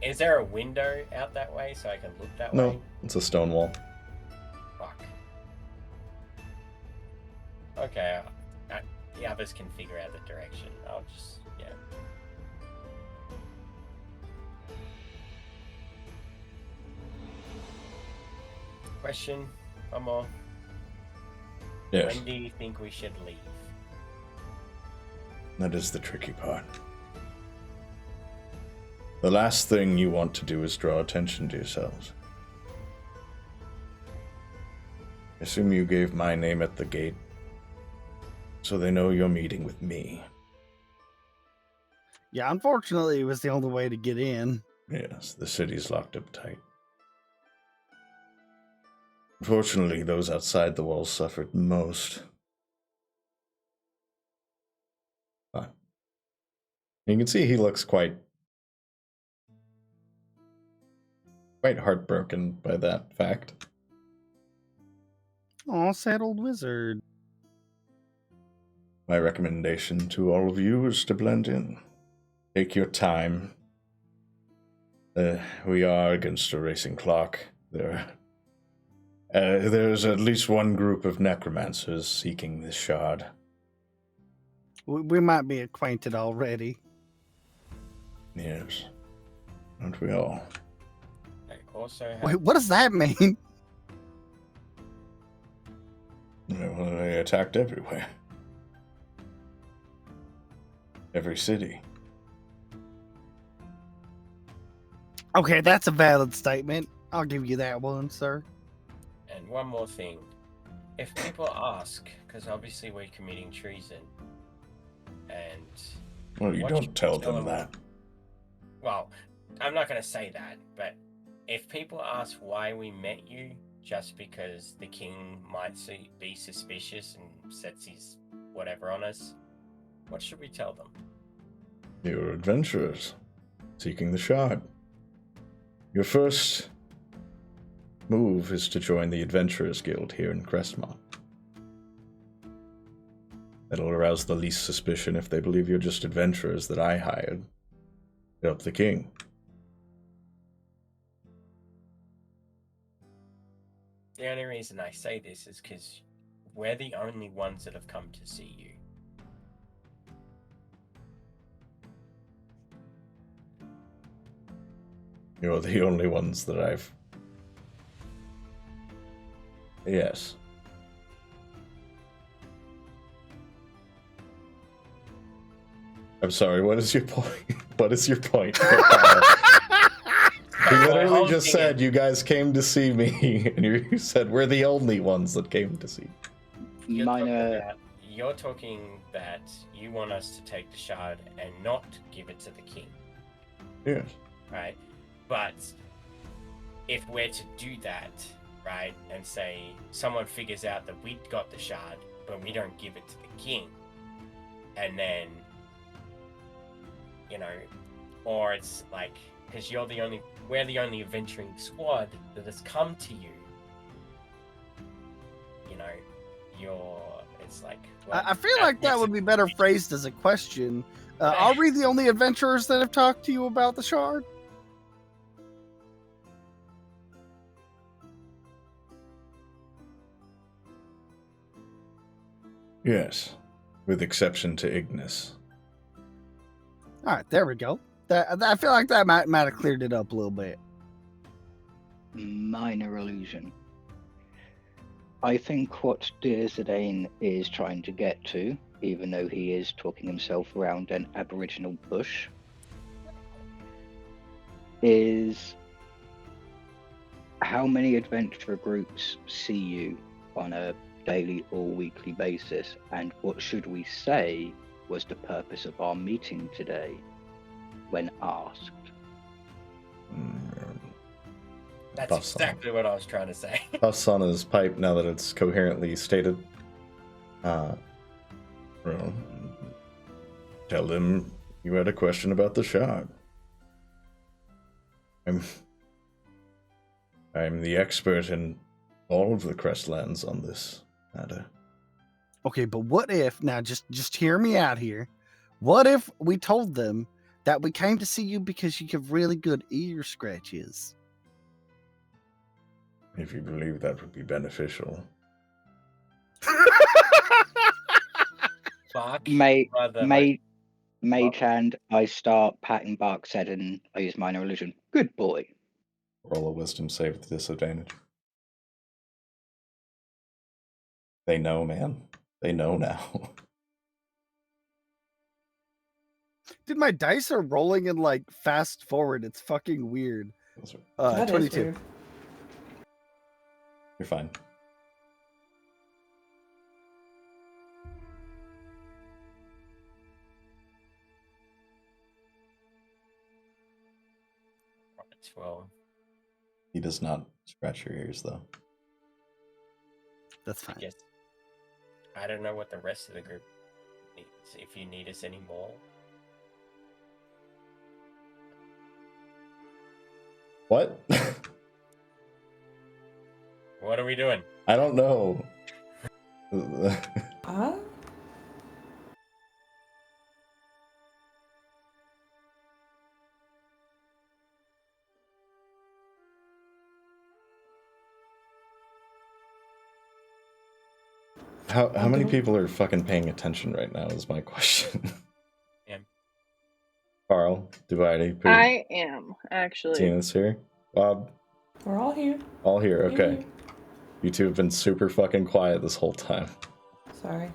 Is there a window out that way so I can look that way? No, it's a stone wall. Fuck. Okay, the others can figure out the direction. I'll just, yeah. Question, one more. Yes. When do you think we should leave? That is the tricky part. The last thing you want to do is draw attention to yourselves. I assume you gave my name at the gate, so they know you're meeting with me. Yeah, unfortunately, it was the only way to get in. Yes, the city's locked up tight. Unfortunately, those outside the walls suffered most. You can see he looks quite quite heartbroken by that fact. Oh, sad old wizard. My recommendation to all of you is to blend in. Take your time. We are against a racing clock. There's at least one group of necromancers seeking this shard. We might be acquainted already. Yes. Aren't we all? I also have. Wait, what does that mean? Well, they attacked everywhere. Every city. Okay, that's a valid statement. I'll give you that one, sir. And one more thing. If people ask, because obviously we're committing treason, and... Well, you what don't should we tell them that. Well, I'm not going to say that, but if people ask why we met you, just because the king might be suspicious and sets his whatever on us, what should we tell them? You're adventurers, seeking the shard. Your first move is to join the Adventurers Guild here in Crestmont. That'll arouse the least suspicion if they believe you're just adventurers that I hired to help the king. The only reason I say this is because we're the only ones that have come to see you. You're the only ones that I've... Yes. I'm sorry, what is your point? What is your point? He literally just said, you guys came to see me, and you said, we're the only ones that came to see. You're talking that you want us to take the shard and not give it to the king. Yes. Right? But if we're to do that, right, and say someone figures out that we got the shard, but we don't give it to the king, and then, you know, or it's like, because we're the only adventuring squad that has come to you, you know, it's like... Well, I feel like that would be better phrased as a question. Are we the only adventurers that have talked to you about the shard? Yes, with exception to Ignis. All right, there we go. I feel like that might have cleared it up a little bit. Minor illusion. I think what Dear Zidane is trying to get to, even though he is talking himself around an aboriginal bush, is how many adventurer groups see you on a daily or weekly basis, and what should we say was the purpose of our meeting today when asked. That's exactly what I was trying to say. Puffs on his pipe now that it's coherently stated. Well, tell them you had a question about the shard. I'm the expert in all of the Crestlands on this matter. Okay, but what if, now just hear me out here. What if we told them that we came to see you because you give really good ear scratches? If you believe that would be beneficial. Mage hand, I start patting Bark's head and I use minor illusion. Good boy. Roll a wisdom save with disadvantage. They know, man. They know now. Dude, my dice are rolling in like fast forward. It's fucking weird. 22. You're fine. Well, he does not scratch your ears, though. That's fine. Yes. I don't know what the rest of the group needs. If you need us anymore. 'More. What? What are we doing? I don't know. Huh? How many people are fucking paying attention right now is my question. Am. Carl, Divide, I am, actually. Tina's here. Bob, We're all here. all here, okay. Here. You two have been super fucking quiet this whole time. Sorry.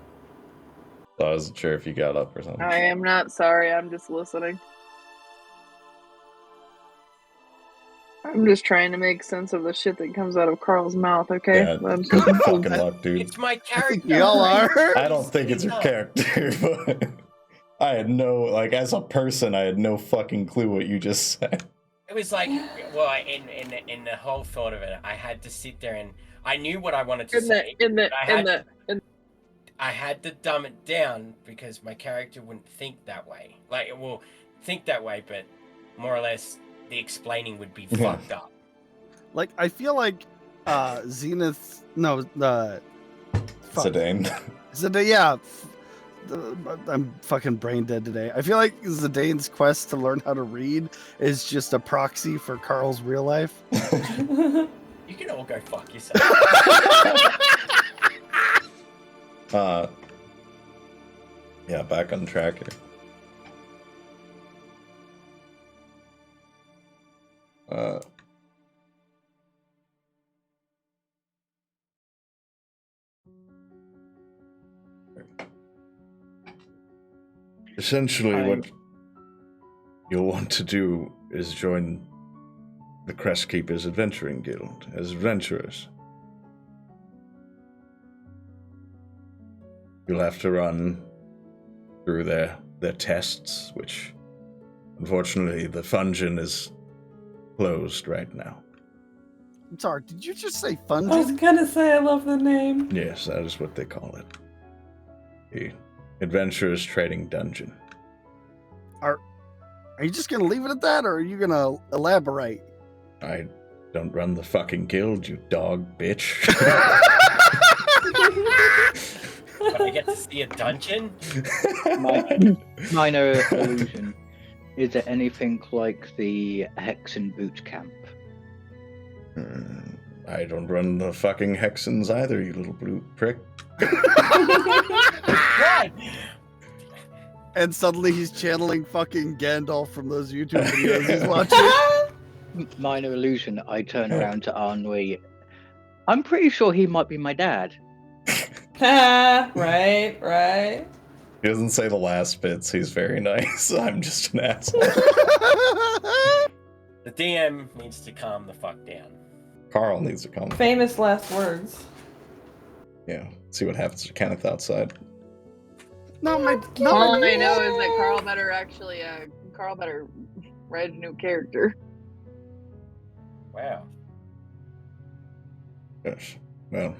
So I wasn't sure if you got up or something. I am not sorry, I'm just listening. I'm just trying to make sense of the shit that comes out of Carl's mouth, okay? Yeah, I'm good so fucking luck, dude. It's my I character. think we all are. I don't think it's your character, but I had no, like, as a person, I had no fucking clue what you just said. It was like, well, in the whole thought of it, I had to sit there and I knew what I wanted to say. I had to dumb it down because my character wouldn't think that way. Like, it will think that way, but more or less, the explaining would be fucked up. Like, I feel like Zenith. No, Zidane. Yeah. I'm fucking brain dead today. I feel like Zidane's quest to learn how to read is just a proxy for Carl's real life. You can all go fuck yourself. Yeah, back on track here. Essentially, what you'll want to do is join the Crest Keepers Adventuring Guild as adventurers. You'll have to run through their tests, which unfortunately the Fungin is closed right now. I'm sorry, did you just say I was Fungin? gonna say I love the name. Yes, that is what they call it. The Adventurers Trading Dungeon. Are you just gonna leave it at that, or are you gonna elaborate? I don't run the fucking guild, you dog bitch. But I get to see a dungeon? Minor illusion. Is there anything like the Hexen boot camp? I don't run the fucking Hexens either, you little blue prick. What? And suddenly he's channeling fucking Gandalf from those YouTube videos he's watching. Minor illusion. I turn around to Ennui. I'm pretty sure he might be my dad. Right. He doesn't say the last bits, he's very nice. I'm just an asshole. The DM needs to calm the fuck down. Carl needs to come. Famous last words. Yeah, see what happens to Kenneth outside. All I know is that Carl better write a new character. Wow. Yes, well.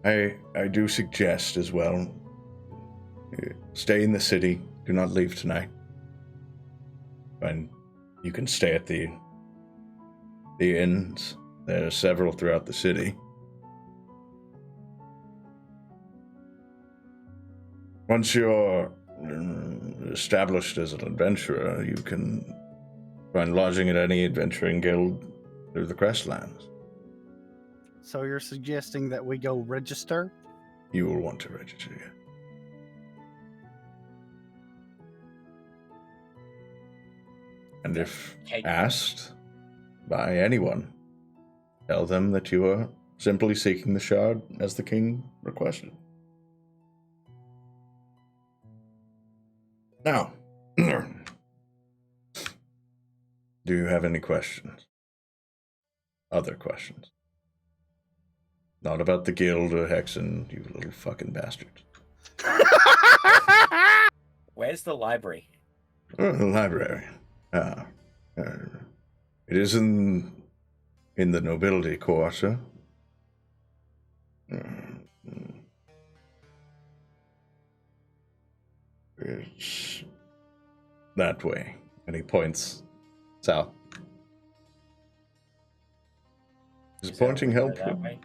I do suggest as well, stay in the city, do not leave tonight. And you can stay at the inns. There are several throughout the city. Once you're established as an adventurer, you can find lodging at any adventuring guild through the Crestlands. So you're suggesting that we go register? You will want to register, yeah. And if asked by anyone, tell them that you are simply seeking the shard as the king requested. Now, do you have any questions? Other questions? Not about the guild or Hexen, you little fucking bastards. Where's the library? Oh, the library. It is in the nobility quarter. It's that way. And he points south. Is Is there a pointing window helpful? that way?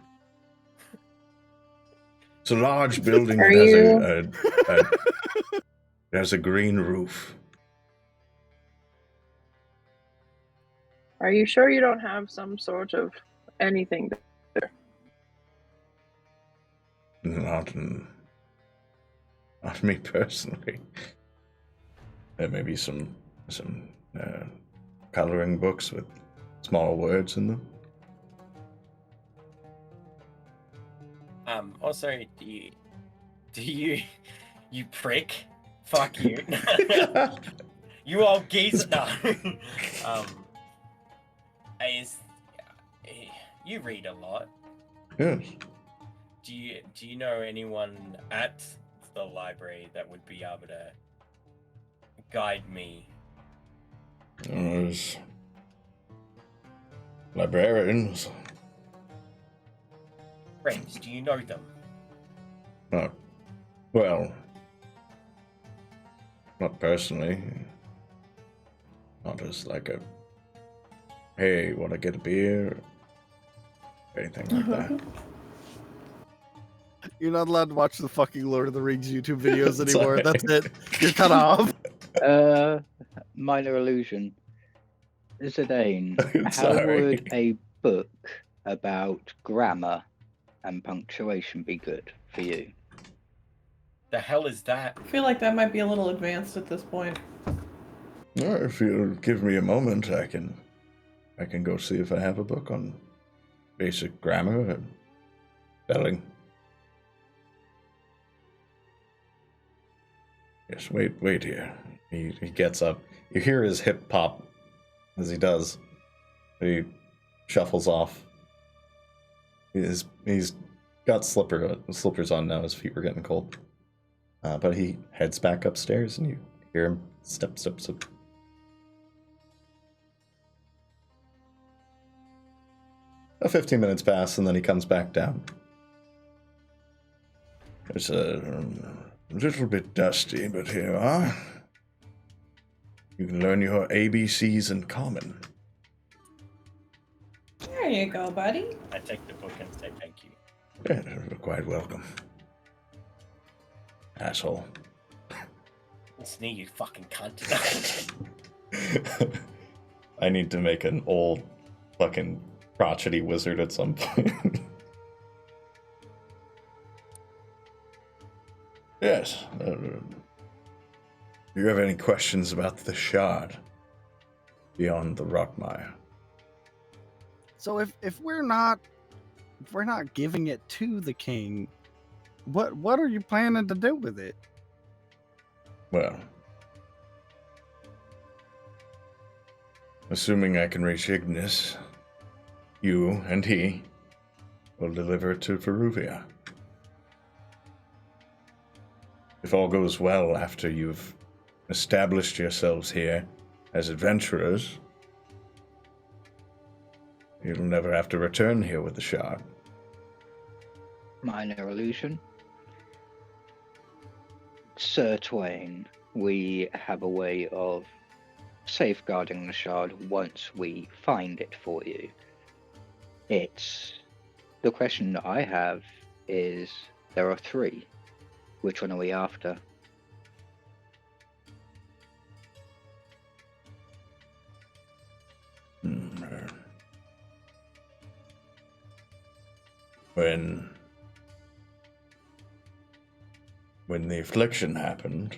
It's a large building Are that has you- it has a green roof. Are you sure you don't have some sort of anything there? Not me personally. There may be some coloring books with small words in them. Also, do you prick? Fuck you. You all geezer. No. Is you read a lot. Yes. Do you know anyone at the library that would be able to guide me? There's librarians. Friends, do you know them? Well, not personally. Not as like a, hey, want to get a beer? Anything like that. You're not allowed to watch the fucking Lord of the Rings YouTube videos It's anymore. alright. That's it. You're cut off. Minor illusion. Zidane, how Sorry. would a book about grammar and punctuation be good for you? The hell is that? I feel like that might be a little advanced at this point. Well, if you'll give me a moment, I can go see if I have a book on basic grammar and spelling. Yes, wait here. He gets up. You hear his hip pop as he does. He shuffles off. He's got slippers on now. His feet were getting cold. But he heads back upstairs, and you hear him step. About 15 minutes pass, and then he comes back down. It's a little bit dusty, but here you are. You can learn your ABCs in common. There you go, buddy. I take the book and say thank you. Yeah, you're quite welcome. Asshole. It's me, you fucking cunt. I need to make an old fucking crotchety wizard at some point. Yes. Do you have any questions about the shard beyond the Rockmire? So if we're not giving it to the king, what are you planning to do with it? Well, assuming I can reach Ignis, you and he will deliver it to Varouxvia. If all goes well after you've established yourselves here as adventurers, you'll never have to return here with the shard. Minor illusion. Sir Twain, we have a way of safeguarding the shard once we find it for you. The question that I have is, there are three. Which one are we after? When the affliction happened,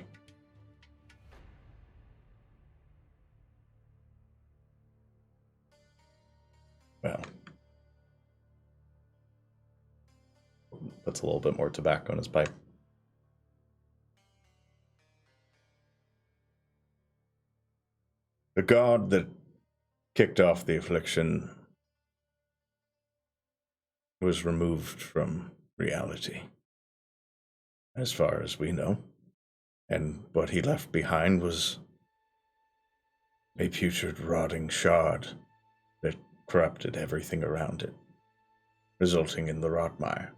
well, Puts a little bit more tobacco in his pipe. the god that kicked off the affliction was removed from reality, as far as we know. And what he left behind was a putrid, rotting shard that corrupted everything around it, resulting in the Rockmire.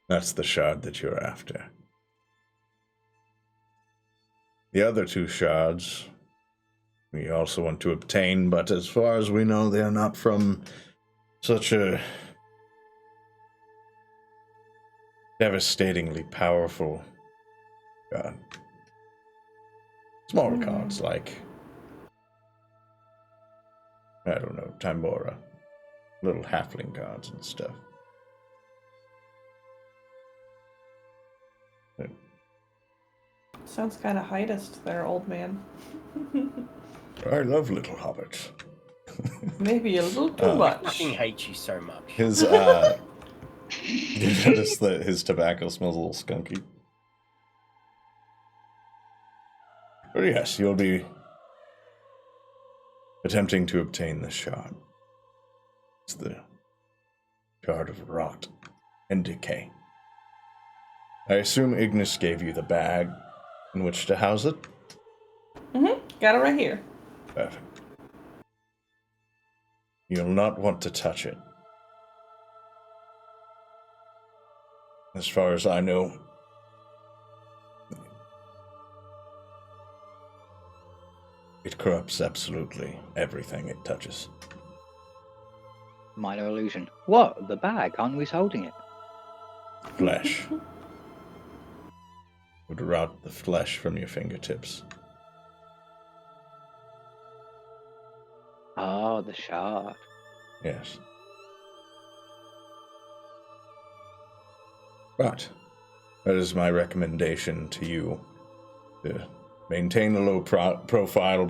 That's the shard that you're after. The other 2 shards we also want to obtain, but as far as we know, they are not from such a devastatingly powerful god. Smaller gods like, I don't know, Timora. Little halfling gods and stuff. Sounds kind of heightist there, old man. I love little hobbits. Maybe a little too I much. fucking hate you so much. His you notice that his tobacco smells a little skunky. But yes, you'll be attempting to obtain the shard. It's the shard of rot and decay. I assume Ignis gave you the bag in which to house it? Got it right here. Perfect. You'll not want to touch it. As far as I know, it corrupts absolutely everything it touches. Minor illusion. What? The bag? Aren't we holding it? Flesh. Would rot the flesh from your fingertips. Ah, the shard. Yes. But that is my recommendation to you. To maintain a low profile,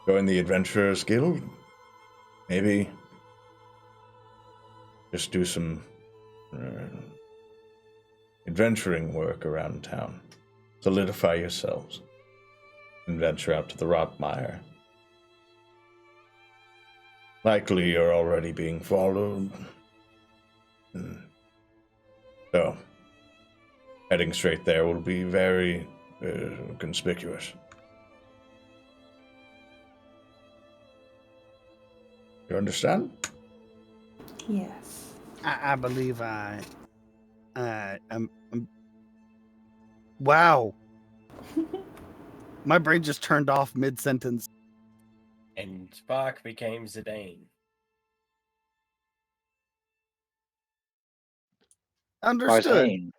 join the Adventurers Guild. Maybe just do some adventuring work around town. Solidify yourselves. And venture out to the Rotmire. Likely you're already being followed. So, heading straight there will be very conspicuous. You understand? Yes. I believe wow. My brain just turned off mid-sentence. And Spark became Zidane. Understood. Arsene.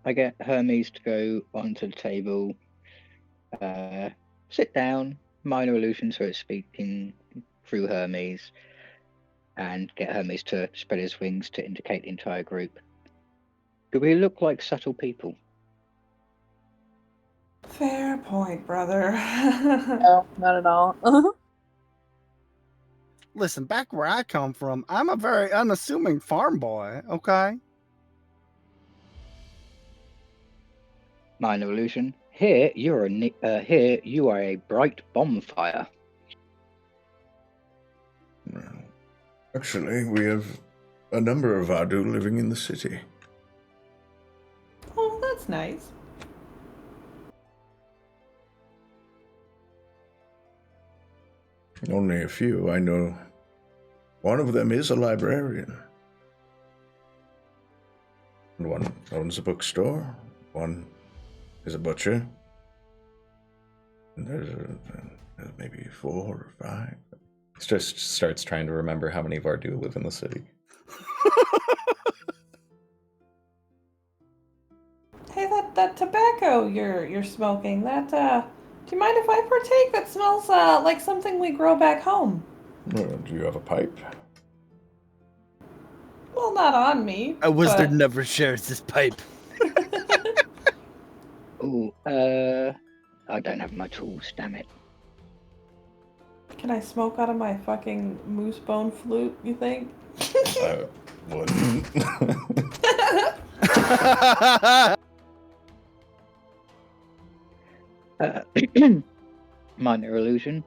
I get Hermes to go onto the table, sit down, minor illusion so it's speaking through Hermes, and get Hermes to spread his wings to indicate the entire group. Do we look like subtle people? Fair point, brother. No, not at all. Listen, back where I come from, I'm a very unassuming farm boy, okay? Minor illusion. Here you are a bright bonfire. Actually, we have a number of Varoux living in the city. Oh, that's nice. Only a few. I know one of them is a librarian. And one owns a bookstore. One is a butcher. And there's maybe 4 or 5. He just starts trying to remember how many Varoux live in the city. Hey, that tobacco you're smoking, do you mind if I partake? That smells like something we grow back home. Do you have a pipe? Well, not on me. A wizard but... never shares his pipe. Oh, I don't have my tools, damn it. Can I smoke out of my fucking moose bone flute, you think? Wouldn't. Minor illusion.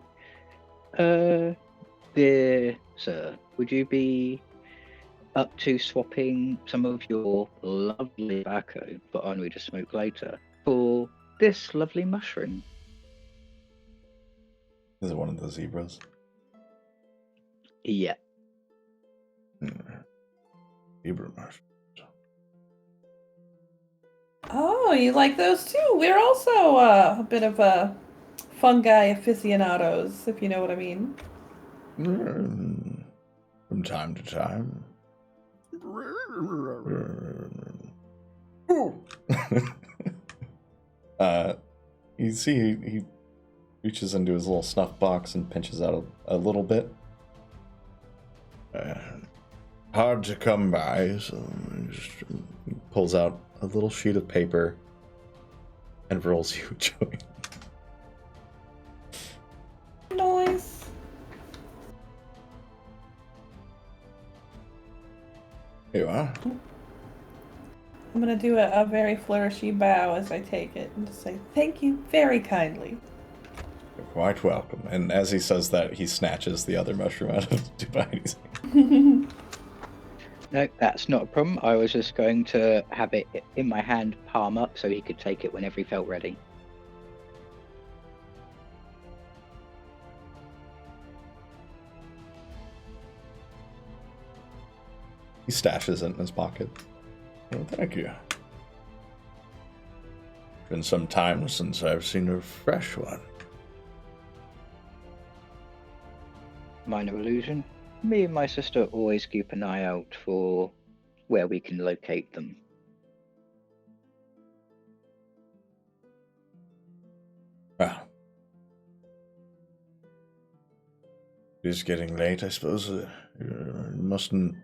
Dear sir, would you be up to swapping some of your lovely tobacco, but only to smoke later, for this lovely mushroom. Is it one of the zebras? Yeah. Zebra mushroom. Oh, you like those too? We're also a bit of a fungi aficionados, if you know what I mean. From time to time. You see, he reaches into his little snuff box and pinches out a little bit. Hard to come by, so He pulls out a little sheet of paper and rolls you a joint. Nice. Here you are. I'm gonna do a very flourishy bow as I take it and just say thank you very kindly. You're quite welcome. And as he says that, he snatches the other mushroom out of Dubai's hand. No, that's not a problem. I was just going to have it in my hand, palm up, so he could take it whenever he felt ready. He stashes it in his pocket. Well, thank you. Been some time since I've seen a fresh one. Minor illusion. Me and my sister always keep an eye out for where we can locate them. Well, it is getting late, I suppose. You mustn't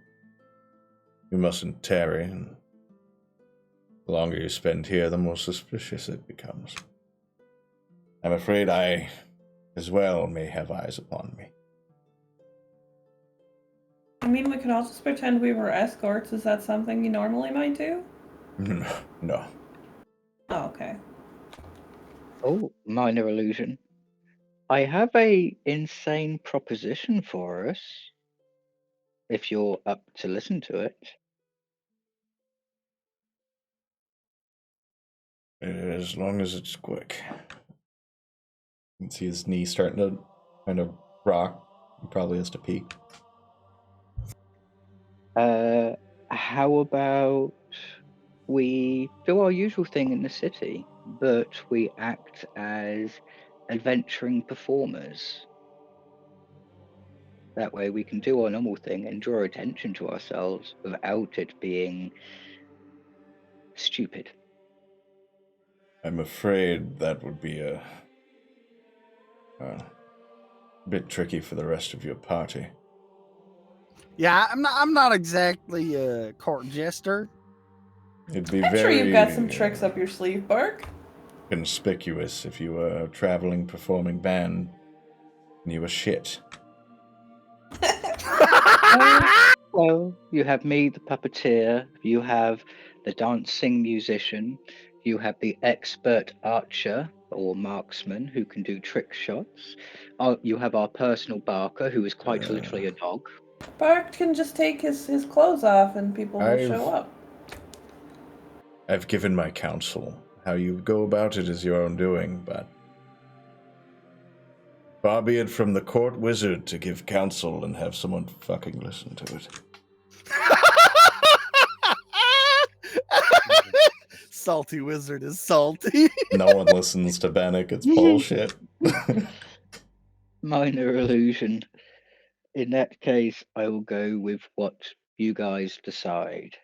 tarry. And the longer you spend here, the more suspicious it becomes. I'm afraid I, as well, may have eyes upon me. I mean, we could all just pretend we were escorts. Is that something you normally might do? No. Oh, okay. Oh, minor illusion. I have a insane proposition for us, if you're up to listen to it. As long as it's quick. You can see his knee starting to kind of rock. He probably has to pee. How about we do our usual thing in the city, but we act as adventuring performers? That way we can do our normal thing and draw attention to ourselves without it being stupid. I'm afraid that would be a bit tricky for the rest of your party. Yeah, I'm not exactly a court jester. It'd be I'm very sure you've got some tricks up your sleeve, Bark. conspicuous if you were a traveling performing band and you were shit. Well, you have me, the puppeteer, you have the dancing musician, you have the expert archer or marksman who can do trick shots. You have our personal barker who is quite literally a dog. Bark can just take his clothes off and people will show up. I've given my counsel. How you go about it is your own doing, but far be it from the court wizard to give counsel and have someone fucking listen to it. Salty wizard is salty. No one listens to Benneck. It's bullshit. Minor illusion. In that case, I will go with what you guys decide.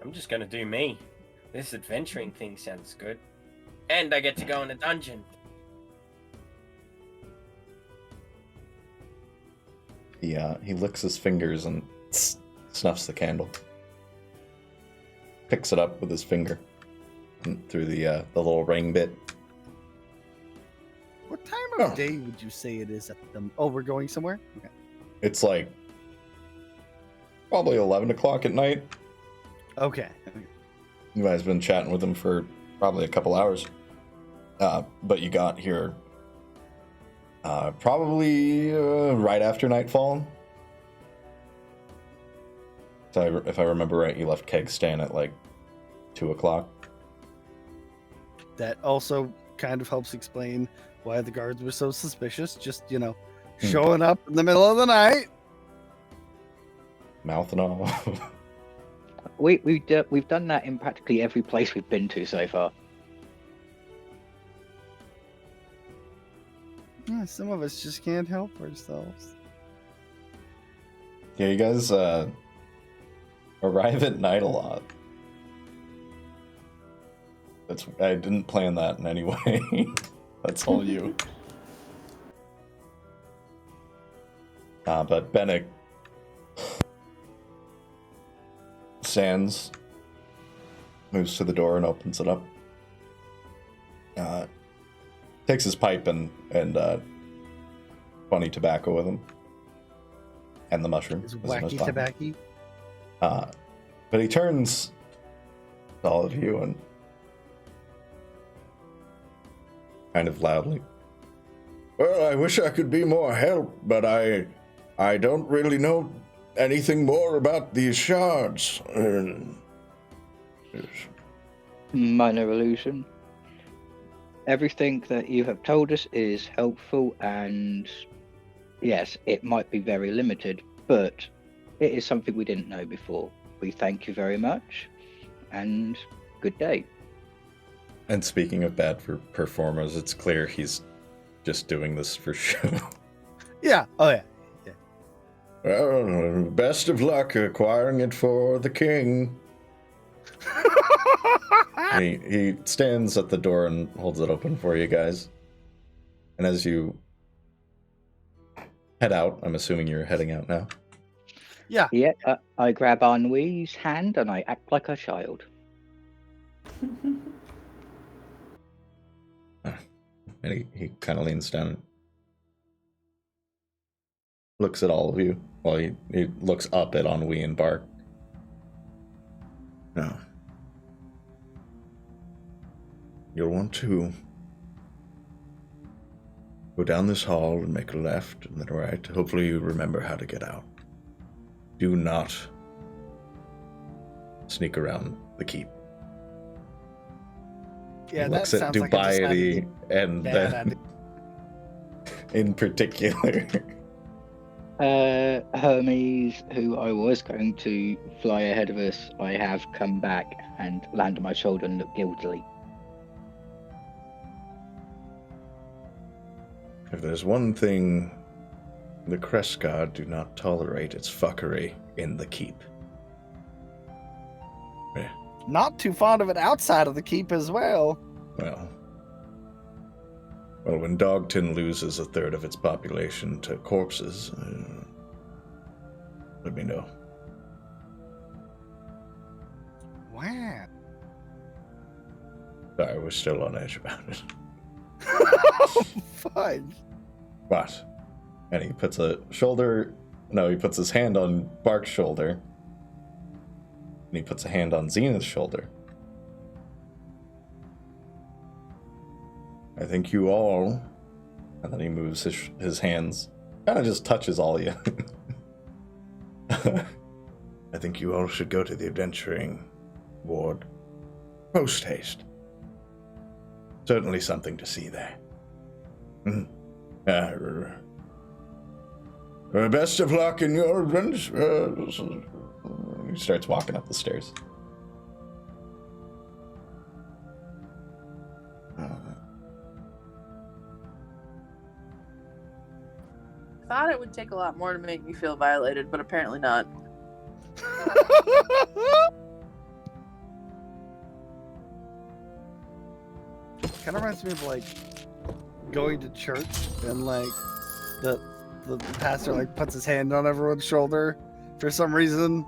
I'm just gonna do me. This adventuring thing sounds good. And I get to go in a dungeon. He licks his fingers and snuffs the candle. Picks it up with his finger through the little ring bit. What time of day would you say it is at the... Oh, we're going somewhere? Okay. It's like probably 11 o'clock at night. Okay. You guys been chatting with him for probably a couple hours. But you got here probably right after nightfall. So if I remember right, you left Keg Stan at like 2 o'clock. That also kind of helps explain why the guards were so suspicious. Just, showing up in the middle of the night. Mouth and all. We've done that in practically every place we've been to so far. Yeah, some of us just can't help ourselves. Yeah, you guys arrive at night a lot. I didn't plan that in any way. That's all you. But Benneck stands, moves to the door and opens it up. Takes his pipe and funny tobacco with him. And the mushroom. It's wacky tobacco. But he turns to all of you and kind of loudly. Well, I wish I could be more help, but I don't really know anything more about these shards. Minor illusion. Everything that you have told us is helpful, and yes, it might be very limited, but it is something we didn't know before. We thank you very much, and good day. And speaking of bad for performers, it's clear he's just doing this for show. Yeah. Oh, yeah. Well, best of luck acquiring it for the king. He stands at the door and holds it open for you guys. And as you head out, I'm assuming you're heading out now. Yeah. Yeah, I grab Ennui's hand and I act like a child. And he kind of leans down and looks at all of you. Well, he looks up at Ennui and Bark. No. You'll want to go down this hall and make a left and then a right. Hopefully you remember how to get out. Do not sneak around the keep. Yeah, He that looks at sounds like a Dubiety and bad then idea. In particular. Hermes, who I was going to fly ahead of us, I have come back and land on my shoulder and look guiltily. If there's one thing the Crest Guard do not tolerate, it's fuckery in the keep. Not too fond of it outside of the keep as well. Well, when Dogton loses a third of its population to corpses, let me know. Wow. Sorry, we're still on edge about it. Fine. What? And he puts he puts his hand on Bark's shoulder. And he puts a hand on Xena's shoulder. I think you all... And then he moves his hands, kind of just touches all of you. I think you all should go to the adventuring ward. Post haste. Certainly something to see there. Best of luck in your adventure. He starts walking up the stairs. Thought it would take a lot more to make me feel violated, but apparently not. Kind of reminds me of like going to church and like the pastor like puts his hand on everyone's shoulder for some reason.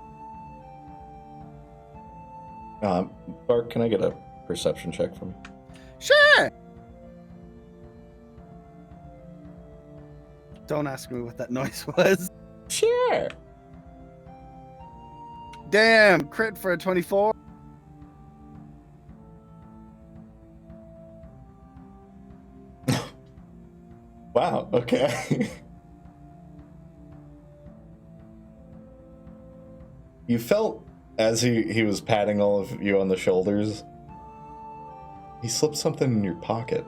Bark, can I get a perception check from you? Sure. Don't ask me what that noise was. Sure. Damn, crit for a 24. Wow, okay. You felt as he was patting all of you on the shoulders, he slipped something in your pocket.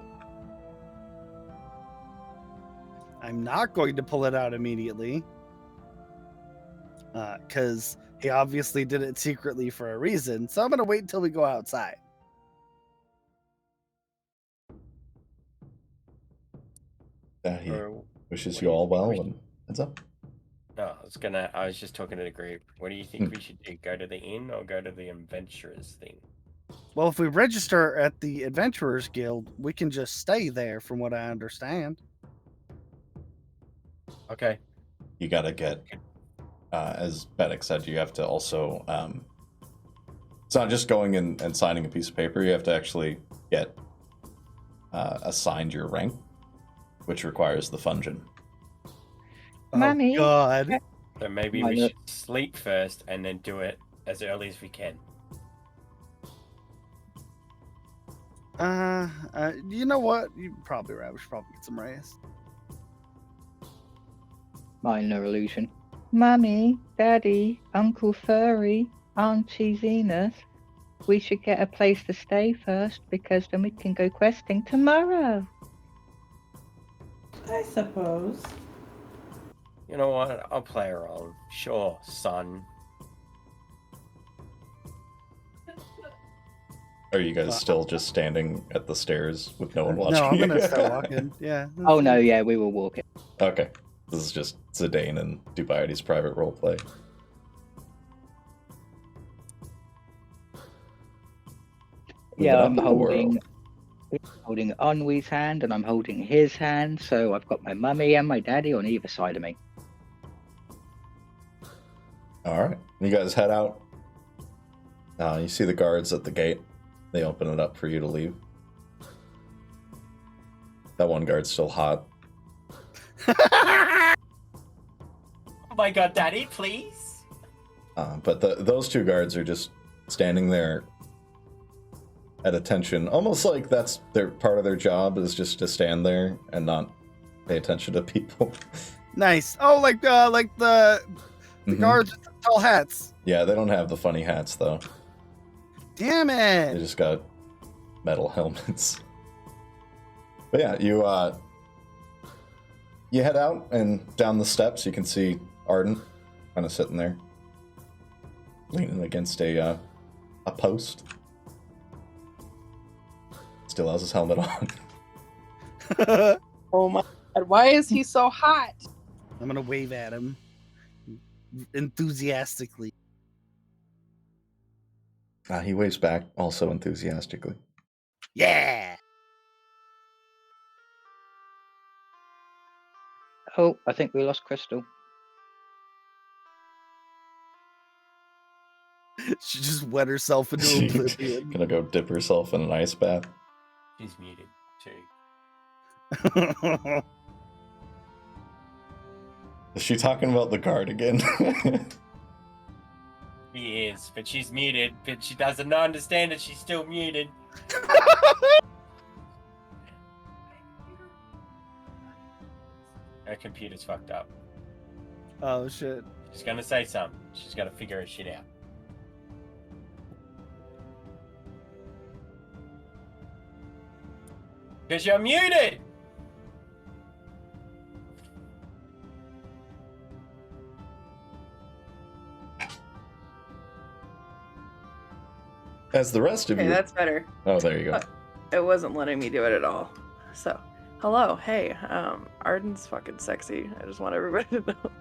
I'm not going to pull it out immediately. Because he obviously did it secretly for a reason. So I'm going to wait until we go outside. He Or wishes what you do all think well we and heads up. No, I was just talking to the group. What do you think we should do? Go to the inn or go to the adventurers thing? Well, if we register at the Adventurers Guild, we can just stay there, from what I understand. Okay. You gotta get, as Benneck said, you have to also, it's not just going and signing a piece of paper, you have to actually get assigned your rank, which requires the function. Mummy. Oh, God. So maybe we should sleep first and then do it as early as we can. You know what? You're probably right. We should probably get some rest. Minor illusion. Mummy, Daddy, Uncle Furry, Auntie Zenith. We should get a place to stay first because then we can go questing tomorrow. I suppose. You know what? I'll play around. Sure, son. Are you guys still just standing at the stairs with no one watching? No, I'm going to start walking. Yeah. Oh no, yeah, we will walk it. Okay. This is just Zidane and Dubaity's private roleplay. Yeah, I'm holding Ennui's hand and I'm holding his hand, so I've got my mummy and my daddy on either side of me. Alright. You guys head out. You see the guards at the gate. They open it up for you to leave. That one guard's still hot. Oh my god, Daddy, please? But those two guards are just standing there at attention, almost like that's part of their job is just to stand there and not pay attention to people. Nice. Oh, like the guards with the tall hats. Yeah, they don't have the funny hats though. Damn They it. just got metal helmets. But yeah, you head out and down the steps. You can see Arden kind of sitting there, leaning against a post. Still has his helmet on. Oh my god, why is he so hot? I'm going to wave at him enthusiastically. He waves back also enthusiastically. Yeah. Oh, I think we lost Crystal. She just wet herself into oblivion. Gonna go dip herself in an ice bath. She's muted, too. Is she talking about the guard again? He is, but she's muted, but she doesn't understand that she's still muted. Her computer's fucked up. Oh, shit. She's gonna say something. She's gotta figure her shit out. Because you're muted! As the rest of Okay, you... that's better. Oh, there you go. It wasn't letting me do it at all. So, hello, hey, Arden's fucking sexy. I just want everybody to know.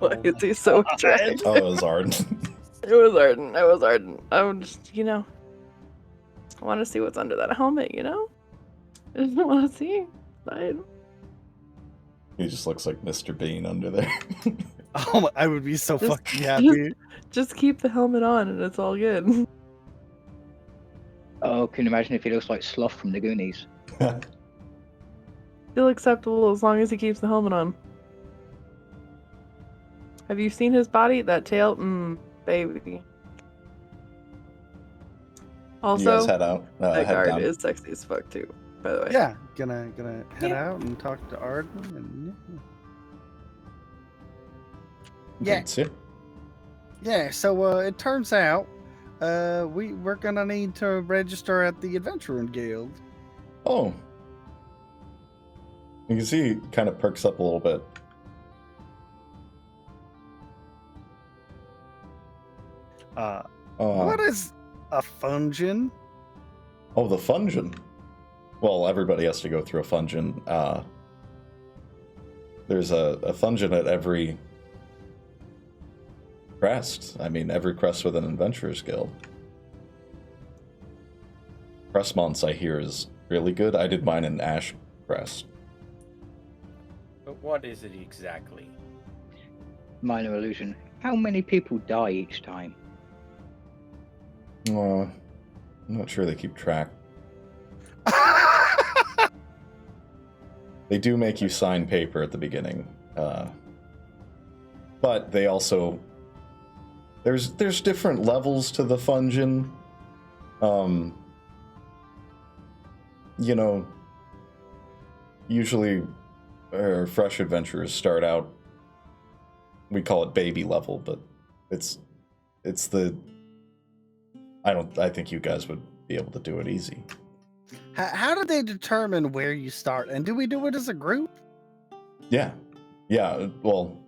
Why is he so attractive? Oh, it was Arden. It was Arden. It was Arden. I'm just, I want to see what's under that helmet, I just want to see. He just looks like Mr. Bean under there. Oh, I would be so Just- fucking happy. Just keep the helmet on and it's all good. Oh, can you imagine if he looks like Sloth from the Goonies? Still acceptable as long as he keeps the helmet on. Have you seen his body? That tail? Baby. You Also, guys head out. that Head guard down. is sexy as fuck too, by the way. Yeah, gonna head out and talk to Arden. And That's it. yeah. So it turns out we're gonna need to register at the Adventuring Guild. Oh. You can see he kind of perks up a little bit. What is a fungin? Oh, the fungin. Well, everybody has to go through a fungin. There's a fungin at every crest. I mean, every crest with an Adventurers Guild. Crestmont's, I hear, is really good. I did mine in Ash Crest. But what is it exactly? Minor illusion. How many people die each time? I'm not sure they keep track. They do make you sign paper at the beginning. But they also... There's different levels to the fungin. You know, usually fresh adventurers start out, we call it baby level, but it's the... I think you guys would be able to do it easy. How do they determine where you start? And do we do it as a group? Yeah, well,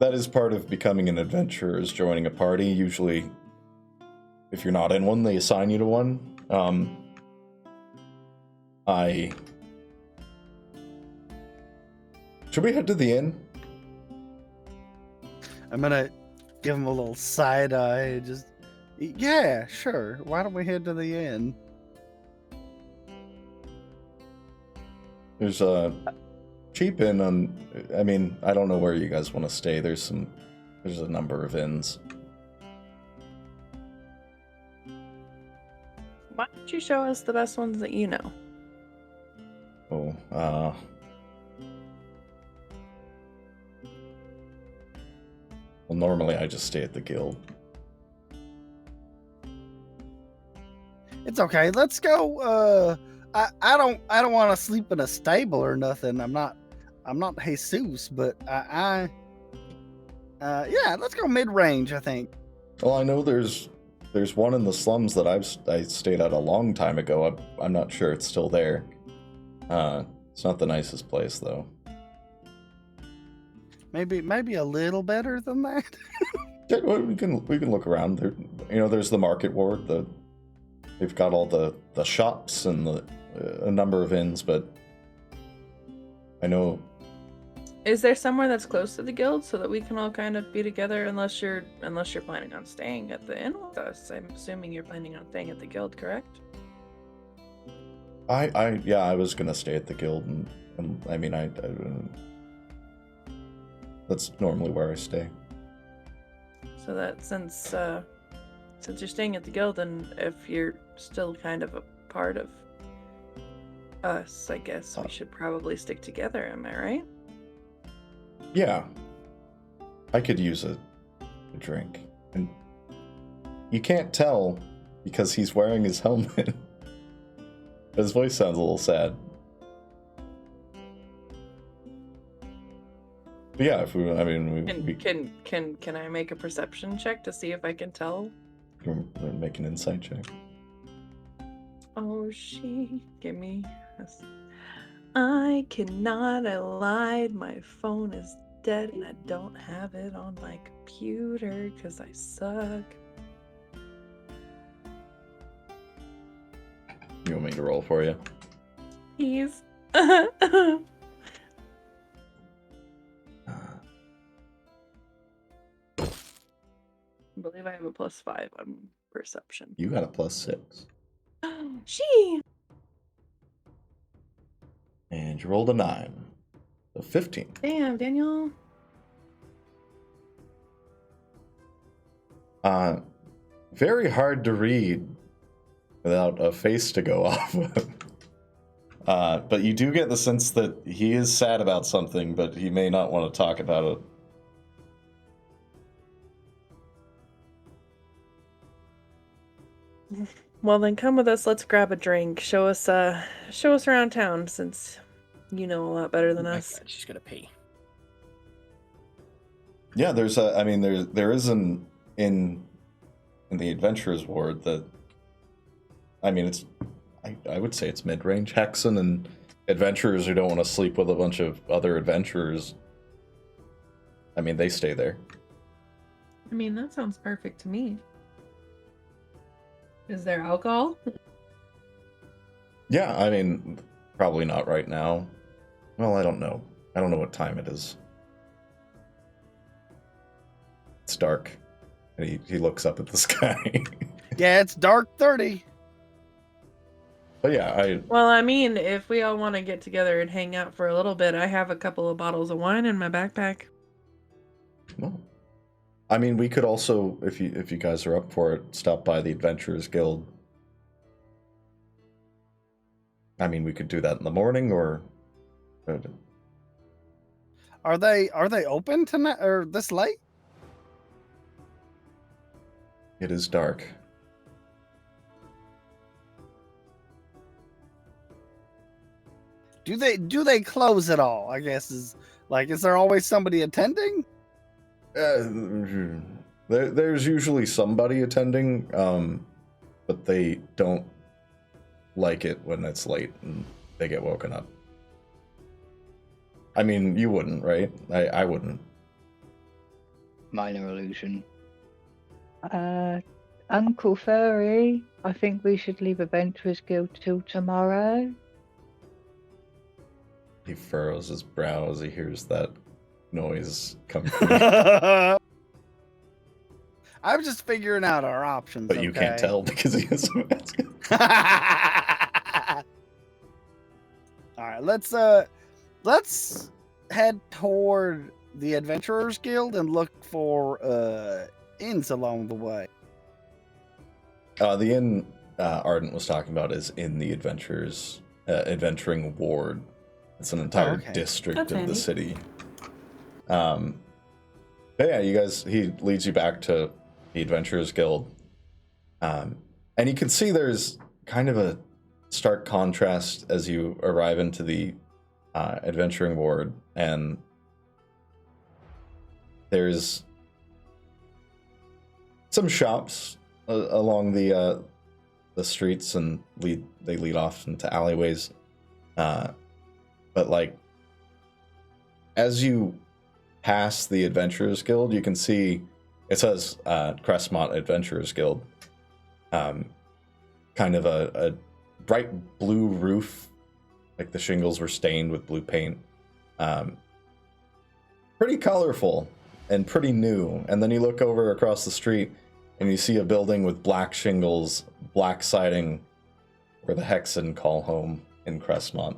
that is part of becoming an adventurer, is joining a party. Usually, if you're not in one, they assign you to one. Should we head to the inn? I'm gonna give him a little side eye. Just, yeah, sure. Why don't we head to the inn? There's a cheap inn on... I mean, I don't know where you guys want to stay. There's a number of inns. Why don't you show us the best ones that you know? Oh, well, normally I just stay at the guild. It's okay. Let's go. I don't want to sleep in a stable or nothing. I'm not Jesus, but yeah, let's go mid-range, I think. Well, I know there's one in the slums that I stayed at a long time ago. I'm not sure it's still there. It's not the nicest place though. Maybe a little better than that. Yeah, well, we can look around. There's the market ward. They've got all the shops and a number of inns, but I know. Is there somewhere that's close to the guild so that we can all kind of be together? Unless you're planning on staying at the inn with us. I'm assuming you're planning on staying at the guild, correct? I was gonna stay at the guild, and I mean I that's normally where I stay. So that since you're staying at the guild, and if you're still kind of a part of us, I guess we should probably stick together. Am I right? Yeah, I could use a drink, and you can't tell because he's wearing his helmet. His voice sounds a little sad. But yeah, if we Can I make a perception check to see if I can tell? Make an insight check. Oh, give me. I cannot. I lied. My phone is dead, and I don't have it on my computer because I suck. You want me to roll for you? Please. I believe I have a +5 on perception. You got a +6. She. And you rolled a 9. So 15. Damn, Daniel. Very hard to read without a face to go off of. But you do get the sense that he is sad about something, but he may not want to talk about it. Well, then come with us. Let's grab a drink. Show us around town, since you know a lot better than us. She's gonna pee. Yeah, there's a. I mean, there is an in the adventurers ward that. I mean, it's. I would say it's mid-range hexen and adventurers who don't want to sleep with a bunch of other adventurers. I mean, they stay there. I mean, that sounds perfect to me. Is there alcohol? Yeah, I mean, probably not right now. Well, I don't know. I don't know what time it is. It's dark. And he looks up at the sky. Yeah, it's dark 30. But yeah, Well, I mean, if we all want to get together and hang out for a little bit, I have a couple of bottles of wine in my backpack. well, I mean, we could also, if you guys are up for it, stop by the Adventurers Guild. I mean, we could do that in the morning, or Are they open tonight or this late? it is dark. Do they close at all? I guess is there always somebody attending? There's usually somebody attending, but they don't like it when it's late and they get woken up. I mean, you wouldn't, right? I wouldn't. Minor illusion. Uncle Furry, I think we should leave Adventurers Guild till tomorrow. He furrows his brow as he hears that noise come from. I'm just figuring out our options. But you can't tell because he has a mask. All right, let's head toward the Adventurers Guild and look for inns along the way. The inn Ardent was talking about is in the adventuring ward. It's an entire district That's of handy. the city. But yeah, he leads you back to the Adventurers Guild. And you can see there's kind of a stark contrast as you arrive into the adventuring ward, and there's some shops along the streets, and they lead off into alleyways. But like, as you pass the Adventurers Guild, you can see it says Crestmont Adventurers Guild. Kind of a bright blue roof, like the shingles were stained with blue paint. Pretty colorful and pretty new. And then you look over across the street and you see a building with black shingles, black siding, where the Hexen call home in Crestmont.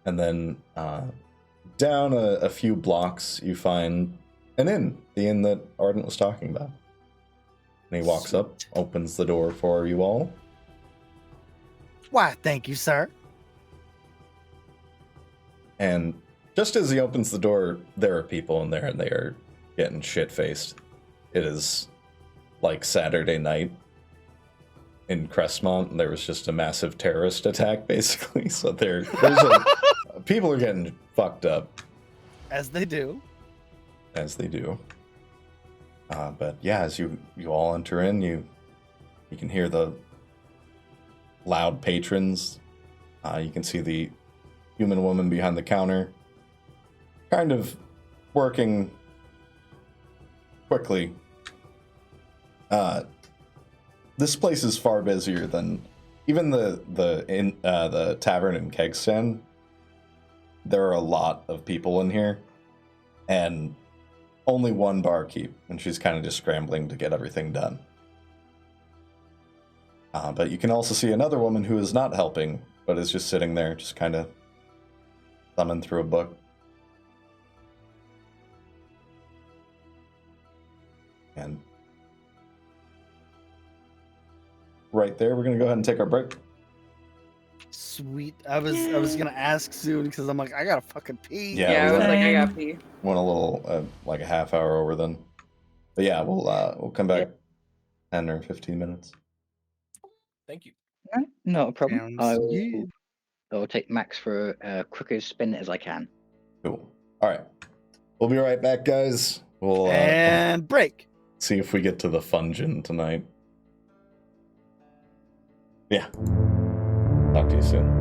And then down a few blocks, you find an inn, the inn that Ardent was talking about. And he walks up, opens the door for you all. Why, thank you, sir. And just as he opens the door, there are people in there, and they are getting shit-faced. It is like Saturday night in Crestmont, and there was just a massive terrorist attack, basically. So people are getting fucked up. As they do. As they do. But yeah, as you all enter in, you can hear the loud patrons. You can see the human woman behind the counter, kind of working quickly. This place is far busier than even the tavern in Kegstan. There are a lot of people in here, and only one barkeep, and she's kind of just scrambling to get everything done. But you can also see another woman who is not helping, but is just sitting there, just kind of thumbing through a book. And right there, we're going to go ahead and take our break. Sweet. I was gonna ask soon because I'm like, I gotta fucking pee. Yeah, I was like, I Same. got pee. Went a little, like a half hour over then. But yeah, we'll come back 10 or 15 minutes. Thank you. No, not a problem. Sounds good. I will take Max for a quick as spin as I can. Cool. All right. We'll be right back, guys. We'll And break. see if we get to the Fungin tonight. Yeah. Talk to you soon.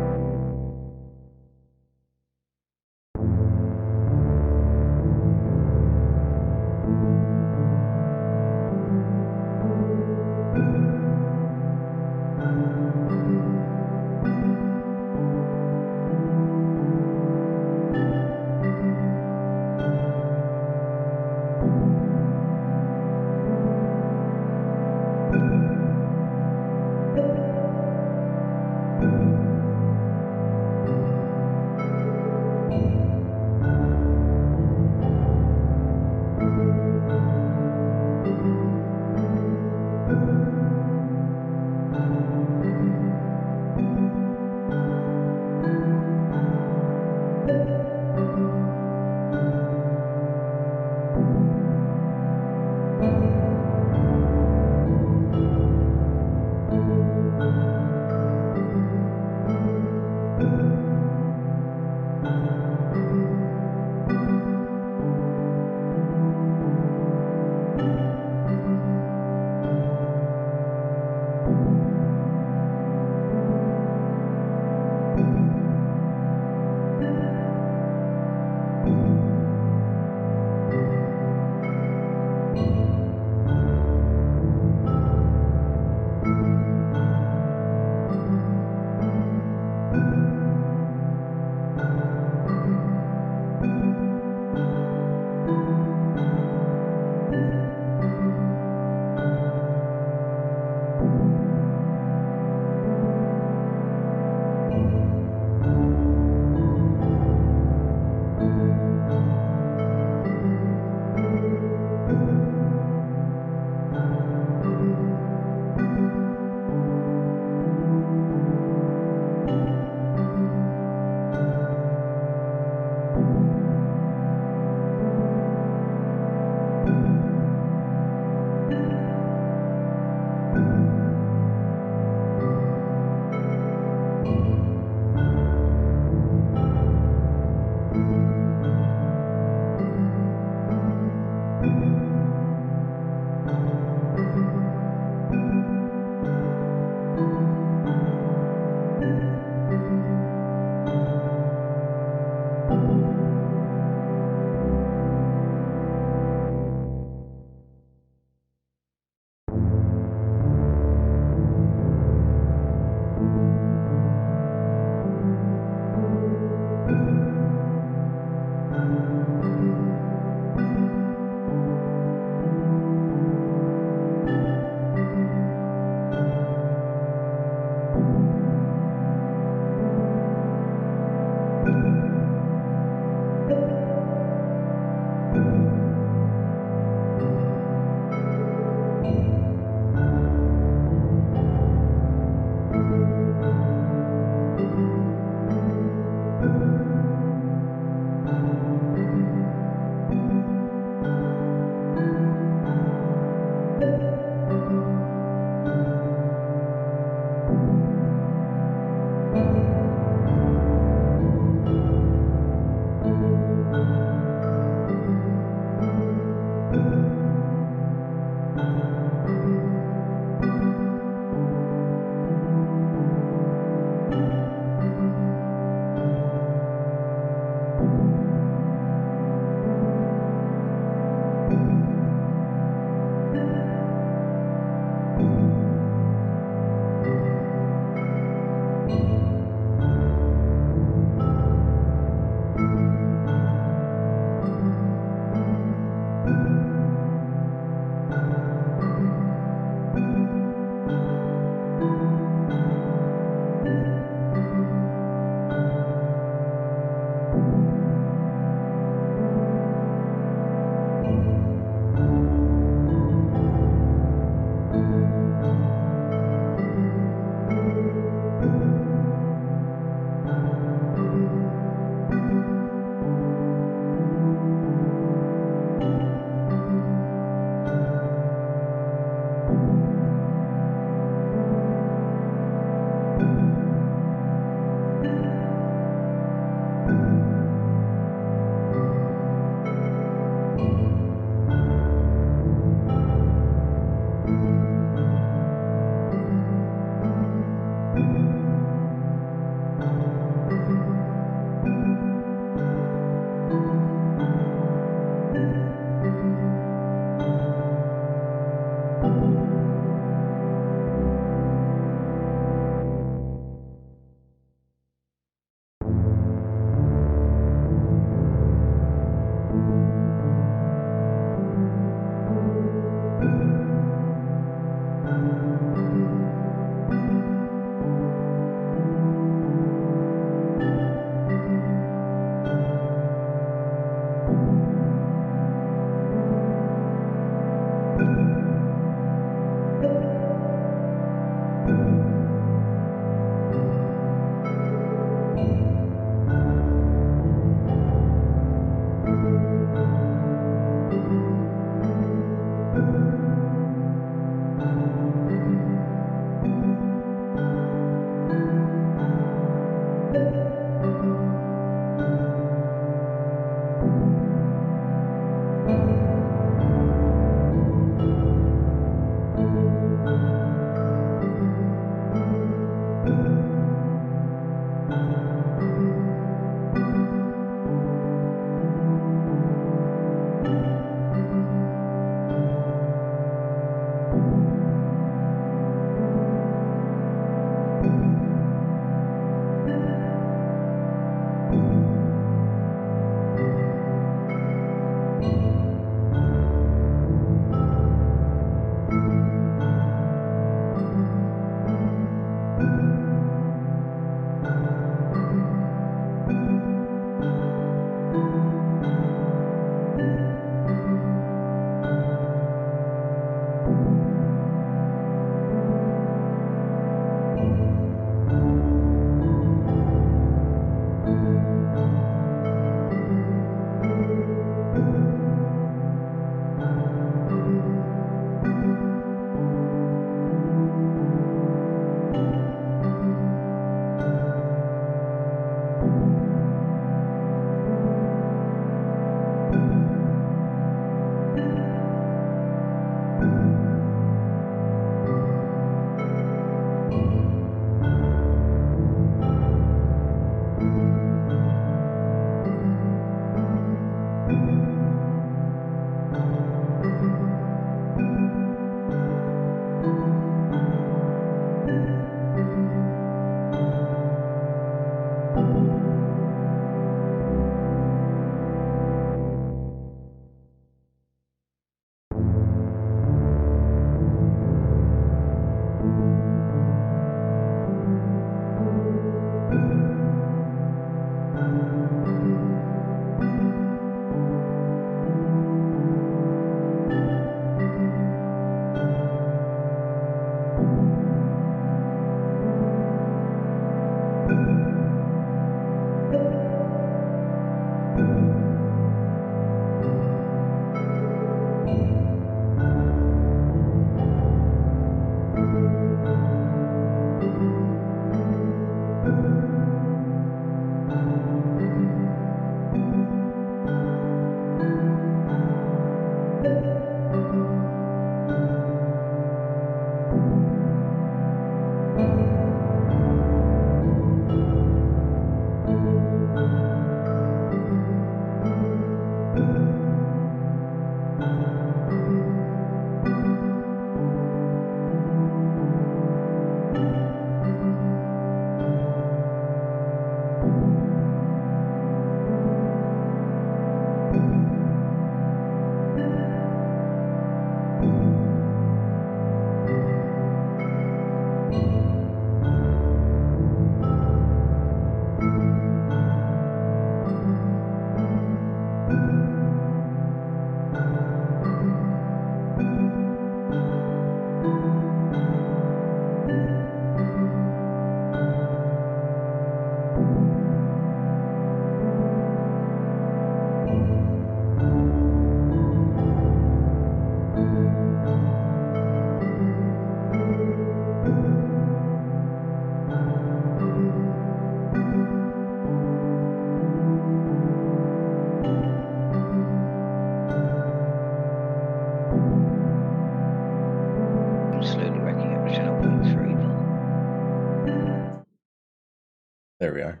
There we are.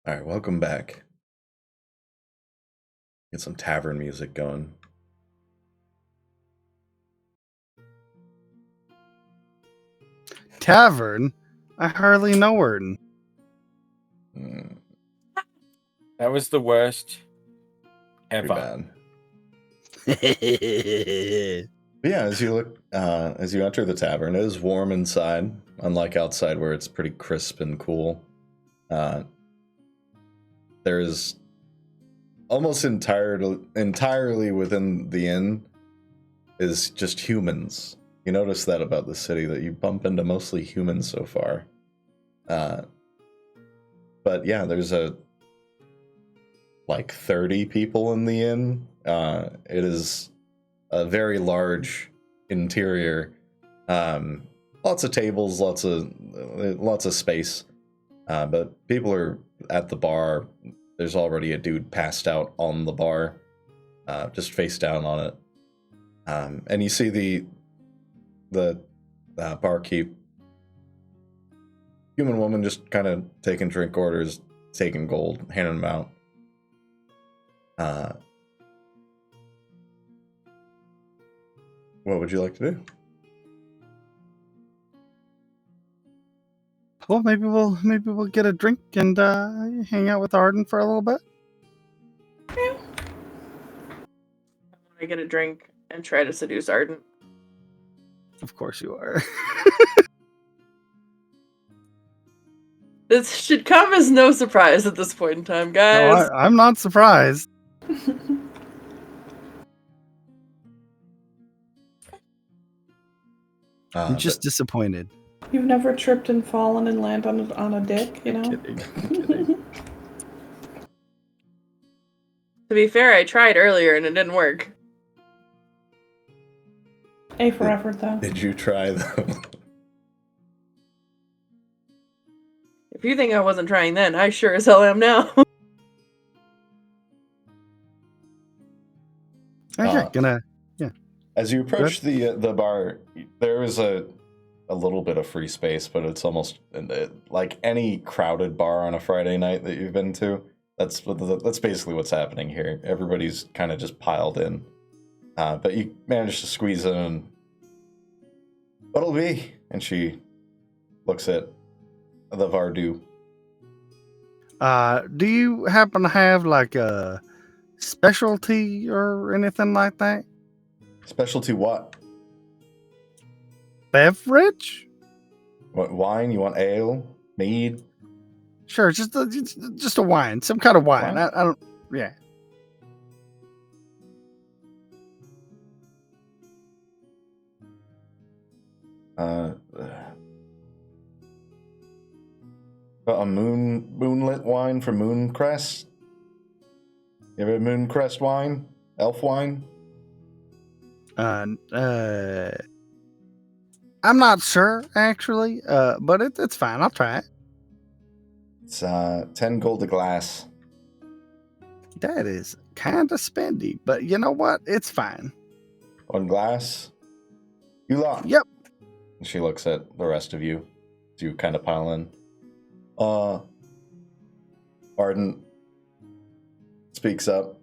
All right, welcome back. Get some tavern music going. Tavern? I hardly know her. That was the worst Pretty ever. bad. But yeah, as you enter the tavern, it is warm inside, unlike outside where it's pretty crisp and cool. There's almost entirely within the inn is just humans You notice that about the city, that you bump into mostly humans so far. But yeah, there's like 30 people in the inn. It is a very large interior. Lots of tables, lots of space. But people are at the bar. There's already a dude passed out on the bar, just face down on it. And you see the barkeep, human woman, just kind of taking drink orders, taking gold, handing them out. What would you like to do? Well, maybe we'll get a drink and hang out with Arden for a little bit. I get a drink and try to seduce Arden. Of course you are. This should come as no surprise at this point in time, No, guys. I'm not surprised. I'm just disappointed. You've never tripped and fallen and landed on a dick, you know? I'm kidding. To be fair, I tried earlier and it didn't work. A for effort, though. Did you try though? If you think I wasn't trying then, I sure as hell am now. Okay, As you approach the bar, there is a little bit of free space, but it's almost like any crowded bar on a Friday night that you've been to. That's basically what's happening here. Everybody's kind of just piled in, but you manage to squeeze in. And what'll be? And she looks at the Varoux. do you happen to have like a specialty or anything like that? Specialty what? Beverage? What, wine? You want ale? Mead? Sure, just a wine, some kind of wine. Wine? I don't. Yeah. A moonlit wine from Mooncrest? You have a Mooncrest wine? Elf wine? I'm not sure actually, but it's fine. I'll try it. It's 10 gold a glass. That is kind of spendy, but you know what? It's fine. 1 glass? You lot? Yep. She looks at the rest of you as you kind of pile in. Arden speaks up.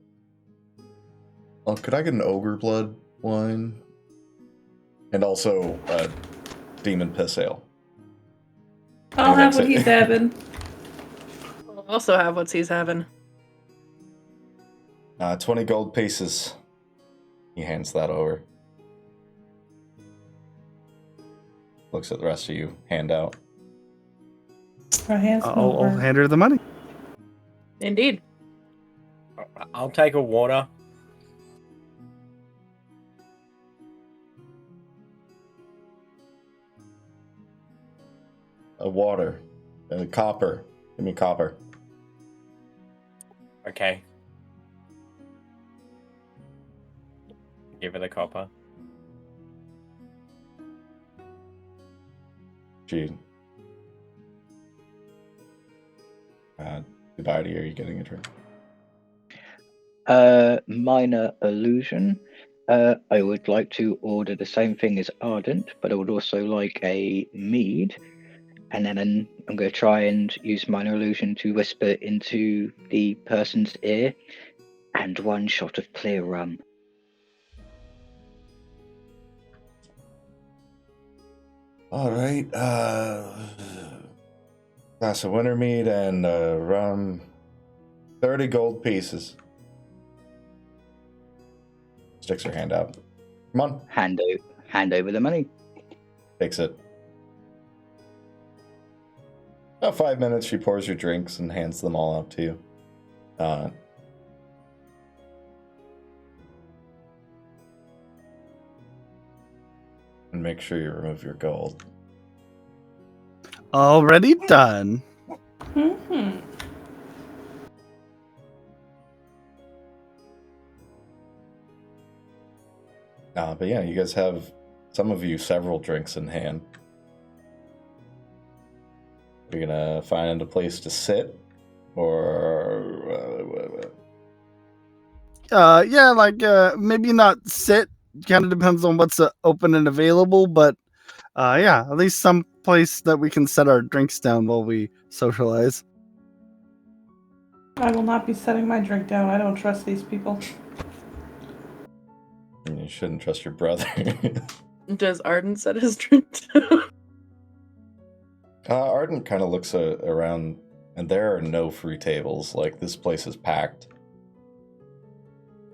Oh, could I get an ogre blood wine? And also a demon piss ale. I'll have what he's having. I'll also have what he's having. 20 gold pieces. He hands that over. Looks at the rest of you. Hand out. Our hands I'll hand her the money. Indeed. I'll take a water. A water. Copper. Give me copper. Okay. Give her the copper. Gee. Goodbye to you. Are you getting a drink? Minor illusion. I would like to order the same thing as Ardent, but I would also like a mead. And then I'm going to try and use minor illusion to whisper into the person's ear. And 1 shot of clear rum. All right. Glass of winter mead and rum. 30 gold pieces. Sticks her hand out. Come on. Hand over the money. Takes it. About 5 minutes, she pours your drinks and hands them all out to you. And make sure you remove your gold. Already done. Mm-hmm. But yeah, you guys have, some of you, several drinks in hand. You're gonna find a place to sit, or Yeah, like maybe not sit. Kind of depends on what's open and available, but yeah, at least some place that we can set our drinks down while we socialize. I will not be setting my drink down. I don't trust these people. you shouldn't trust your brother. Does Arden set his drink down? Arden kind of looks around, and there are no free tables. Like, this place is packed.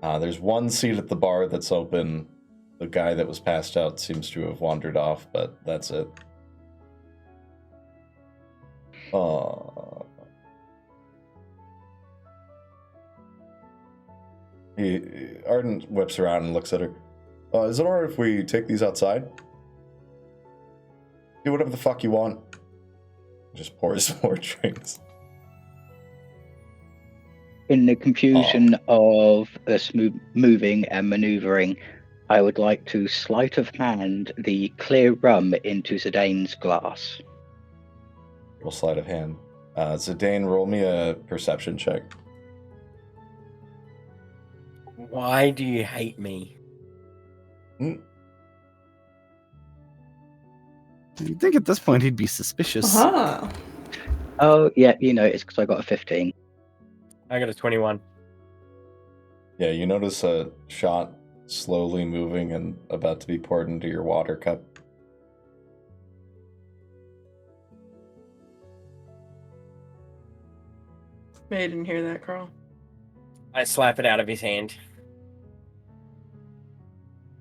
There's one seat at the bar that's open. The guy that was passed out seems to have wandered off, but that's it. Arden whips around and looks at her. Is it alright if we take these outside? Do whatever the fuck you want. Just pours more drinks. In the confusion of us moving and maneuvering, I would like to sleight of hand the clear rum into Zidane's glass. Roll sleight of hand. Zidane, roll me a perception check. Why do you hate me? You'd think at this point he'd be suspicious. Uh-huh. Oh, yeah, it's because I got a 15. I got a 21. Yeah, you notice a shot slowly moving and about to be poured into your water cup. I didn't hear that, Carl. I slap it out of his hand.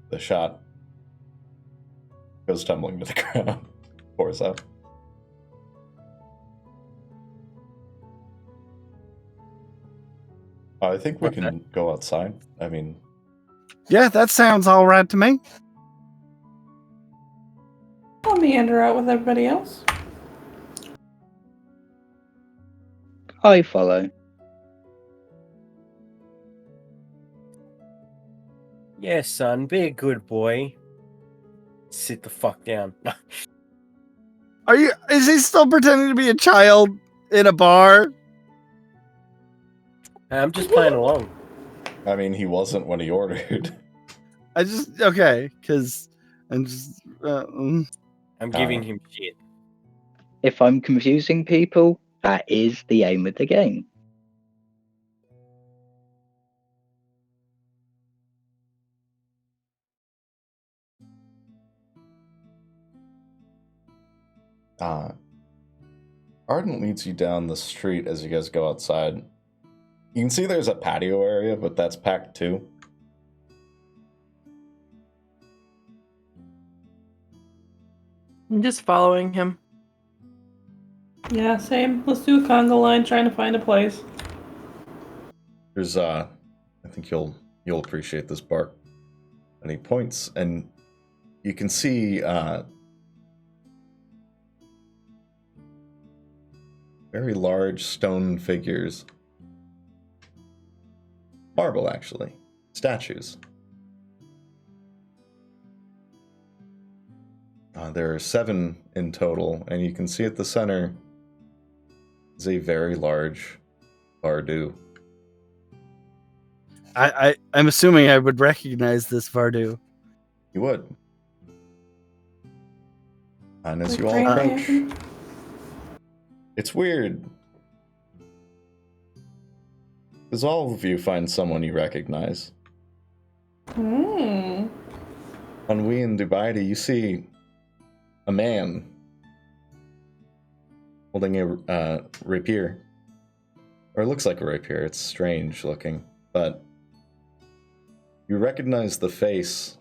The shot goes tumbling to the ground, pours out. I think we can go outside. I mean... Yeah, that sounds all right to me. I'll meander out with everybody else. I follow. Yes, son, be a good boy. Sit the fuck down. Is he still pretending to be a child in a bar? I'm just playing along. I mean, he wasn't when he ordered. Because I'm just... I'm giving him shit. If I'm confusing people, that is the aim of the game. Arden leads you down the street as you guys go outside. You can see there's a patio area, but that's packed too. I'm just following him. Yeah, same. Let's do a conga line trying to find a place. There's I think you'll appreciate this bar. And he points, and you can see very large stone figures. Marble, actually. Statues. There are 7 in total, and you can see at the center is a very large Varoux. I'm assuming I would recognize this Varoux. You would. And as Like you all approach, it's weird. Because all of you find someone you recognize. Hmm. On We in Dubai, you see a man holding a rapier. Or it looks like a rapier. It's strange looking. But you recognize the face.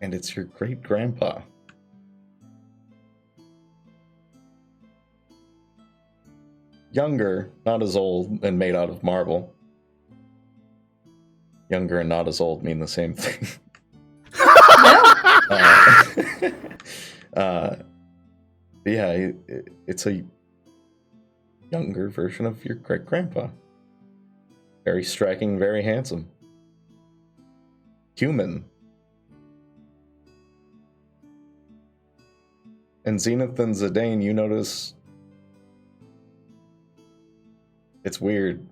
And it's your great-grandpa. Younger, not as old, and made out of marble. younger and not as old mean the same thing. Yeah, it's a younger version of your great grandpa. Very striking, very handsome. Human. And Zenith and Zidane, you notice it's weird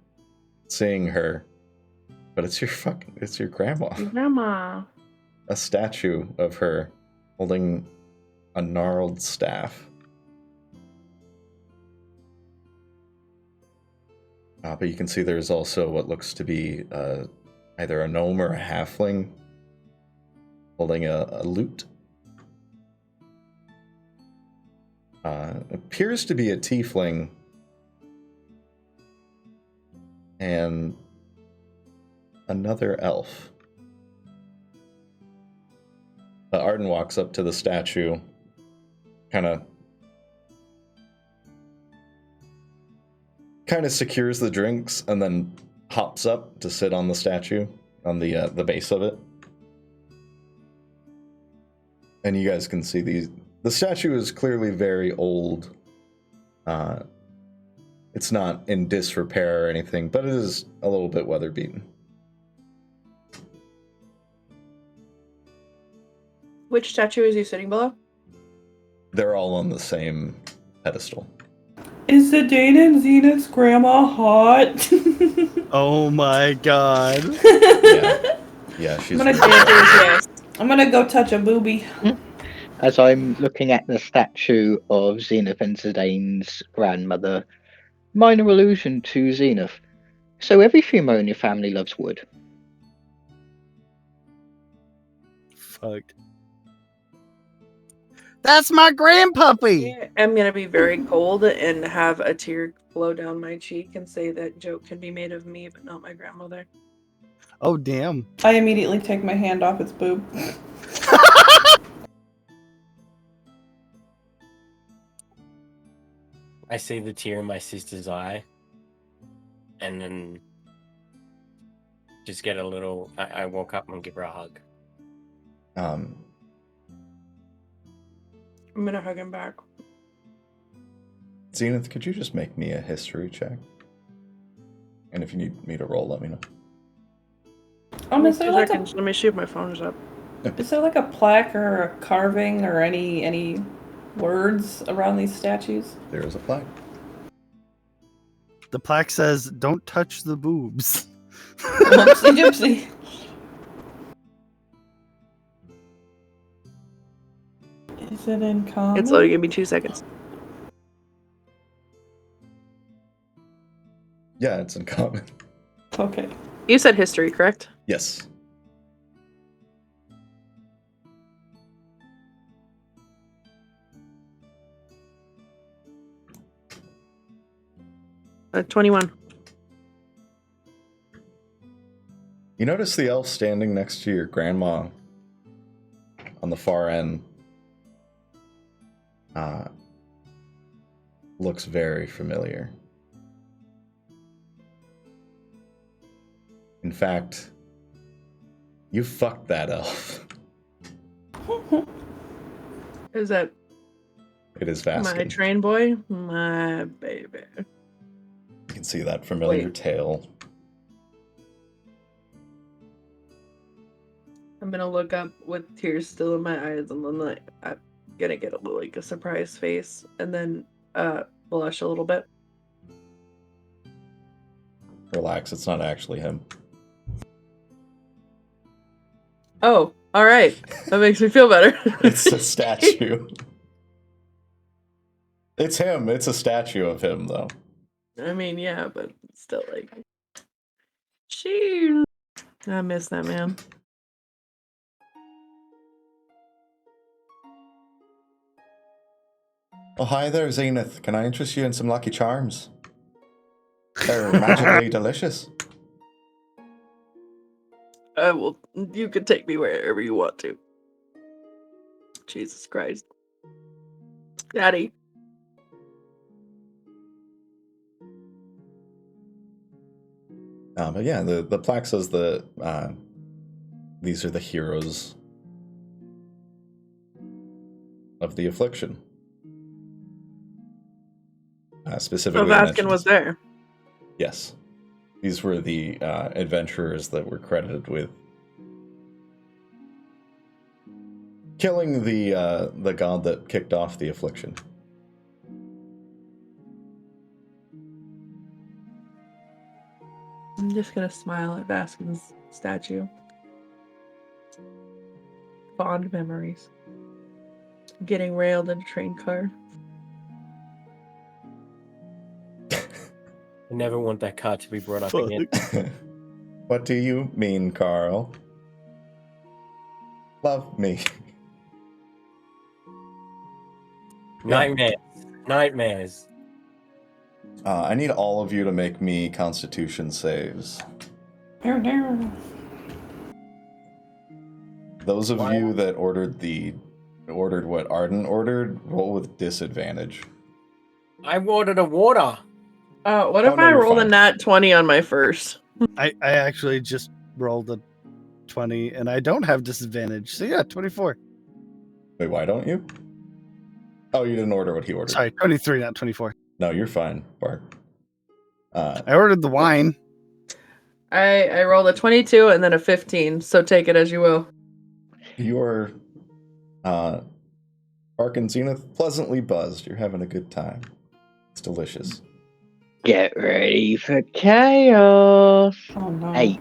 seeing her, but it's your grandma. Grandma. A statue of her holding a gnarled staff. But you can see there's also what looks to be either a gnome or a halfling holding a lute. Appears to be a tiefling. And another elf. Arden walks up to the statue, kind of secures the drinks, and then hops up to sit on the statue, on the base of it. And you guys can see the statue is clearly very old. It's not in disrepair or anything, but it is a little bit weather beaten. Which statue is he sitting below? They're all on the same pedestal. Is Zidane and Zenith's grandma hot? Oh my god. Yeah, she's. Yes. I'm gonna go touch a booby. As I'm looking at the statue of Zenith and Zidane's grandmother, minor allusion to Zenith. So every female in your family loves wood. Fuck. That's my grandpuppy! I'm gonna be very cold and have a tear flow down my cheek and say that joke can be made of me, but not my grandmother. Oh, damn. I immediately take my hand off its boob. I see the tear in my sister's eye, and then just get a little. I walk up and give her a hug. I'm gonna hug him back. Zenith, could you just make me a history check? And if you need me to roll, let me know. Is there like Let me see if my phone is up. is there like a plaque or a carving or any words around these statues? There is a plaque. The plaque says, "Don't touch the boobs." Whoopsie doopsie. Is it in common? It's loading. Give me 2 seconds. Yeah, it's in common. Okay. You said history, correct? Yes. Uh, 21. You notice the elf standing next to your grandma on the far end. Looks very familiar. In fact, you fucked that elf. Is that It is my Vaskin. train boy? My baby. You can see that familiar Wait. tail. I'm gonna look up with tears still in my eyes, and then I'm gonna get a surprised face, and then blush a little bit. Relax, it's not actually him. Oh, all right. That makes me feel better. It's a statue. It's him. It's a statue of him, though. I mean, yeah, but still, she. I miss that man. Oh, hi there, Zenith. Can I interest you in some Lucky Charms? They're magically delicious. Well, you can take me wherever you want to. Jesus Christ. Daddy. But yeah, the plaque says that these are the heroes of the affliction. So Specifically, Vaskin was there. Yes, these were the adventurers that were credited with killing the god that kicked off the affliction. I'm just gonna smile at Vaskin's statue. Fond memories. Getting railed in a train car. I never want that car to be brought up again. What do you mean, Carl? Love me. Nightmares. Nightmares. I need all of you to make me Constitution saves. Those of you that ordered what Arden ordered, roll with disadvantage. I ordered a water. What Oh, if no, I you're rolled a fine. nat 20 on my first? I actually just rolled a 20, and I don't have disadvantage. So yeah, 24. Wait, why don't you? Oh, you didn't order what he ordered. Sorry, 23, not 24. No, you're fine, Bart. I ordered the wine. I rolled a 22 and then a 15, so take it as you will. You're, Bark and Zenith, pleasantly buzzed. You're having a good time. It's delicious. Get ready for chaos. Oh no. 8.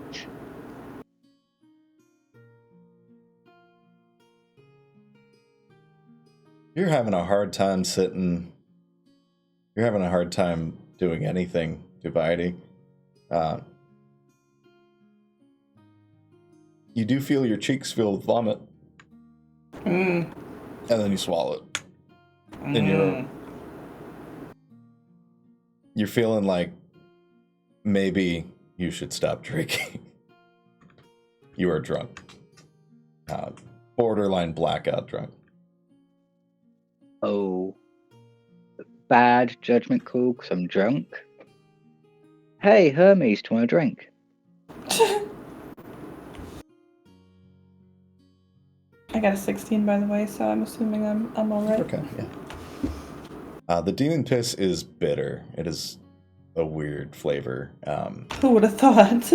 You're having a hard time sitting. You're having a hard time doing anything, Dubaidi. You do feel your cheeks fill with vomit. And then you swallow it. And you're feeling like maybe you should stop drinking. You are drunk. Borderline blackout drunk. Oh. Bad judgment call because I'm drunk. Hey, Hermes, do you want a drink? I got a 16, by the way, so I'm assuming I'm all right. Okay, yeah. The demon piss is bitter. It is a weird flavor. Who would have thought?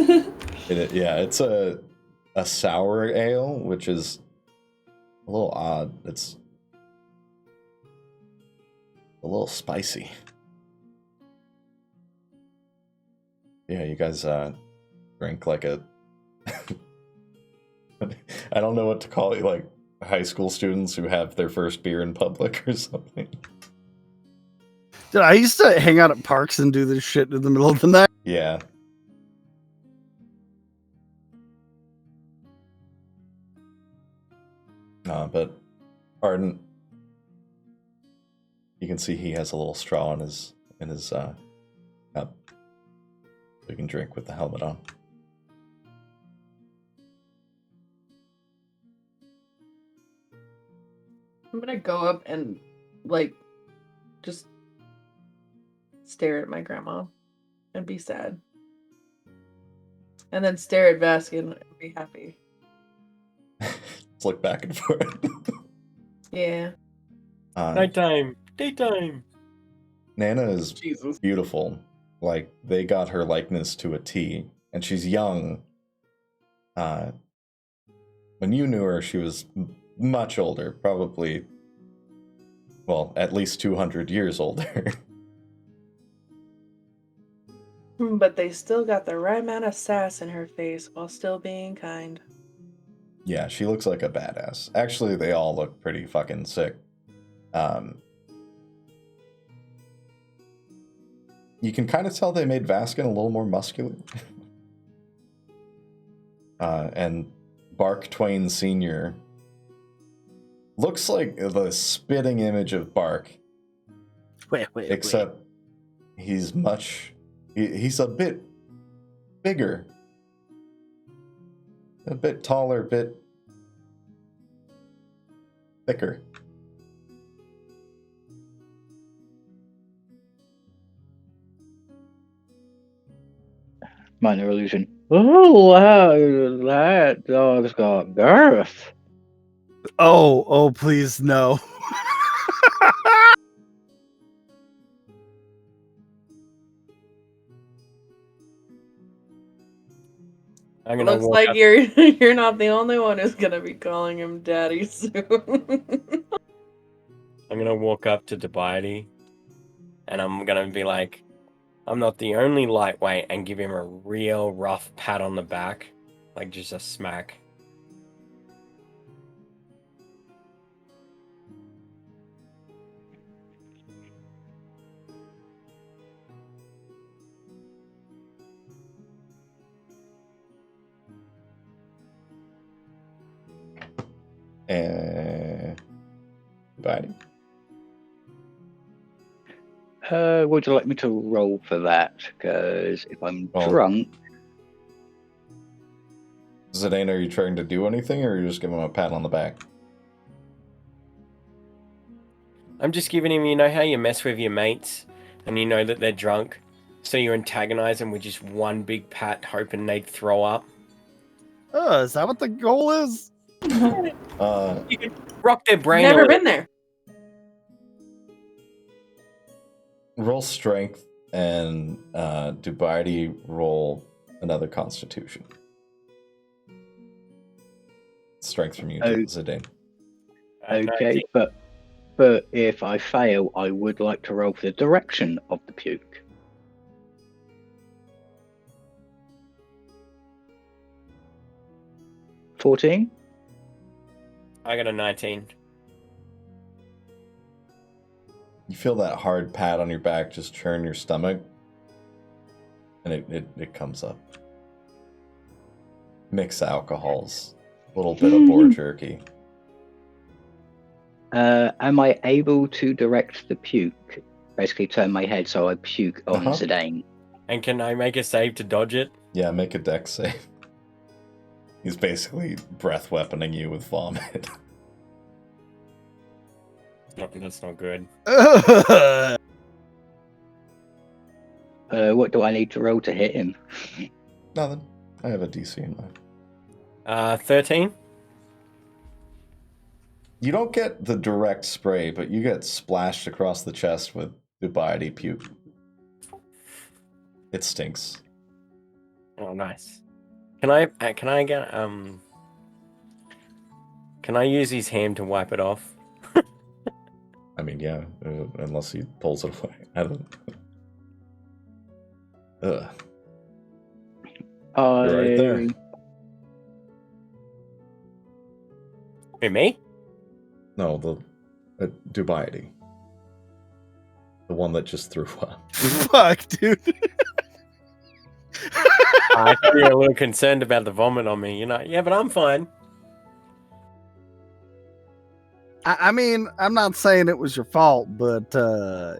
It's a sour ale, which is a little odd. It's a little spicy. Yeah, you guys drink like a... I don't know what to call it, like high school students who have their first beer in public or something. Dude, I used to hang out at parks and do this shit in the middle of the night. Yeah. But Arden, you can see he has a little straw in his cup, so you can drink with the helmet on. I'm gonna go up and, like, just stare at my grandma and be sad. And then stare at Vaskin and be happy. Let's look back and forth. Yeah. Nighttime. Daytime. Nana is Jesus. beautiful. Like, they got her likeness to a T, and she's young. When you knew her, she was much older, probably, well, at least 200 years older. But they still got the right amount of sass in her face while still being kind. Yeah, she looks like a badass. Actually, they all look pretty fucking sick. You can kind of tell they made Vaskin a little more muscular. And Bark Twain Sr. looks like the spitting image of Bark. Except he's he's a bit bigger. A bit taller, a bit thicker. Minor illusion. Oh, wow, that dog's got girth. Oh, please, no. I'm gonna Looks walk like up. you're not the only one who's gonna be calling him daddy soon. I'm gonna walk up to Dubiety, and I'm gonna be like, "I'm not the only lightweight," and give him a real rough pat on the back, like just a smack. And Dubiety. Would you like me to roll for that? Because if I'm Well- drunk, Zidane, are you trying to do anything, or are you just giving him a pat on the back? I'm just giving him, you know how you mess with your mates, and you know that they're drunk, so you antagonize them with just one big pat, hoping they'd throw up. Is that what the goal is? You can rock their brain. Never a been there. Roll strength, and Dubiety roll another Constitution. Strength from you, Oh. Zidane. okay, but if I fail, I would like to roll for the direction of the puke. $14? I got a 19. You feel that hard pat on your back just churn your stomach, and it comes up. Mix alcohols, a little bit of boar jerky. Am I able to direct the puke? Basically turn my head so I puke on Zidane. And can I make a save to dodge it? Yeah, make a dex save. He's basically breath weaponing you with vomit. That's not good. What do I need to roll to hit him? Nothing. I have a DC in mind. 13? You don't get the direct spray, but you get splashed across the chest with Dubiety puke. It stinks. Oh, nice. Can I get Can I use his hand to wipe it off? I mean, yeah, unless he pulls it away. I don't. Ugh. You're right there. Who, me? No, the Dubiety. The one that just threw up. Fuck, dude. I thought you were a little concerned about the vomit on me. You know, yeah, but I'm fine. I mean, I'm not saying it was your fault, but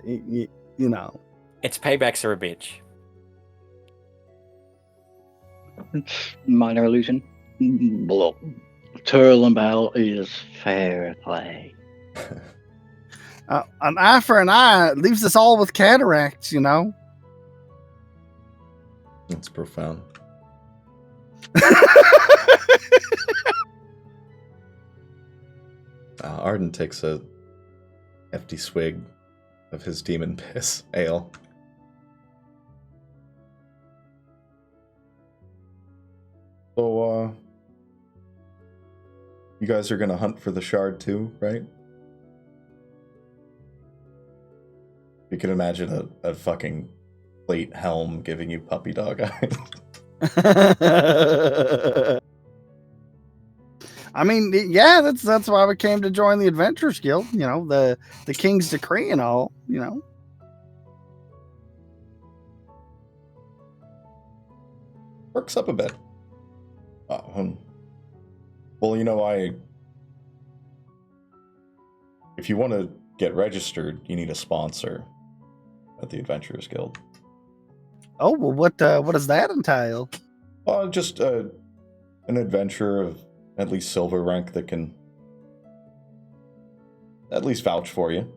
you know, Its paybacks are a bitch. Minor illusion. Blah. Turlambell is fair play. an eye for an eye leaves us all with cataracts, you know. That's profound. Arden takes a hefty swig of his demon piss ale. So, you guys are gonna hunt for the shard too, right? You can imagine a fucking plate helm giving you puppy dog eyes. I mean, yeah, that's why we came to join the Adventurers Guild. You know, the King's Decree and all. You know. Works up a bit. Well, you know, if you want to get registered, you need a sponsor at the Adventurers Guild. Oh, well, what does that entail? Just an adventurer of at least silver rank that can at least vouch for you.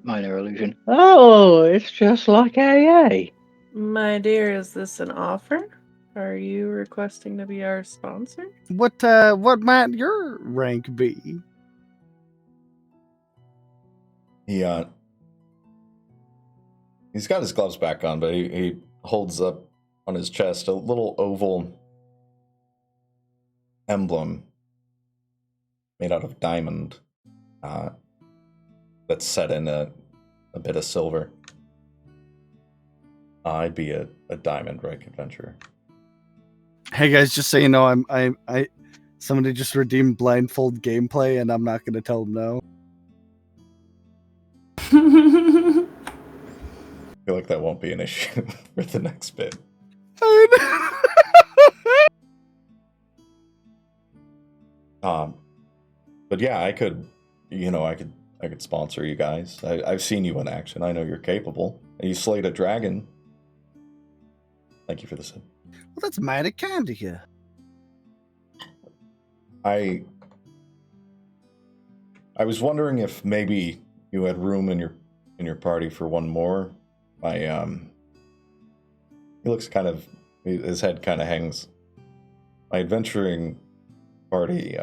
minor illusion. Oh, it's just like AA. My dear, is this an offer? Are you requesting to be our sponsor? What might your rank be? He's got his gloves back on, but he holds up on his chest a little oval emblem made out of diamond that's set in a bit of silver. I'd be a diamond rank adventurer. Hey guys, just so you know, I somebody just redeemed blindfold gameplay, and I'm not going to tell them no. I feel like that won't be an issue for the next bit. But yeah, I could sponsor you guys. I've seen you in action. I know you're capable. You slayed a dragon. Thank you for this. Well, that's mighty kind of you. I was wondering if maybe you had room in your party for one more. He looks his head kind of hangs. My adventuring party,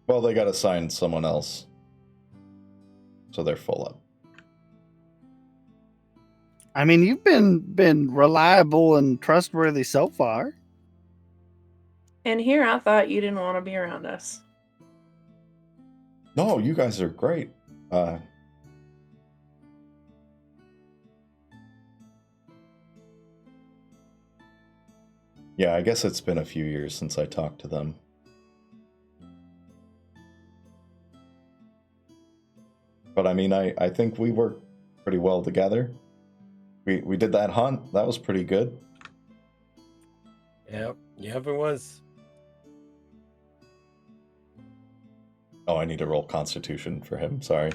well, they got assigned someone else, so they're full up. I mean, you've been reliable and trustworthy so far. And here I thought you didn't want to be around us. No, you guys are great. Yeah, I guess it's been a few years since I talked to them. But I mean, I think we work pretty well together. We did that hunt. That was pretty good. Yep, it was. Oh, I need to roll Constitution for him. Sorry.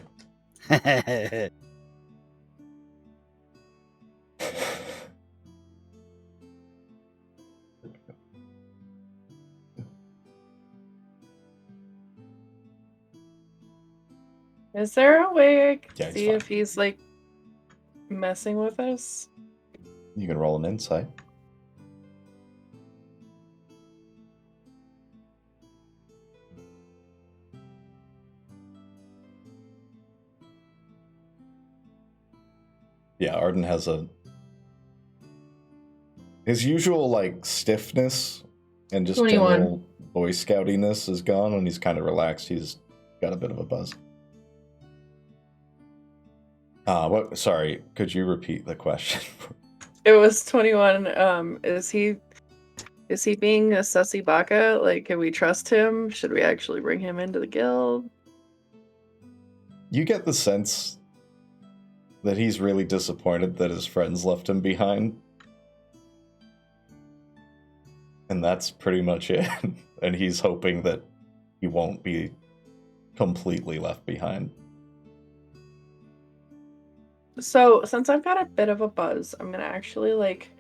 Is there a way I can Yeah, he's see fine. if he's like messing with us? You can roll an insight. Yeah, Arden has his usual like stiffness and just 21. general Boy Scoutiness is gone, and he's kind of relaxed. He's got a bit of a buzz. What? Sorry, could you repeat the question? It was 21. Is he being a sussy baka? Like, can we trust him? Should we actually bring him into the guild? You get the sense that he's really disappointed that his friends left him behind. And that's pretty much it. And he's hoping that he won't be completely left behind. So, since I've got a bit of a buzz, I'm gonna actually like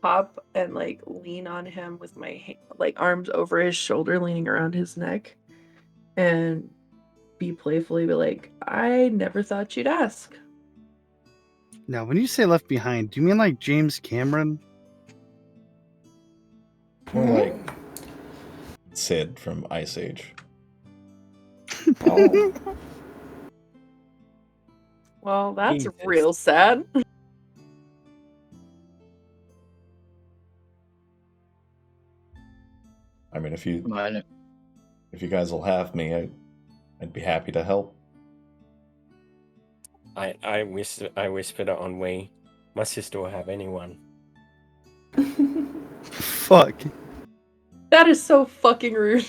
hop and like lean on him with my arms over his shoulder, leaning around his neck, and be like, I never thought you'd ask. Now, when you say left behind, do you mean like James Cameron? More like Sid from Ice Age. Oh. Well, that's Jesus. real sad. I mean, if you Minor. guys will have me, I'd be happy to help. I whispered it on Wii. My sister will have anyone. Fuck. That is so fucking rude.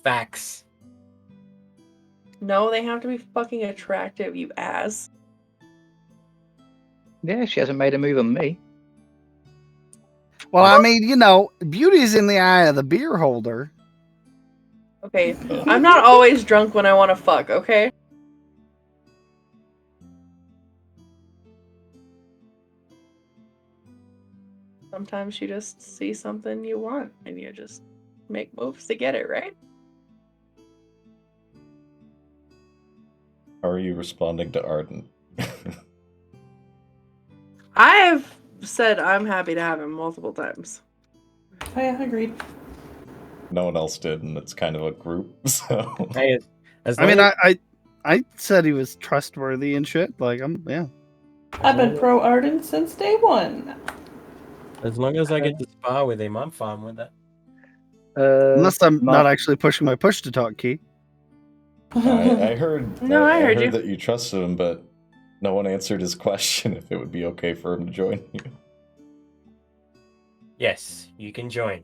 Facts. No, they have to be fucking attractive, you ass. Yeah, she hasn't made a move on me. Well, I mean, you know, beauty's in the eye of the beer holder. Okay, I'm not always drunk when I want to fuck, okay? Sometimes you just see something you want and you just make moves to get it, right? How are you responding to Arden? I've said I'm happy to have him multiple times. Oh, yeah, agreed. No one else did, and it's kind of a group, so... Hey, as I long mean, as, I said he was trustworthy and shit. Like, yeah. I've been pro Arden since day one. as long as I get to spar with him, I'm fine with that. Unless I'm Mark, not actually pushing my push to talk key. I heard. No, I heard you. that you trusted him, but no one answered his question if it would be okay for him to join you. Yes, you can join.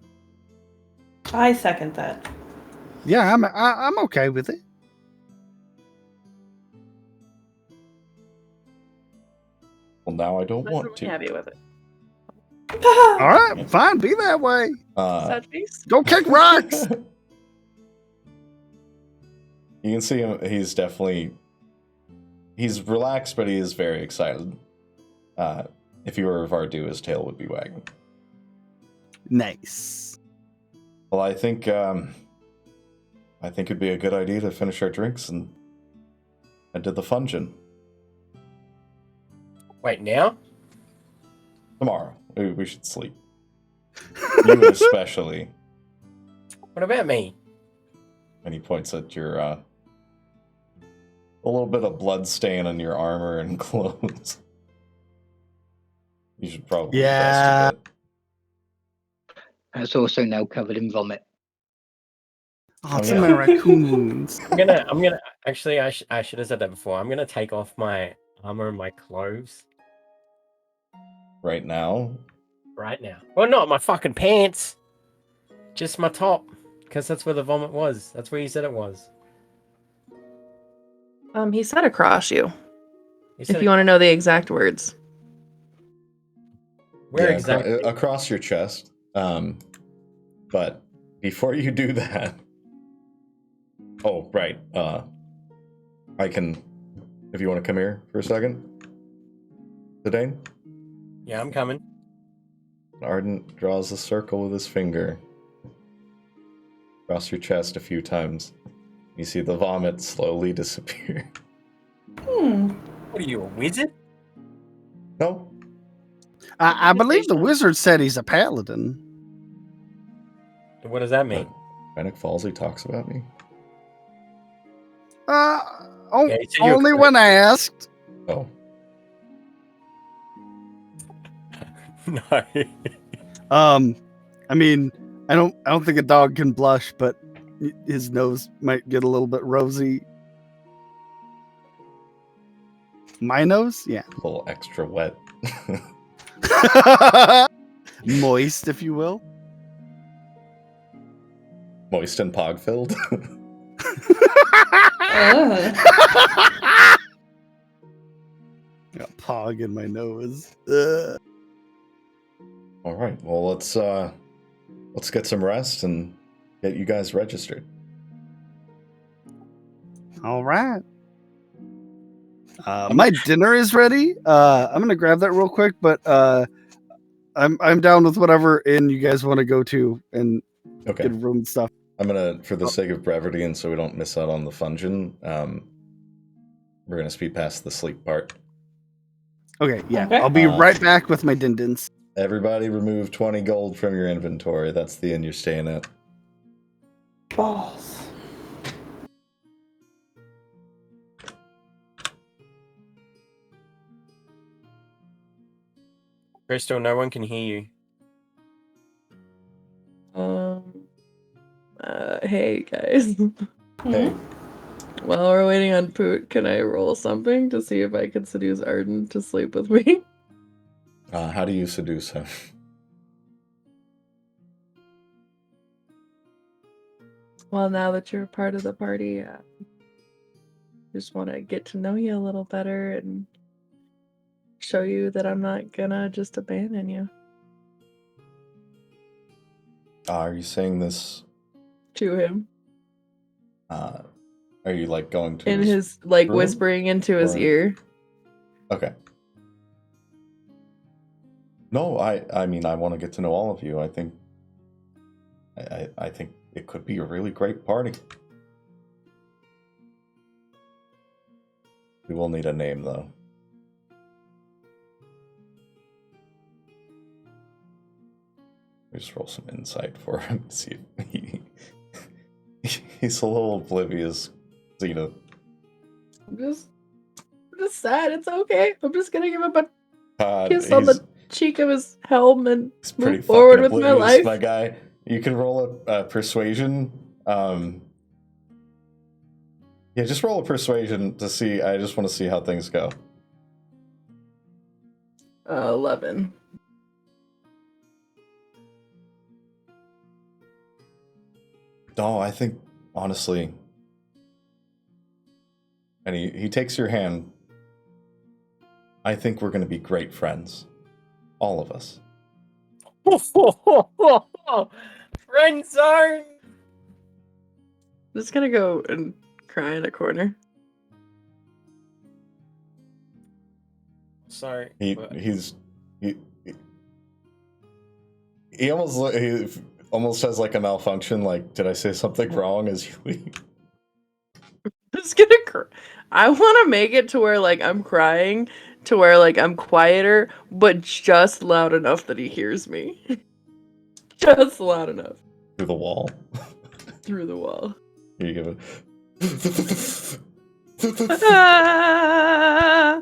I second that. Yeah, I'm okay with it. Well, now I don't want I'm to. happy with it. All right, fine, be that way. Sad face? Go kick rocks. You can see him. He's relaxed, but he is very excited. If he were Varoux, his tail would be wagging. Nice. Well, I think it'd be a good idea to finish our drinks and head to the fungeon. Wait, now? Tomorrow. We should sleep. You especially. What about me? And he points at your a little bit of blood stain on your armor and clothes. You should probably rest a bit. that's also now covered in vomit. Oh, it's yeah. in my raccoon wounds. I'm gonna. Actually, I should have said that before. I'm gonna take off my armor and my clothes Right now? right now. Well, not my fucking pants. Just my top, because that's where the vomit was. That's where you said it was. He said across you. You said If you want to know the exact words. where Yeah, exactly? across your chest. But before you do that... Oh, right. I can... If you want to come here for a second. Zidane? Yeah, I'm coming. Arden draws a circle with his finger. Across your chest a few times. You see the vomit slowly disappear. What are you, a wizard? No? I believe the wizard said he's a paladin. What does that mean? Benneck Follsy talks about me? Yeah, he said you were Only correct. when I asked. Oh. No. I mean, I don't think a dog can blush, but his nose might get a little bit rosy. My nose? Yeah. A little extra wet. Moist, if you will. Moist and pog-filled. Got pog in my nose. Ugh. All right. Well, let's get some rest and get you guys registered. All right. My dinner is ready. I'm gonna grab that real quick, but I'm down with whatever inn you guys want to go to and Okay. get a room and stuff. I'm gonna, for the sake of brevity and so we don't miss out on the fungeon, we're gonna speed past the sleep part. Okay, yeah. Okay. I'll be right back with my dindins. Everybody remove 20 gold from your inventory. That's the inn you're staying at. Balls. Crystal, no one can hear you. Hey guys. Hey, While we're waiting on Poot, can I roll something to see if I can seduce Arden to sleep with me? how do you seduce him? Well, now that you're a part of the party, just want to get to know you a little better and show you that I'm not gonna just abandon you. Are you saying this? To him. Are you like going to In his, like, room? whispering into his Or- ear. Okay. No, I mean I want to get to know all of you. I think I think it could be a really great party. We will need a name, though. We just roll some insight for him. See if he's a little oblivious. Xena. I'm just sad. It's okay. I'm just gonna give him a kiss He's, on the cheek of his helm and he's pretty move forward fucking with my oblivious, life. my guy. You can roll a persuasion. Yeah, just roll a persuasion to see. I just want to see how things go. 11. No, I think, honestly... And he takes your hand. I think we're going to be great friends. All of us. Friend zone! I'm just gonna go and cry in a corner. Sorry. He almost has like a malfunction. Like, did I say something wrong? As you leave. I'm just gonna cry. I want to make it to where like I'm crying, to where like I'm quieter, but just loud enough that he hears me. Just loud enough. Through the wall. Through the wall. You give it. Ah!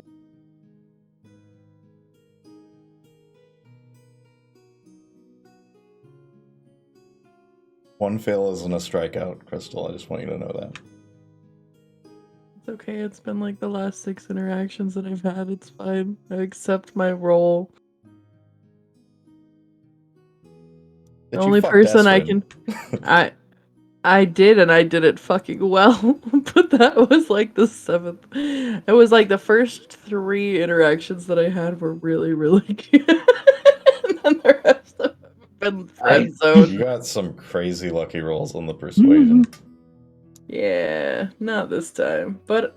One fail isn't a strikeout, Crystal. I just want you to know that. It's okay. It's been like the last 6 interactions that I've had. It's fine. I accept my role. The only person I can... I did, and I did it fucking well. But that was like the 7th. It was like the first 3 interactions that I had were really, really good. And then the rest of them have been friend zone. You got some crazy lucky rolls on the persuasion. Yeah, not this time. But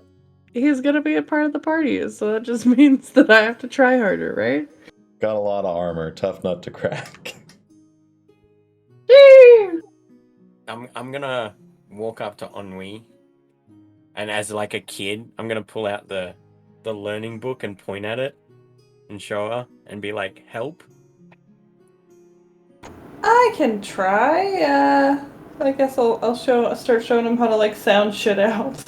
he's gonna be a part of the party, so that just means that I have to try harder, right? Got a lot of armor. Tough nut to crack. I'm gonna walk up to Ennui, and as like a kid, I'm gonna pull out the learning book and point at it, and show her, and be like, "Help." I can try. I guess I'll start showing him how to like sound shit out.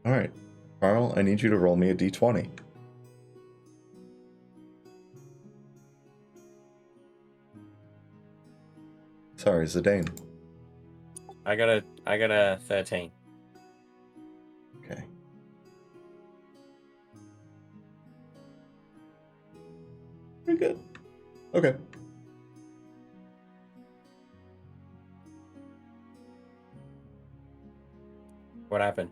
All right, Carl. I need you to roll me a d20. Sorry, Zidane. I got a 13. Okay. Pretty good. Okay. What happened?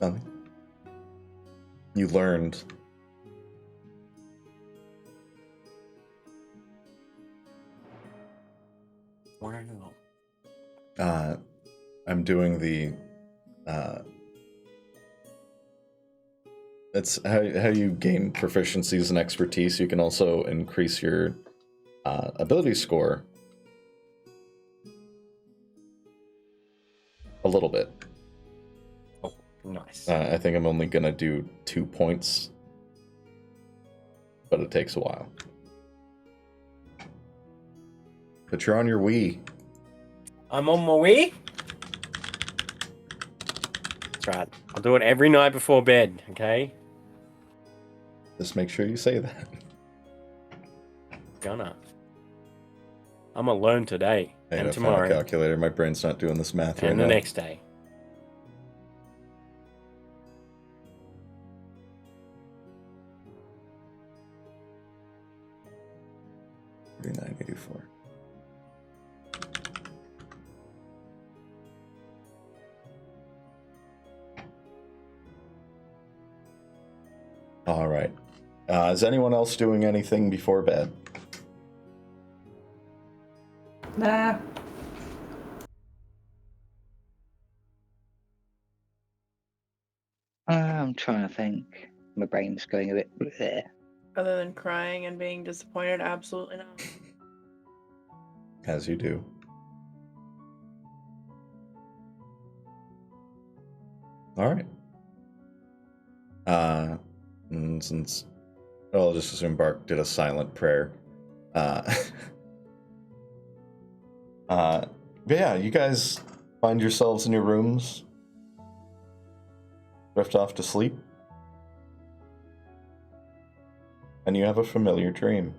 Nothing. You learned. I'm doing the that's how you gain proficiencies and expertise. You can also increase your ability score a little bit. Oh, nice. I think I'm only gonna do 2 points, but it takes a while. But you're on your Wii. I'm on my Wii. That's right. I'll do it every night before bed, okay? Just make sure you say that. Gonna. I'm gonna learn today I and gotta find a tomorrow calculator. My brain's not doing this math right and the now. next day. $39.84. All right. Is anyone else doing anything before bed? Nah. I'm trying to think. My brain's going a bit there. Other than crying and being disappointed, absolutely not. As you do. All right. And since I'll just assume Bark did a silent prayer. But yeah, you guys find yourselves in your rooms, drift off to sleep, and you have a familiar dream.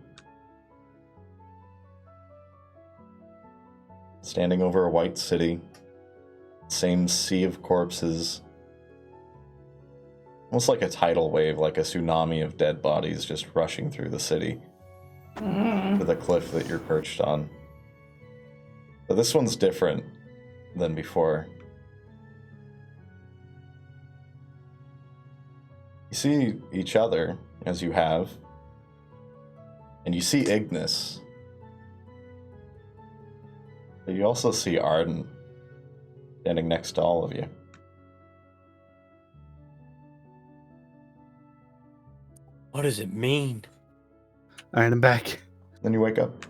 Standing over a white city, same sea of corpses, almost like a tidal wave, like a tsunami of dead bodies just rushing through the city to the cliff that you're perched on. But this one's different than before. You see each other, as you have, and you see Ignis. But you also see Arden standing next to all of you. What does it mean? All right, I'm back. Then you wake up.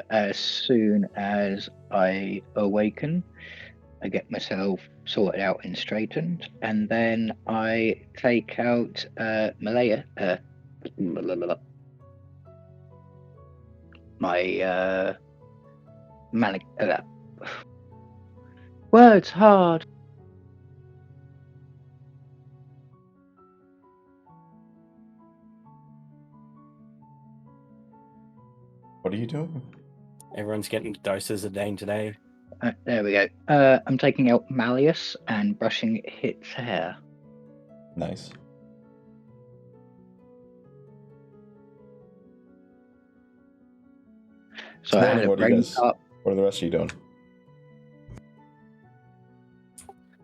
As soon as I awaken, I get myself sorted out and straightened, and then I take out Malaya, my manic. Words hard. What are you doing? Everyone's getting doses of Dane today. There we go. I'm taking out Malleus and brushing its hair. Nice. So I had a What are brain up. What are the rest of you doing?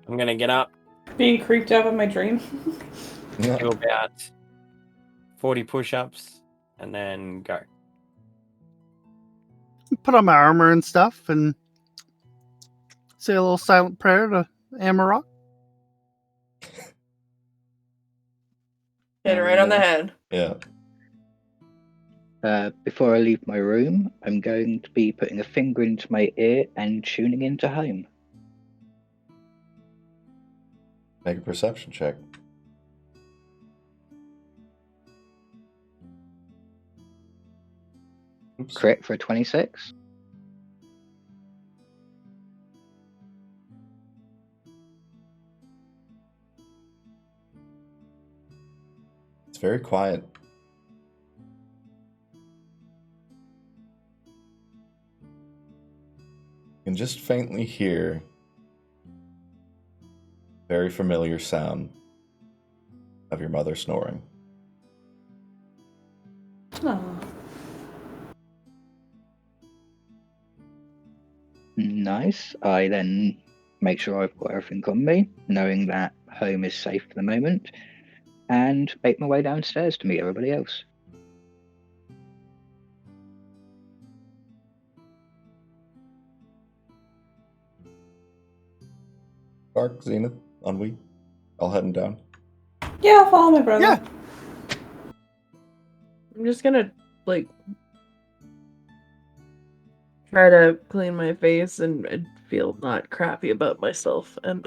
I'm gonna get up, Being creeped out by my dream. do about 40 push-ups, and then go. Put on my armor and stuff and say a little silent prayer to Amarok. Hit it right on the head. Yeah. Before I leave my room, I'm going to be putting a finger into my ear and tuning into home. Make a perception check. Oops. Crit for a 26. It's very quiet. You can just faintly hear very familiar sound of your mother snoring. Oh. Nice. I then make sure I've got everything on me, knowing that home is safe for the moment, and make my way downstairs to meet everybody else. Bark, Zenith, Ennui, all heading down. Yeah, I'll follow my brother. Yeah. I'm just gonna, like, try to clean my face and feel not crappy about myself and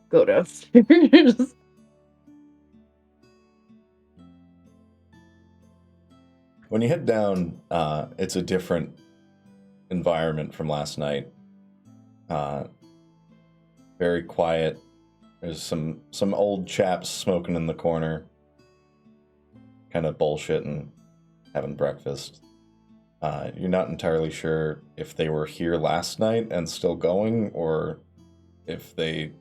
go downstairs. When you head down, it's a different environment from last night. Very quiet. There's some old chaps smoking in the corner, kind of bullshitting, having breakfast. You're not entirely sure if they were here last night and still going, or if they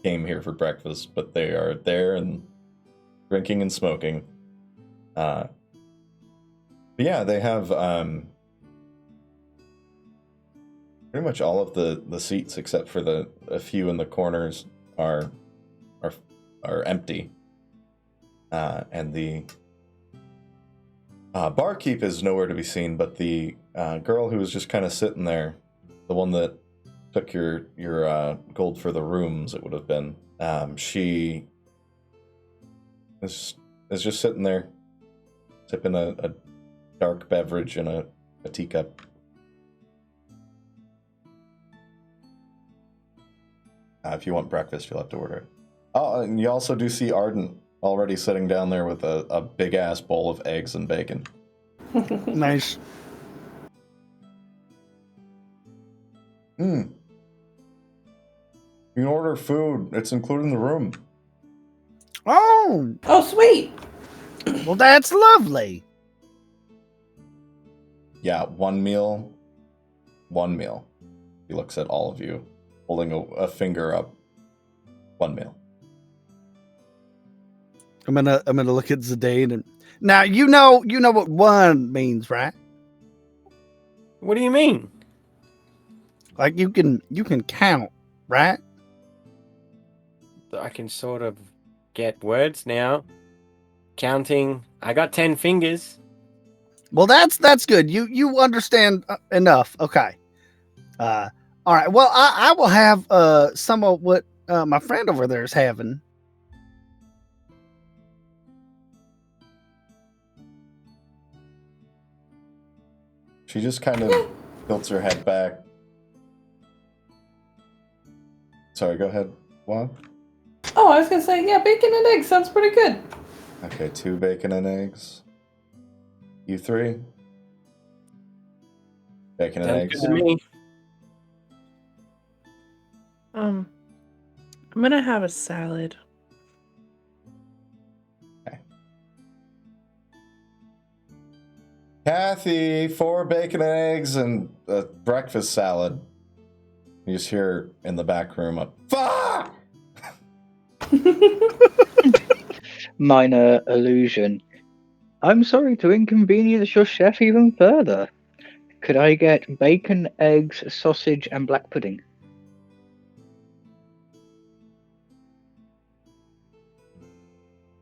came here for breakfast, but they are there and drinking and smoking. But yeah, they have pretty much all of the seats except for a few in the corners are empty. And the barkeep is nowhere to be seen, but the girl who was just kind of sitting there, the one that took your gold for the rooms, it would have been, she is just sitting there, tipping a dark beverage in a teacup. If you want breakfast, you'll have to order it. Oh, and you also do see Ardent already sitting down there with a big-ass bowl of eggs and bacon. Nice. You can order food. It's included in the room. Oh, Oh, sweet. well, that's lovely. Yeah, one meal. One meal. He looks at all of you, holding a finger up. One meal. I'm gonna look at Zidane and now you know what one means, right? What do you mean? Like you can count, right? I can sort of get words now. Counting. I got 10 fingers. Well, that's good. You understand enough. Okay. All right. Well, I will have some of what my friend over there is having. She just kind of tilts her head back. Sorry, go ahead, Juan. Oh, I was gonna say, yeah, bacon and eggs sounds pretty good. Okay, 2 bacon and eggs. You 3? Bacon and Sounds eggs. good to me. I'm gonna have a salad. Kathy, 4 bacon and eggs and a breakfast salad. You just hear in the back room a fuck! Minor illusion. I'm sorry to inconvenience your chef even further. Could I get bacon, eggs, sausage, and black pudding?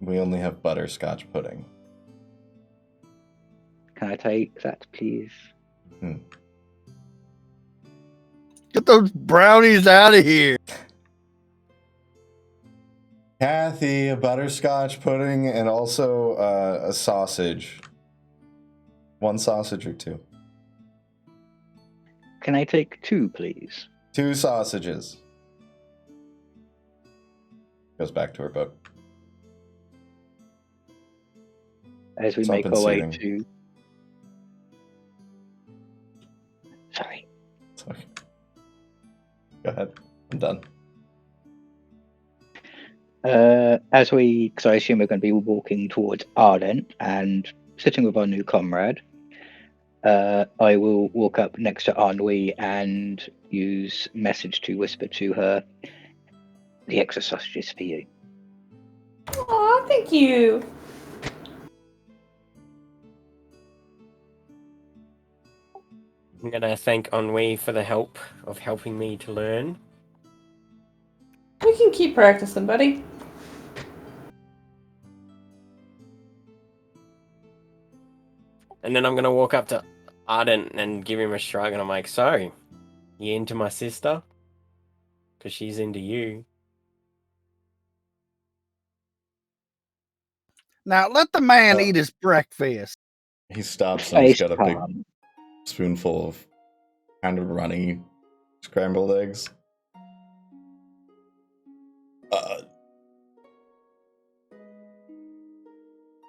We only have butterscotch pudding. Can I take that, please? Get those brownies out of here. Kathy, a butterscotch pudding, and also a sausage. 1 sausage or 2? Can I take 2, please? 2 sausages. Goes back to her book. As we Stop make our way conceding. to... Sorry. Sorry. Go ahead. I'm done. Because I assume we're going to be walking towards Ardent and sitting with our new comrade, I will walk up next to Ennui and use message to whisper to her, the extra sausages for you. Aw, thank you. I'm gonna thank Ennui for the help of helping me to learn. We can keep practicing, buddy. And then I'm gonna walk up to Ardent and give him a shrug, and I'm like, "So, you into my sister? Because she's into you." Now let the man eat his breakfast. He stops and he's Face got a big palm. spoonful of kind of runny scrambled eggs.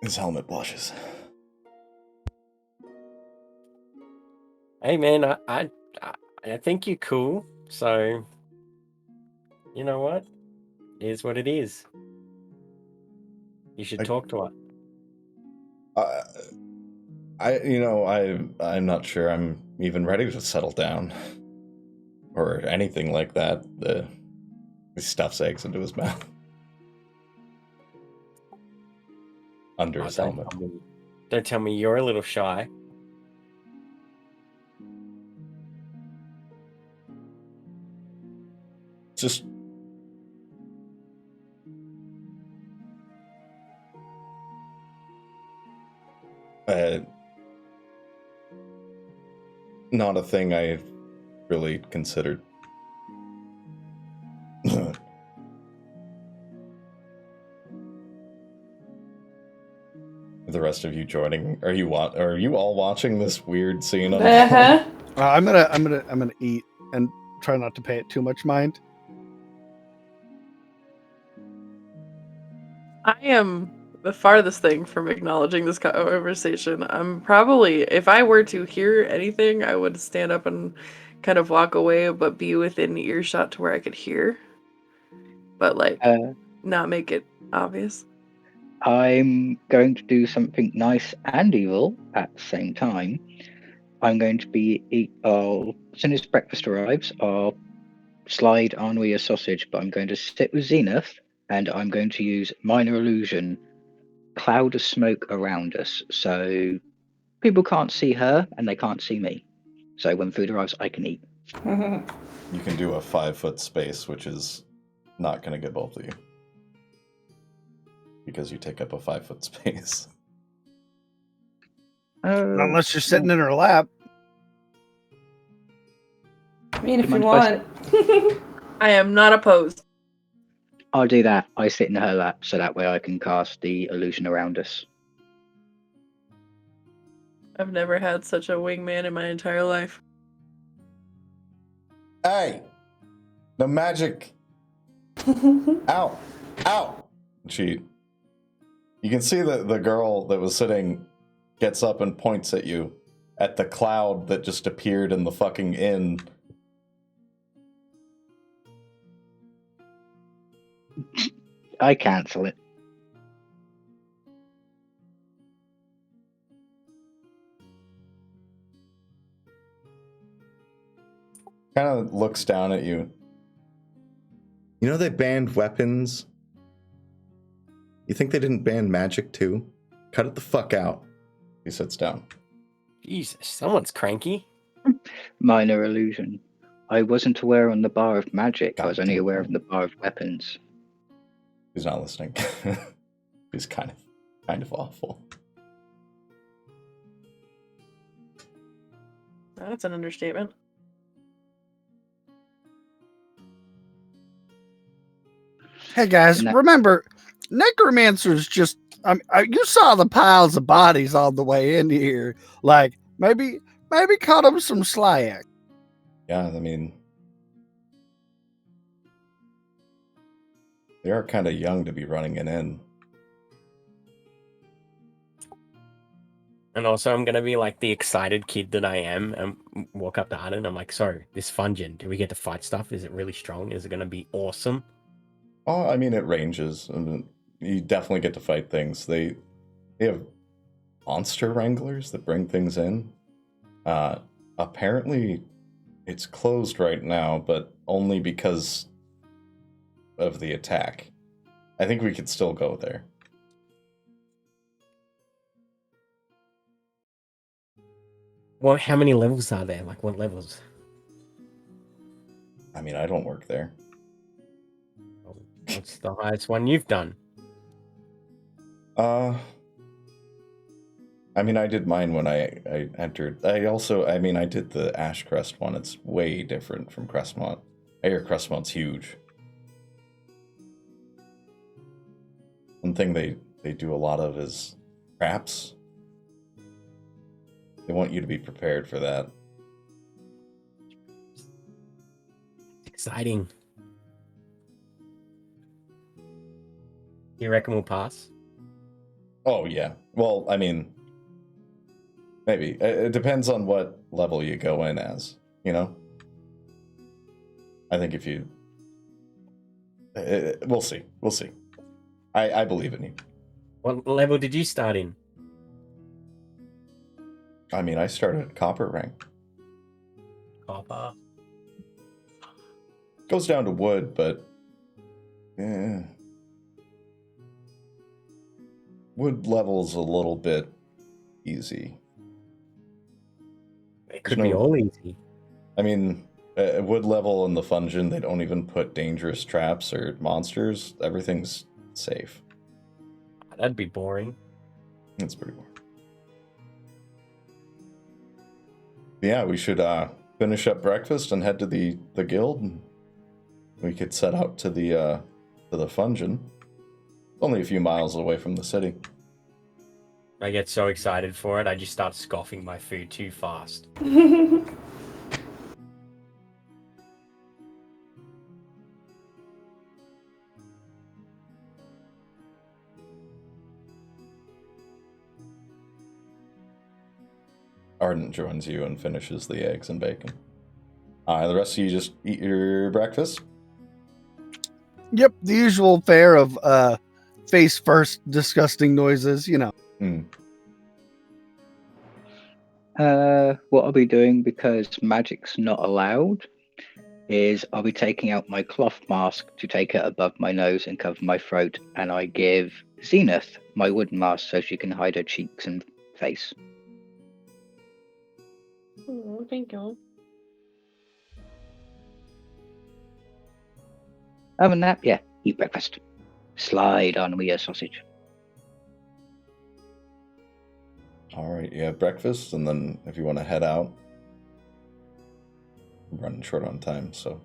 His helmet blushes. Hey man, I think you're cool. So, you know what? It is what it is. You should talk to her. I'm not sure I'm even ready to settle down or anything like that. He stuffs eggs into his mouth under his helmet. Don't tell me you're a little shy. Just not a thing I really considered. The the rest of you joining? Are you all watching this weird scene? Uh-huh. I'm gonna eat and try not to pay it too much mind. I am the farthest thing from acknowledging this conversation. I'm probably, if I were to hear anything, I would stand up and kind of walk away, but be within earshot to where I could hear. But like, not make it obvious. I'm going to do something nice and evil at the same time. I'm going to be as soon as breakfast arrives, I'll slide Ennui a sausage, but I'm going to sit with Zenith and I'm going to use minor illusion, cloud of smoke around us, so people can't see her and they can't see me. So when food arrives, I can eat. You can do a 5-foot space, which is not going to get both of you. Because you take up a 5-foot space. Unless you're sitting in her lap. I mean, if Do you you mind want. I am not opposed. I'll do that. I sit in her lap, so that way I can cast the illusion around us. I've never had such a wingman in my entire life. Hey! The magic! Ow! Ow! You can see that the girl that was sitting gets up and points at you, at the cloud that just appeared in the fucking inn. I cancel it. Kind of looks down at you. You know they banned weapons? You think they didn't ban magic too? Cut it the fuck out. He sits down. Jesus, someone's cranky. Minor illusion. I wasn't aware on the bar of magic. I was only Goddamn. aware of the bar of weapons. He's not listening. He's kind of awful. That's an understatement. Hey guys, remember, necromancers just, you saw the piles of bodies on the way in here. Like, maybe cut them some slack. Yeah, I mean, they are kind of young to be running an inn. And also, I'm gonna be like the excited kid that I am, and walk up to Arden. I'm like, "So, this Fungin, do we get to fight stuff? Is it really strong? Is it gonna be awesome?" Oh, I mean, it ranges. I mean, you definitely get to fight things. They have monster wranglers that bring things in. Apparently, it's closed right now, but only because of the attack. I think we could still go there. Well, how many levels are there? Like, what levels? I mean, I don't work there. What's the highest one you've done? I mean, I did mine when I entered. I did the Ashcrest one. It's way different from Crestmont. I hear Crestmont's huge. One thing they do a lot of is traps. They want you to be prepared for that. Exciting. You reckon we'll pass? Oh, yeah. Well, I mean, maybe. It depends on what level you go in as, you know? I think if you... we'll see. We'll see. I believe in you. What level did you start in? I mean, I started at copper rank. Copper. Goes down to wood, but... yeah. Wood level's a little bit easy. It could be all easy. I mean, wood level in the Fungin, they don't even put dangerous traps or monsters. Everything's safe. That'd be boring. It's pretty boring. Yeah, we should finish up breakfast and head to the guild. And we could set out to the Fungin. Only a few miles away from the city. I get so excited for it, I just start scoffing my food too fast. Ardent joins you and finishes the eggs and bacon. The rest of you just eat your breakfast? Yep, the usual fare of face first, disgusting noises, you know. What I'll be doing, because magic's not allowed, is I'll be taking out my cloth mask to take it above my nose and cover my throat, and I give Zenith my wooden mask so she can hide her cheeks and face. Oh, thank you. Other than that, yeah, eat breakfast. Slide on me a sausage. Alright, you have breakfast, and then if you want to head out, I'm running short on time, so.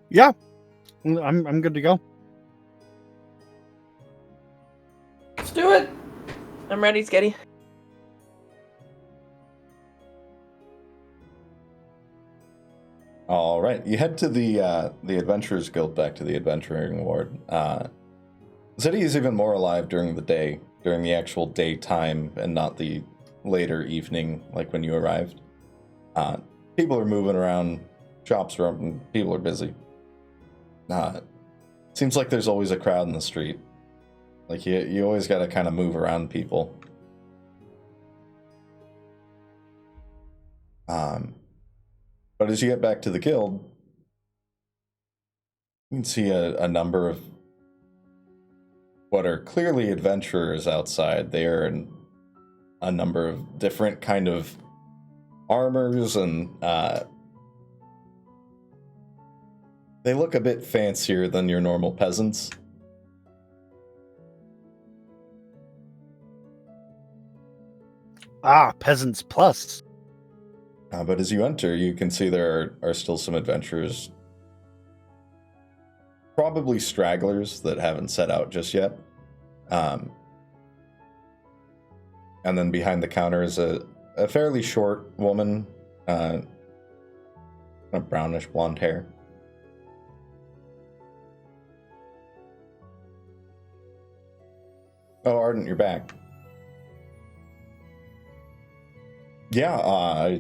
Yeah, I'm good to go. Let's do it. I'm ready, Sketty. All right, you head to the Adventurers Guild, back to the Adventuring Ward. The city is even more alive during the day, during the actual daytime, and not the later evening, like when you arrived. People are moving around, shops are open, people are busy. Seems like there's always a crowd in the street. Like, you always got to kind of move around people. But as you get back to the guild, you can see a number of what are clearly adventurers outside. They are in a number of different kind of armors, and they look a bit fancier than your normal peasants. Ah, peasants plus. But as you enter, you can see there are still some adventurers. Probably stragglers that haven't set out just yet. And then behind the counter is a fairly short woman, a brownish blonde hair. Oh, Ardent, you're back. Yeah,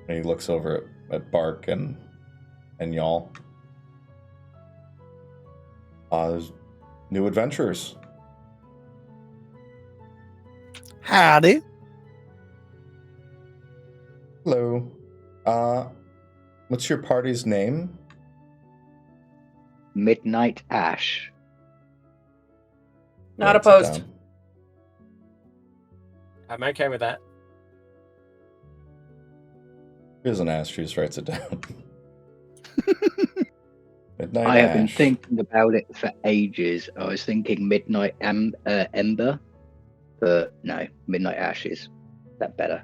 he looks over at Bark and y'all. There's new adventurers. Howdy. Hello. What's your party's name? Midnight Ash. Not Writes it opposed. down. I'm okay with that. He doesn't ask, she just writes it down. Midnight I have been Ash. thinking about it for ages. I was thinking Midnight Ember, but no, Midnight Ash is that better.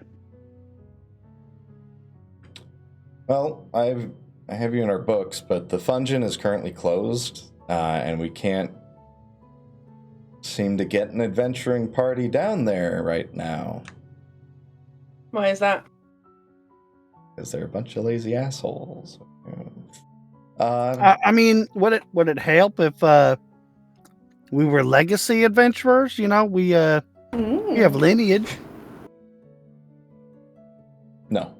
Well, I have you in our books, but the Fungin is currently closed, and we can't seem to get an adventuring party down there right now. Why is that? Because they're a bunch of lazy assholes. I mean, would it help if we were legacy adventurers? You know, we have lineage. No.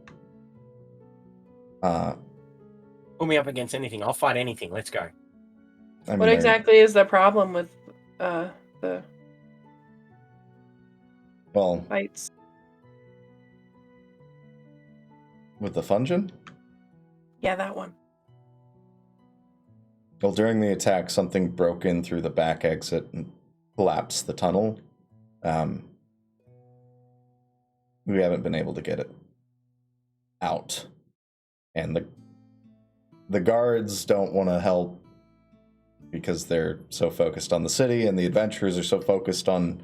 Put me up against anything. I'll fight anything. Let's go. I mean, What exactly is the problem with the Well, fights? with the Fungin? Yeah, that one. Well, during the attack, something broke in through the back exit and collapsed the tunnel. We haven't been able to get it out. And the guards don't want to help because they're so focused on the city, and the adventurers are so focused on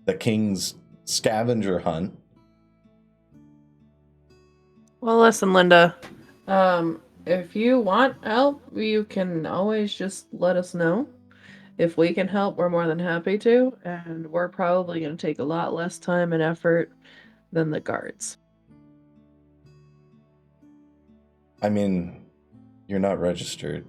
the king's scavenger hunt. Well, listen, Linda. If you want help, you can always just let us know. If we can help, we're more than happy to, and we're probably going to take a lot less time and effort than the guards. I mean, you're not registered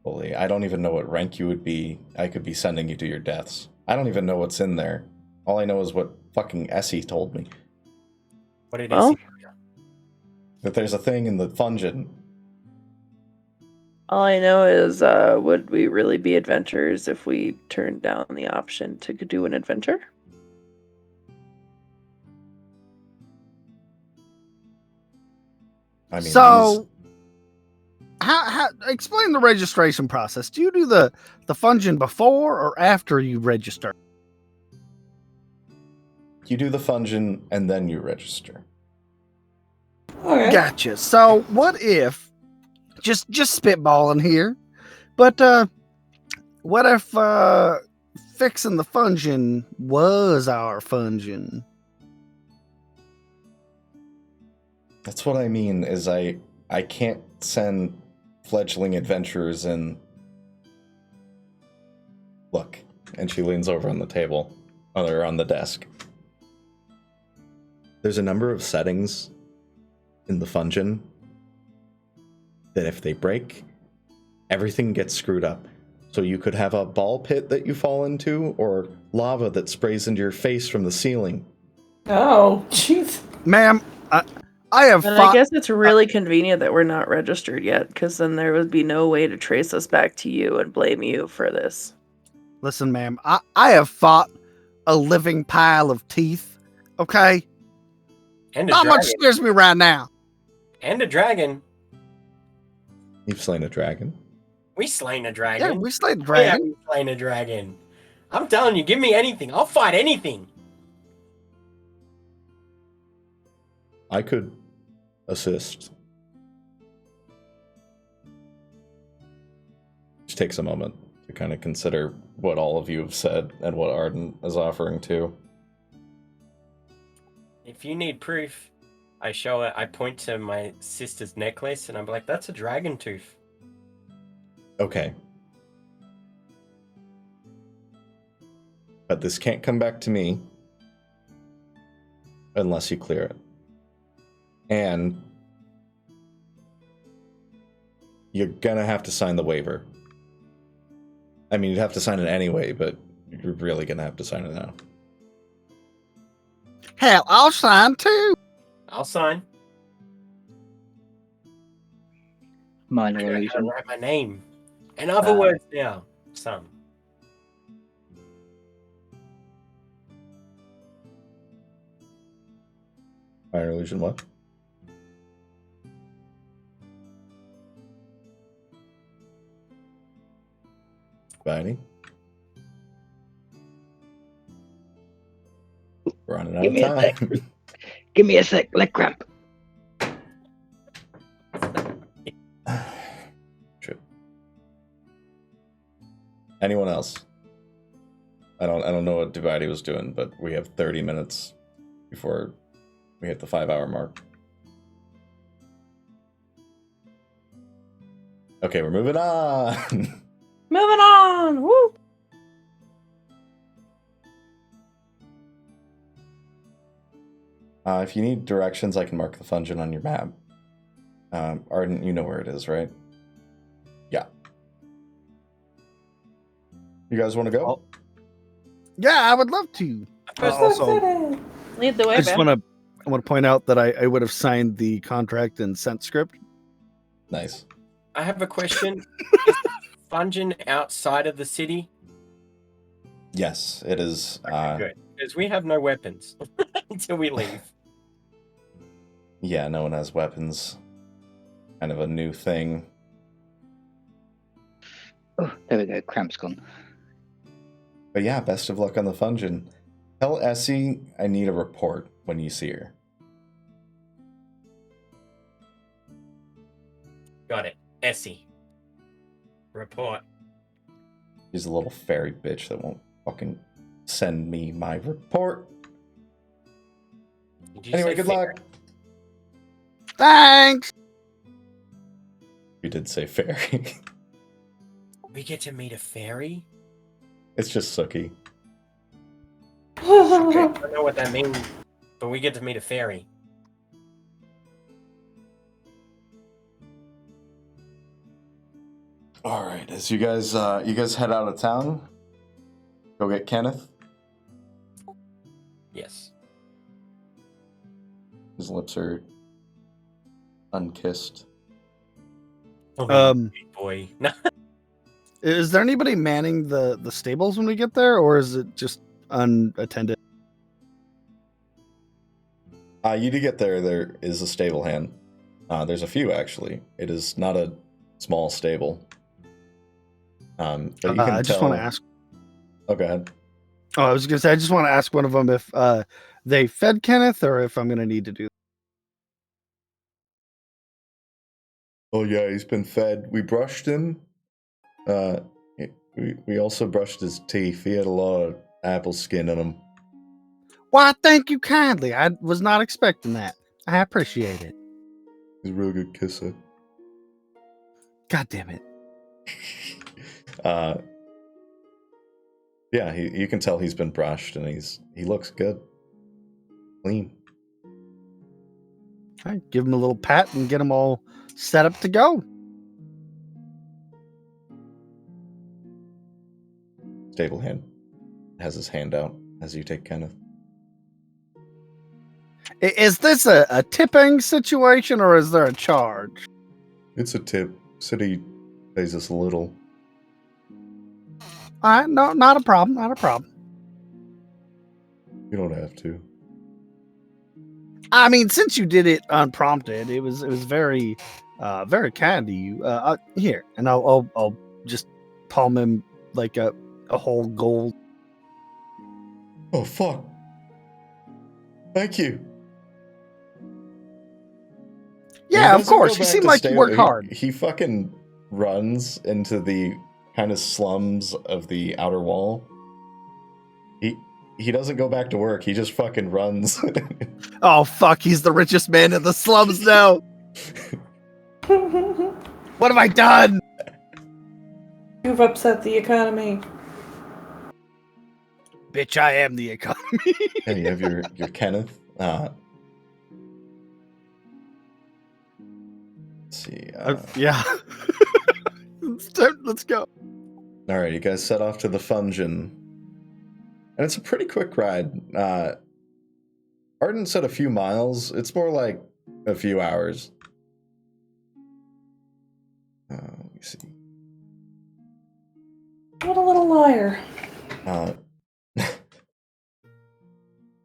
fully. I don't even know what rank you would be. I could be sending you to your deaths. I don't even know what's in there. All I know is what fucking Essie told me. What did Well, he say? That there's a thing in the Fungin. All I know is, would we really be adventurers if we turned down the option to do an adventure? I mean, So, how explain the registration process? Do you do the Fungin before or after you register? you do the Fungin and then you register. okay. Gotcha. So, what if just spitballing here, but what if fixing the Fungin was our Fungin? That's what I mean, is I can't send fledgling adventurers in. Look, and she leans over on the table, or on the desk. There's a number of settings in the Fungin that if they break, everything gets screwed up. So you could have a ball pit that you fall into, or lava that sprays into your face from the ceiling. Oh, jeez. Ma'am, I have And fought. I guess it's really convenient that we're not registered yet, because then there would be no way to trace us back to you and blame you for this. Listen, ma'am, I have fought a living pile of teeth. Okay, And a not much dragon. scares me right now. And a dragon. You've slain a dragon. We slain a Yeah, dragon. we slayed the Oh, yeah, dragon. we slain a dragon. I'm telling you, give me anything. I'll fight anything. I could assist. Just takes a moment to kind of consider what all of you have said and what Arden is offering too. If you need proof, I point to my sister's necklace and I'm like, that's a dragon tooth. Okay. But this can't come back to me unless you clear it. And you're gonna have to sign the waiver. I mean, you'd have to sign it anyway, but you're really gonna have to sign it now. Hell, I'll sign too. I'll sign. Minor I know how to illusion. write my name. And other words now. Some. Minor illusion, what? Viney? Running out Give of me a sec. time. Give me a sec, leg cramp. True. Anyone else? I don't know what Divide was doing, but we have 30 minutes before we hit the 5-hour mark. Okay, we're moving on. Moving on! Woo! If you need directions, I can mark the Fungin on your map. Arden, you know where it is, right? Yeah. You guys want to go? Yeah, I would love to. Also, Lead the way, I just man. want to point out that I would have signed the contract and sent script. Nice. I have a question. Is Fungin outside of the city? Yes, it is. Good. Because we have no weapons until we leave. Yeah, no one has weapons. Kind of a new thing. Oh, there we go. Cramp's gone. But yeah, best of luck on the Fungin. Tell Essie I need a report when you see her. Got it. Essie. Report. She's a little fairy bitch that won't fucking send me my report. Did you Anyway, say good fair? luck. Thanks. You did say fairy. We get to meet a fairy? It's just Sookie. Okay, I don't know what that means, but we get to meet a fairy. All right, as you guys head out of town, go get Kenneth. Yes. His lips are unkissed. Oh, boy. Is there anybody manning the stables when we get there, or is it just unattended? You do get there. There is a stable hand. There's a few actually. It is not a small stable. But you can I just tell... want to ask. Oh, go ahead. Oh, I was gonna say I just want to ask one of them if they fed Kenneth or if I'm gonna need to do. Oh yeah, he's been fed. We brushed him. We also brushed his teeth. He had a lot of apple skin in him. Why, thank you kindly. I was not expecting that. I appreciate it. He's a real good kisser. God damn it. Yeah, you can tell he's been brushed and he looks good. Clean. All right, give him a little pat and get him all set up to go. Stable hand has his hand out as you take Kenneth. Is this a tipping situation or is there a charge? It's a tip. City pays us a little. All right, no, not a problem. Not a problem. You don't have to. I mean, since you did it unprompted, it was very, very kind of you. Here, and I'll just palm him like a whole gold. Oh fuck! Thank you. Yeah, of course. You seem like you work hard. He fucking runs into the kind of slums of the outer wall. He doesn't go back to work. He just fucking runs. Oh fuck! He's the richest man in the slums now. What have I done? You've upset the economy. Bitch, I am the economy. And you have your Kenneth. Let's see. Yeah. Let's go. All right, you guys set off to the Fungeon. And it's a pretty quick ride. Arden said a few miles. It's more like a few hours. Let me see. What a little liar.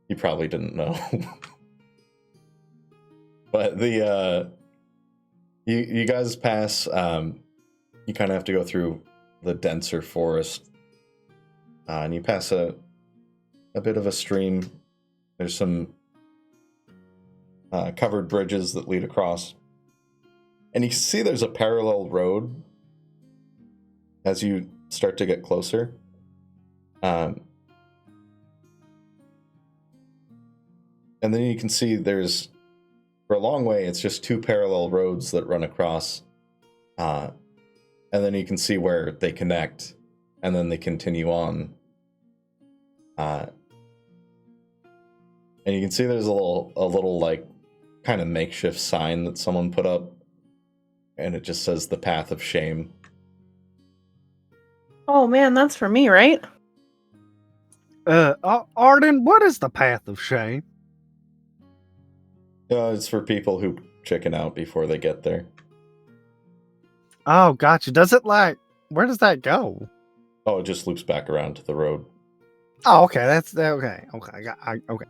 You probably didn't know. But the you guys pass, you kind of have to go through the denser forest. And you pass a bit of a stream. There's some covered bridges that lead across. And you see there's a parallel road as you start to get closer. And then you can see there's, for a long way, it's just two parallel roads that run across. And then you can see where they connect, and then they continue on. And you can see there's a little like kind of makeshift sign that someone put up, and it just says the Path of Shame. Oh man, that's for me, right? Arden, what is the Path of Shame? It's for people who chicken out before they get there. Oh, gotcha. Does it where does that go? Oh, it just loops back around to the road. Oh, okay. That's okay. Okay, okay.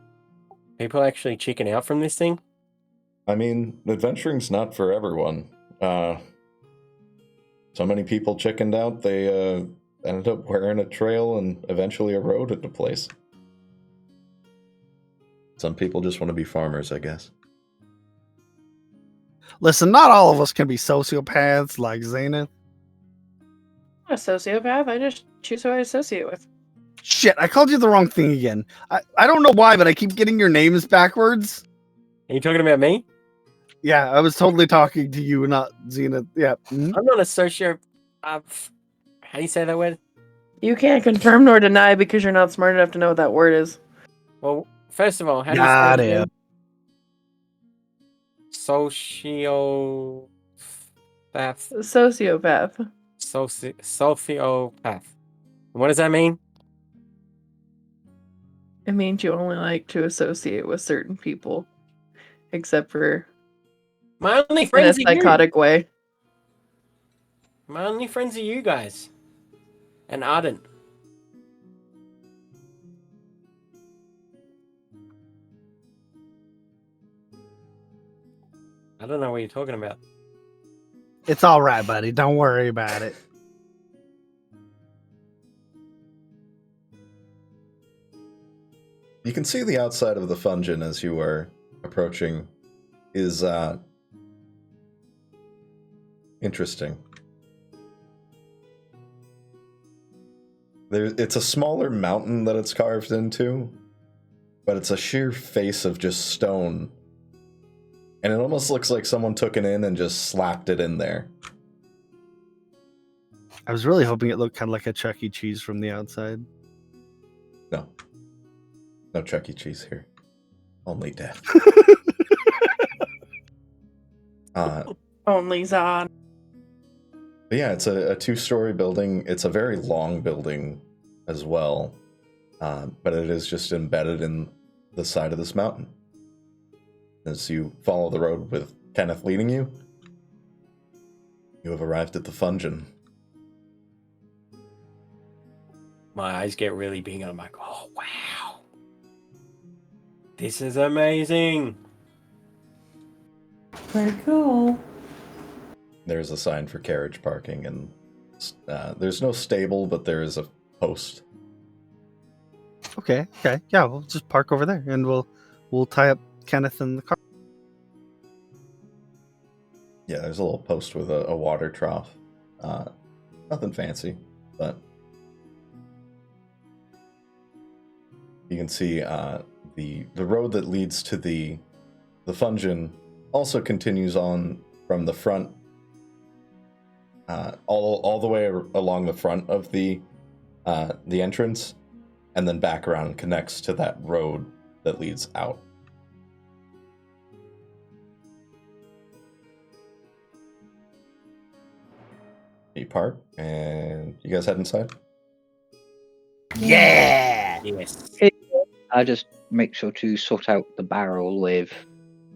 People actually chicken out from this thing? I mean, adventuring's not for everyone. So many people chickened out, they ended up wearing a trail and eventually a road into place. Some people just want to be farmers, I guess. Listen, not all of us can be sociopaths like Zenith. I'm a sociopath. I just choose who I associate with. Shit, I called you the wrong thing again. I don't know why, but I keep getting your names backwards. Are you talking about me? Yeah, I was totally talking to you, not Zenith. Yeah. I'm not a sociopath. How do you say that word? You can't confirm nor deny because you're not smart enough to know what that word is. Well, first of all, how do you Got say him. it? Sociopath. Sociopath. Sociopath. What does that mean? It means you only like to associate with certain people, except for My only in a friends are you. psychotic way. My only friends are you guys. And Ardent. I don't know what you're talking about. It's all right, buddy. Don't worry about it. You can see the outside of the Fungin as you are approaching is interesting. It's a smaller mountain that it's carved into, but it's a sheer face of just stone. And it almost looks like someone took it in and just slapped it in there. I was really hoping it looked kind of like a Chuck E. Cheese from the outside. No. No Chuck E. Cheese here. Only death. Only Zod. But yeah, it's a two-story building. It's a very long building as well. But it is just embedded in the side of this mountain. As you follow the road with Kenneth leading you, you have arrived at the Fungin. My eyes get really big and I'm like, oh, wow. This is amazing. Very cool. There's a sign for carriage parking, and there's no stable, but there is a post. Okay. Yeah, we'll just park over there, and we'll tie up Kenneth in the car. Yeah, there's a little post with a water trough. Nothing fancy, but you can see the road that leads to the Fungin also continues on from the front, all the way along the front of the entrance, and then back around and connects to that road that leads out. You park, and you guys head inside? Yeah! Yes. I just make sure to sort out the barrel with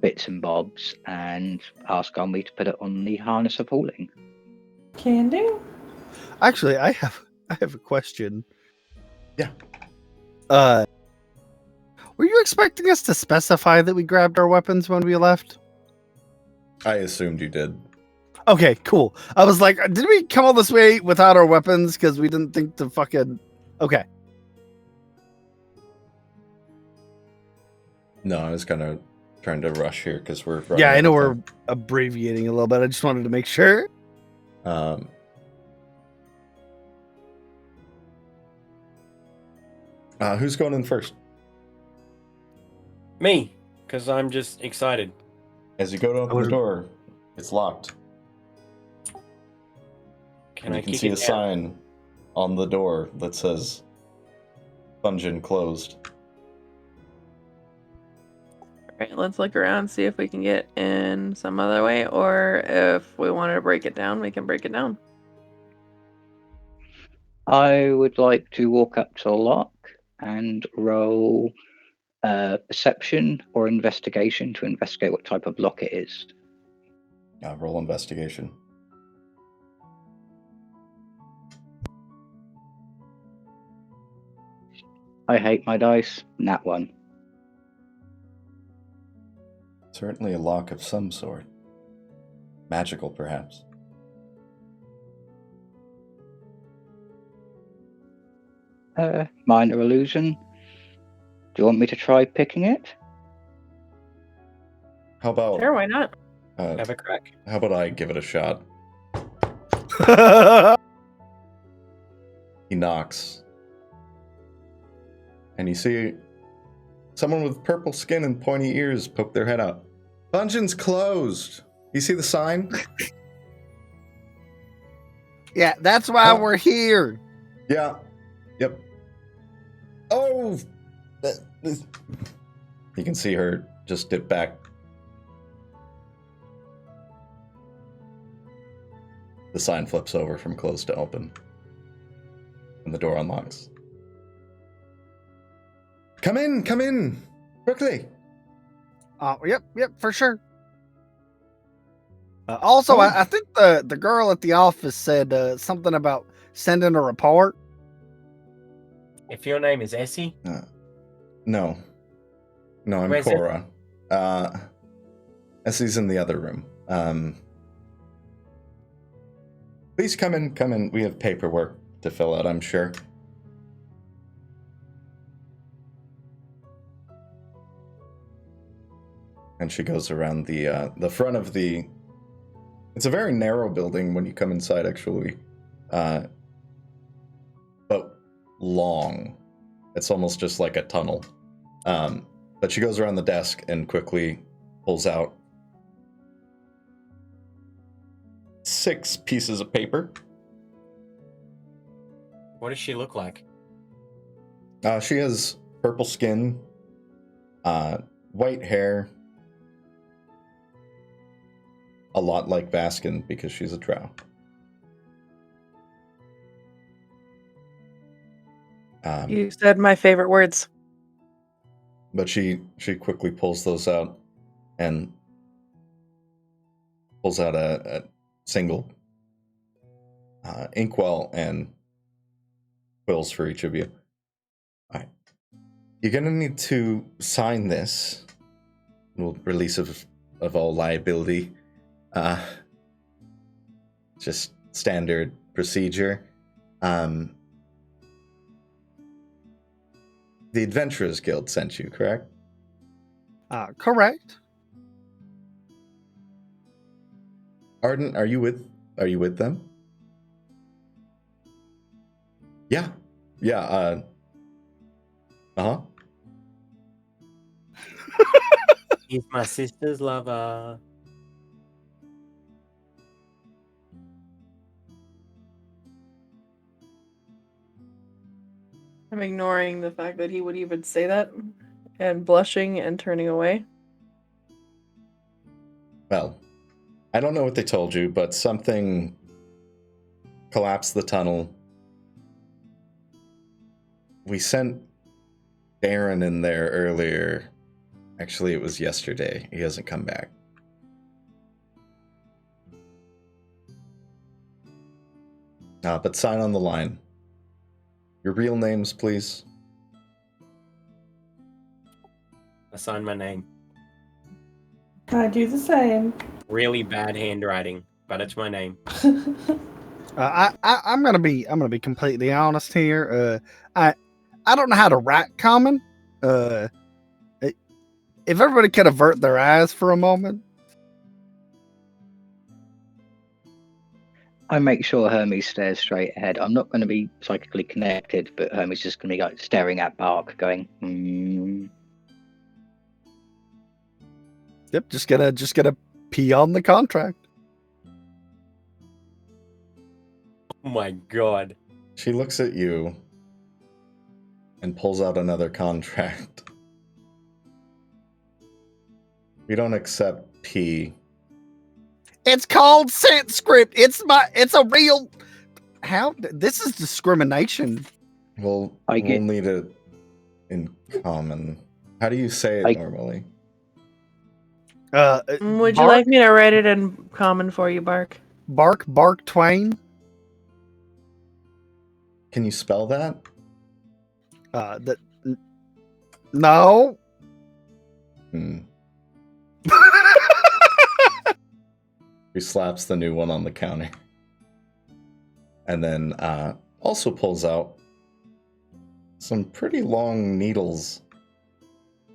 bits and bobs and ask Grumbly to put it on the harness of hauling. Can do. Actually, I have a question. Yeah. Were you expecting us to specify that we grabbed our weapons when we left? I assumed you did. Okay, cool. I was like, did we come all this way without our weapons because we didn't think to fucking... Okay. No, I was kind of trying to rush here because we're... Yeah, I know we're abbreviating a little bit. I just wanted to make sure. Who's going in first? Me, because I'm just excited. As you go to open the door, it's locked. Can And I you can kick see it a down? sign on the door that says Fungin closed. Alright, let's look around, see if we can get in some other way, or if we wanted to break it down, we can break it down. I would like to walk up to the lock and roll perception or investigation to investigate what type of lock it is. Roll investigation. I hate my dice. Nat 1. Certainly a lock of some sort. Magical, perhaps. Minor illusion. Do you want me to try picking it? How about... Sure, why not? Have a crack. How about I give it a shot? He knocks. And you see someone with purple skin and pointy ears poke their head out. Fungin's closed. You see the sign? Yeah, that's why we're here. Yeah. Yep. Oh! You can see her just dip back. The sign flips over from closed to open. And the door unlocks. Come in! Quickly! Yep, for sure. Also, I think the girl at the office said something about sending a report. If your name is Essie, No, I'm Where's Cora. Essie's in the other room. Please come in. We have paperwork to fill out, I'm sure. And she goes around the front of the... It's a very narrow building when you come inside, actually. But long. It's almost just like a tunnel. But she goes around the desk and quickly pulls out 6 pieces of paper. what does she look like? She has purple skin, white hair, a lot like Vaskin because she's a drow. You said my favorite words. But she quickly pulls those out and pulls out a single inkwell and quills for each of you. All right. You're going to need to sign this. Release of all liability. Just standard procedure. The Adventurers Guild sent you, correct? Correct. Arden, are you with them? Yeah. Uh-huh. He's my sister's lover. I'm ignoring the fact that he would even say that and blushing and turning away. Well, I don't know what they told you, but something collapsed the tunnel. We sent Baron in there earlier. Actually, it was yesterday. He hasn't come back. But sign on the line. Your real names, please. I signed my name. I do the same. Really bad handwriting, but it's my name. I'm gonna be completely honest here. I don't know how to write common. If everybody could avert their eyes for a moment. I make sure Hermes stares straight ahead. I'm not going to be psychically connected, but Hermes is just going to be like staring at Bark, going, Yep, just gonna pee on the contract. Oh my god. She looks at you and pulls out another contract. We don't accept P. It's called Sanskrit. It's a real. How this is discrimination. We'll need it in common. How do you say it normally? Would you like me to write it in common for you, Bark? Bark Twain. Can you spell that? No. He slaps the new one on the counter. And then also pulls out some pretty long needles.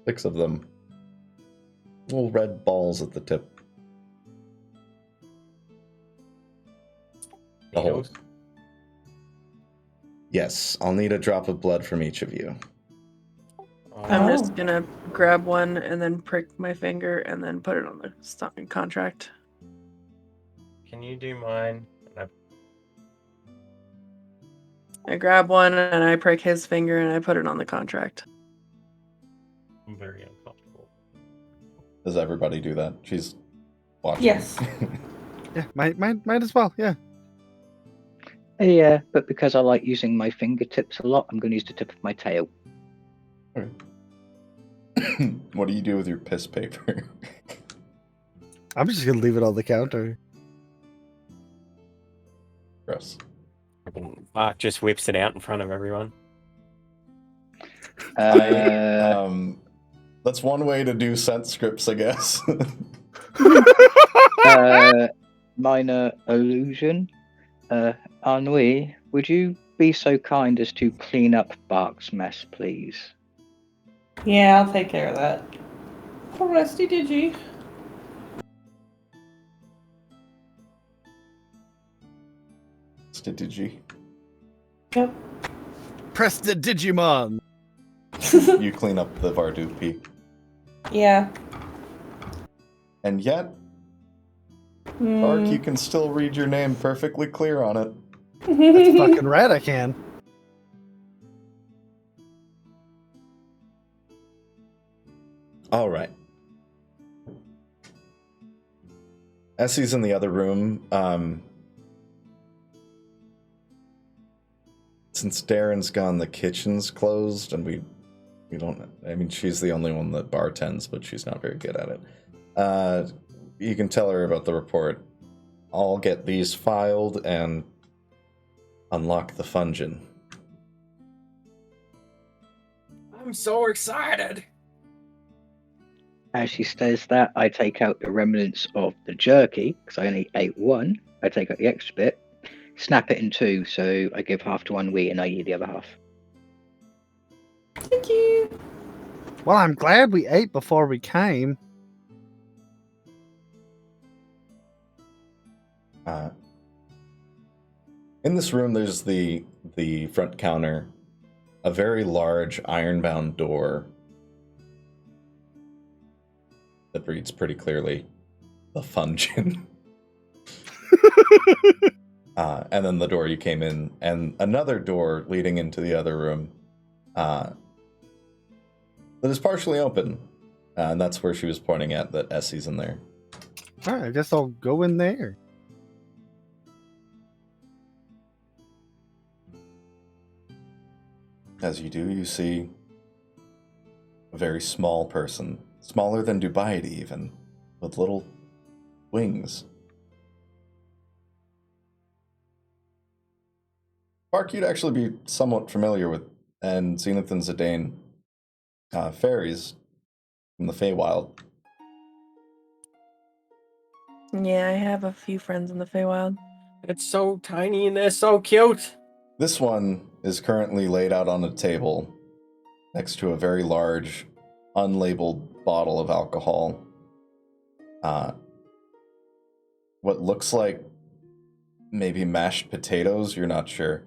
6 of them. Little red balls at the tip. Needles? Yes, I'll need a drop of blood from each of you. I'm just gonna grab one and then prick my finger and then put it on the contract. Can you do mine? I grab one and I prick his finger and I put it on the contract. I'm very uncomfortable. Does everybody do that? She's watching. Yes. Yeah, might as well. Yeah. Yeah, but because I like using my fingertips a lot, I'm going to use the tip of my tail. Okay. What do you do with your piss paper? I'm just gonna leave it on the counter. Gross. Mark just whips it out in front of everyone. That's one way to do scent scripts, I guess. Minor illusion. Ennui, would you be so kind as to clean up Bark's mess, please? Yeah, I'll take care of that. Oh, Rusty, did you? Digi. Yep. Press the Digimon. You clean up the Varoux. Yeah. And yet, Bark, you can still read your name perfectly clear on it. That's fucking right, I can. All right. Essie's in the other room. Since Darren's gone, the kitchen's closed, and we don't. I mean, she's the only one that bartends, but she's not very good at it. You can tell her about the report. I'll get these filed and unlock the Fungin. I'm so excited. As she says that, I take out the remnants of the jerky, because I only ate one. I take out the extra bit, snap it in two, so I give half to Ennui and I eat the other half. Thank you. Well, I'm glad we ate before we came. In this room, there's the front counter, a very large iron-bound door that reads pretty clearly, the Fungin. And then the door you came in, and another door leading into the other room that is partially open. And that's where she was pointing at, that Essie's in there. All right, I guess I'll go in there. As you do, you see a very small person, smaller than Dubai even, with little wings. Bark, you'd actually be somewhat familiar with, and Zenith and Zidane, fairies from the Feywild. Yeah, I have a few friends in the Feywild. It's so tiny and they're so cute. This one is currently laid out on a table next to a very large, unlabeled bottle of alcohol. What looks like maybe mashed potatoes, you're not sure.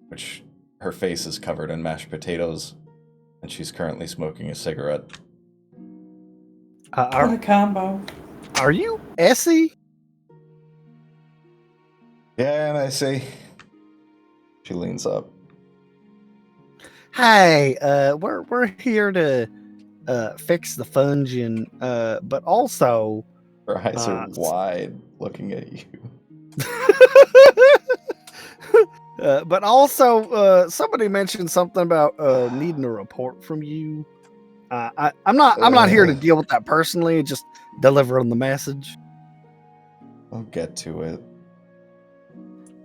Which her face is covered in mashed potatoes, and she's currently smoking a cigarette. What a combo. Are you Essie? Yeah, and I say, she leans up. Hey, we're here to fix the Fungin, but also Her eyes are wide, looking at you. But also, somebody mentioned something about needing a report from you. I'm not here to deal with that personally. Just deliver on the message. I'll get to it.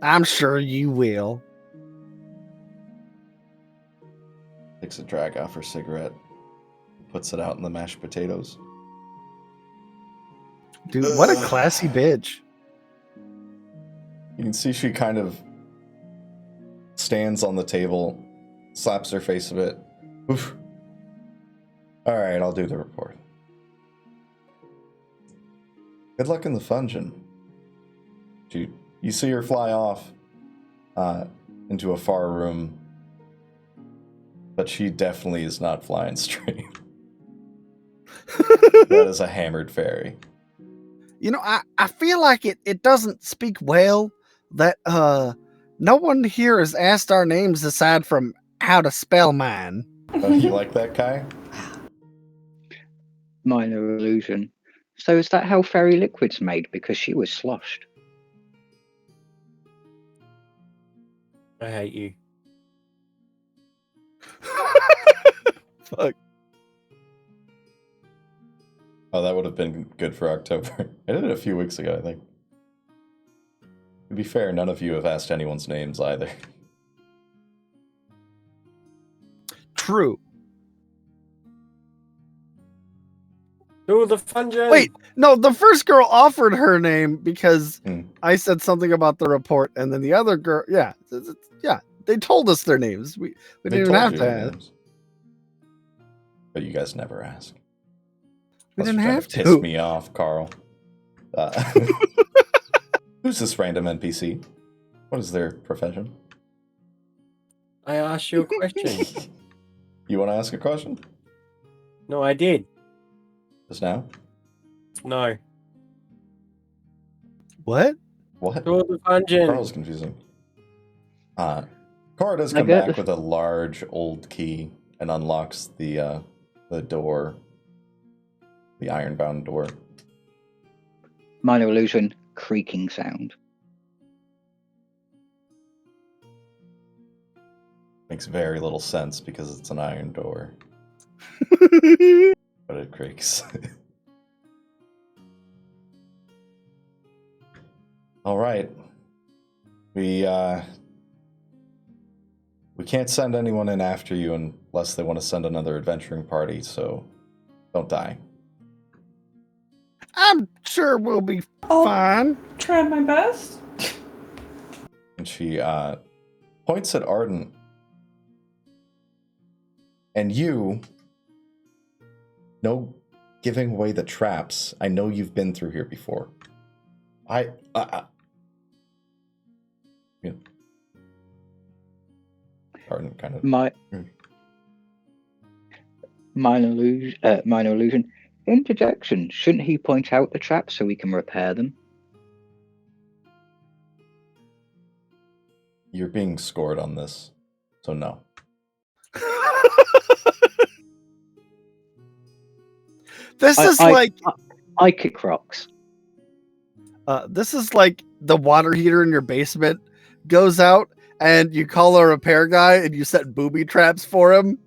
I'm sure you will. Takes a drag off her cigarette, puts it out in the mashed potatoes. Dude, what a classy bitch. You can see she kind of stands on the table, slaps her face a bit. Oof. All right, I'll do the report. Good luck in the Fungin. You see her fly off into a far room, but she definitely is not flying straight. That is a hammered fairy. I feel like it doesn't speak well that no one here has asked our names aside from how to spell mine. Oh, you like that, Kai? Minor illusion. So is that how fairy liquid's made? Because she was sloshed. I hate you. Fuck. Oh, that would have been good for October. I did it a few weeks ago, I think. To be fair, none of you have asked anyone's names either. True. Oh, the fungi! Wait, no, the first girl offered her name because Hmm. I said something about the report, and then the other girl, yeah, they told us their names. We They didn't even told have you to their ask. names. But you guys never ask. We Plus didn't you're trying have to to. piss me off, Carl. Who's this random NPC? What is their profession? I asked you a question. You want to ask a question? No, I did. Just now? No. What? What? Oh, the fungi. Carl's confusing. Cora does I come get back the- with a large old key and unlocks the door. The iron-bound door. Minor illusion. Creaking sound. Makes very little sense because it's an iron door. But it creaks. Alright. We can't send anyone in after you unless they want to send another adventuring party, so don't die. I'm sure we'll be I'll fine. try my best. And she points at Ardent. And you, no giving away the traps. I know you've been through here before. Yeah. Ardent kind of. Minor illusion. Interjection. Shouldn't he point out the traps so we can repair them? You're being scored on this, so no. This is like I kick rocks. this is like the water heater in your basement goes out and you call a repair guy and you set booby traps for him.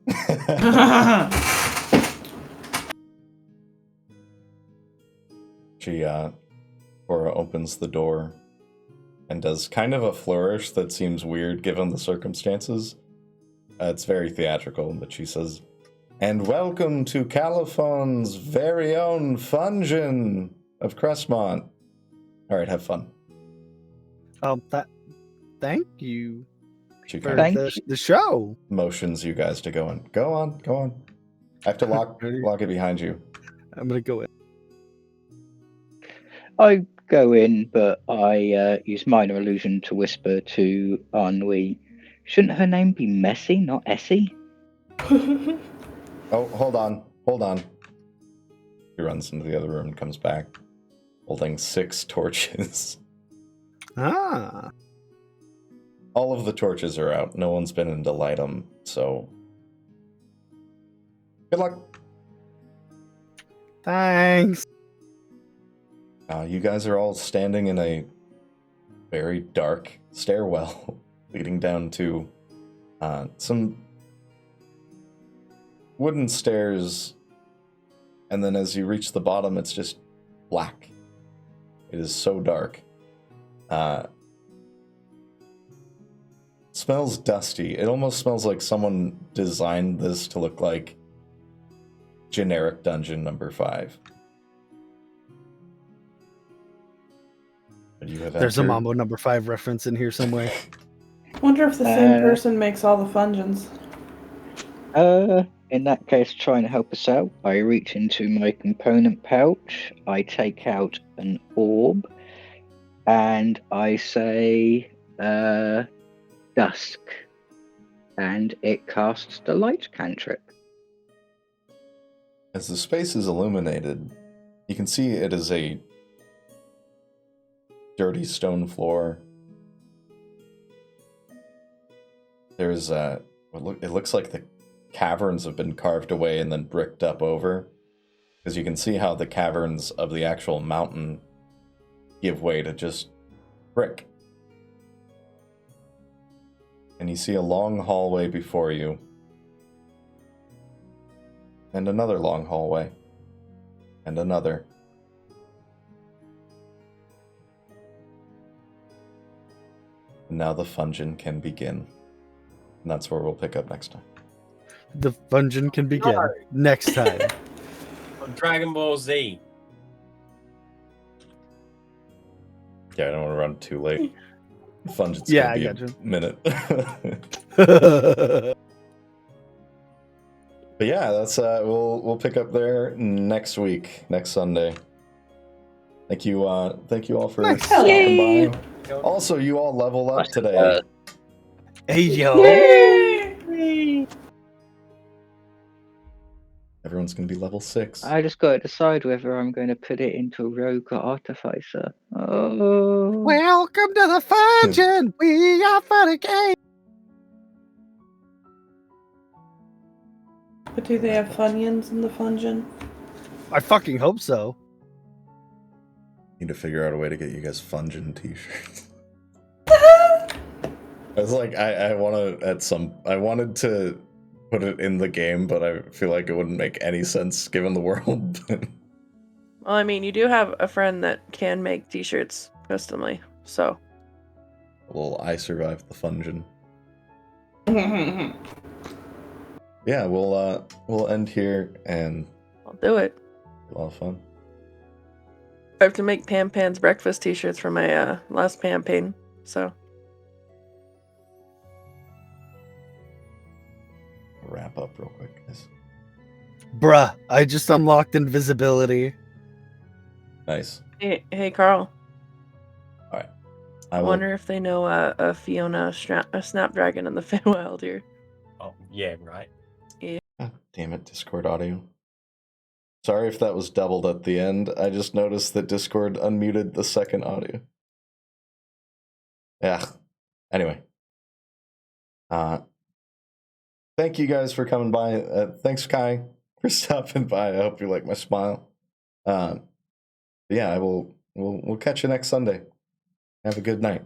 She, Cora opens the door and does kind of a flourish that seems weird given the circumstances. It's very theatrical, but she says, "And welcome to Caliphone's very own Fungin of Crestmont. All right, have fun." Thank you She for kind Thank the show. of motions you guys to go in. Go on. I have to lock it behind you. I'm gonna go in. I go in, but I use minor illusion to whisper to Ennui. Shouldn't her name be Messy, not Essie? Oh, hold on. He runs into the other room and comes back, holding 6 torches. Ah. All of the torches are out. No one's been in to light them, so good luck. Thanks. You guys are all standing in a very dark stairwell leading down to some wooden stairs, and then as you reach the bottom, it's just black. It is so dark. Smells dusty. It almost smells like someone designed this to look like generic dungeon number 5. But you have There's a entered- Mambo number 5 reference in here somewhere. Wonder if the same person makes all the fungeons. In that case, trying to help us out, I reach into my component pouch, I take out an orb, and I say, dusk. And it casts the light cantrip. As the space is illuminated, you can see it is a dirty stone floor. There's it looks like the caverns have been carved away and then bricked up over, because you can see how the caverns of the actual mountain give way to just brick. And you see a long hallway before you, and another long hallway, and another. And now the fungeon can begin. And that's where we'll pick up next time. The fungeon can begin next time. On Dragon Ball Z. Yeah, I don't want to run too late. The fungeon's Yeah, gonna be I gotcha. a minute. But yeah, that's we'll pick up there next week, next Sunday. Thank you all for stopping by. Also, you all level up today. Hey yo. Everyone's gonna be level 6. I just got to decide whether I'm going to put it into Rogue or Artificer. Oh. Welcome to the fungeon. We are for the game. But do they have Funyuns in the Fungeon? I fucking hope so. Need to figure out a way to get you guys fungeon t-shirts. I was like, I wanted to put it in the game, but I feel like it wouldn't make any sense given the world. Well, I mean, you do have a friend that can make t-shirts customly, so. Well, I survived the fungeon. Yeah, we'll end here, and I'll do it. a lot of fun. I have to make Pam Pan's breakfast t-shirts for my last campaign, so. Wrap up real quick, guys. Bruh, I just unlocked invisibility. Nice. Hey Carl. All right. I wonder if they know a Fiona a Snapdragon in the Feywild here. Oh, yeah, right. God damn it, Discord audio. Sorry if that was doubled at the end. I just noticed that Discord unmuted the second audio. Yeah. Anyway. Thank you guys for coming by. Thanks, Kai, for stopping by. I hope you like my smile. Yeah, we'll catch you next Sunday. Have a good night.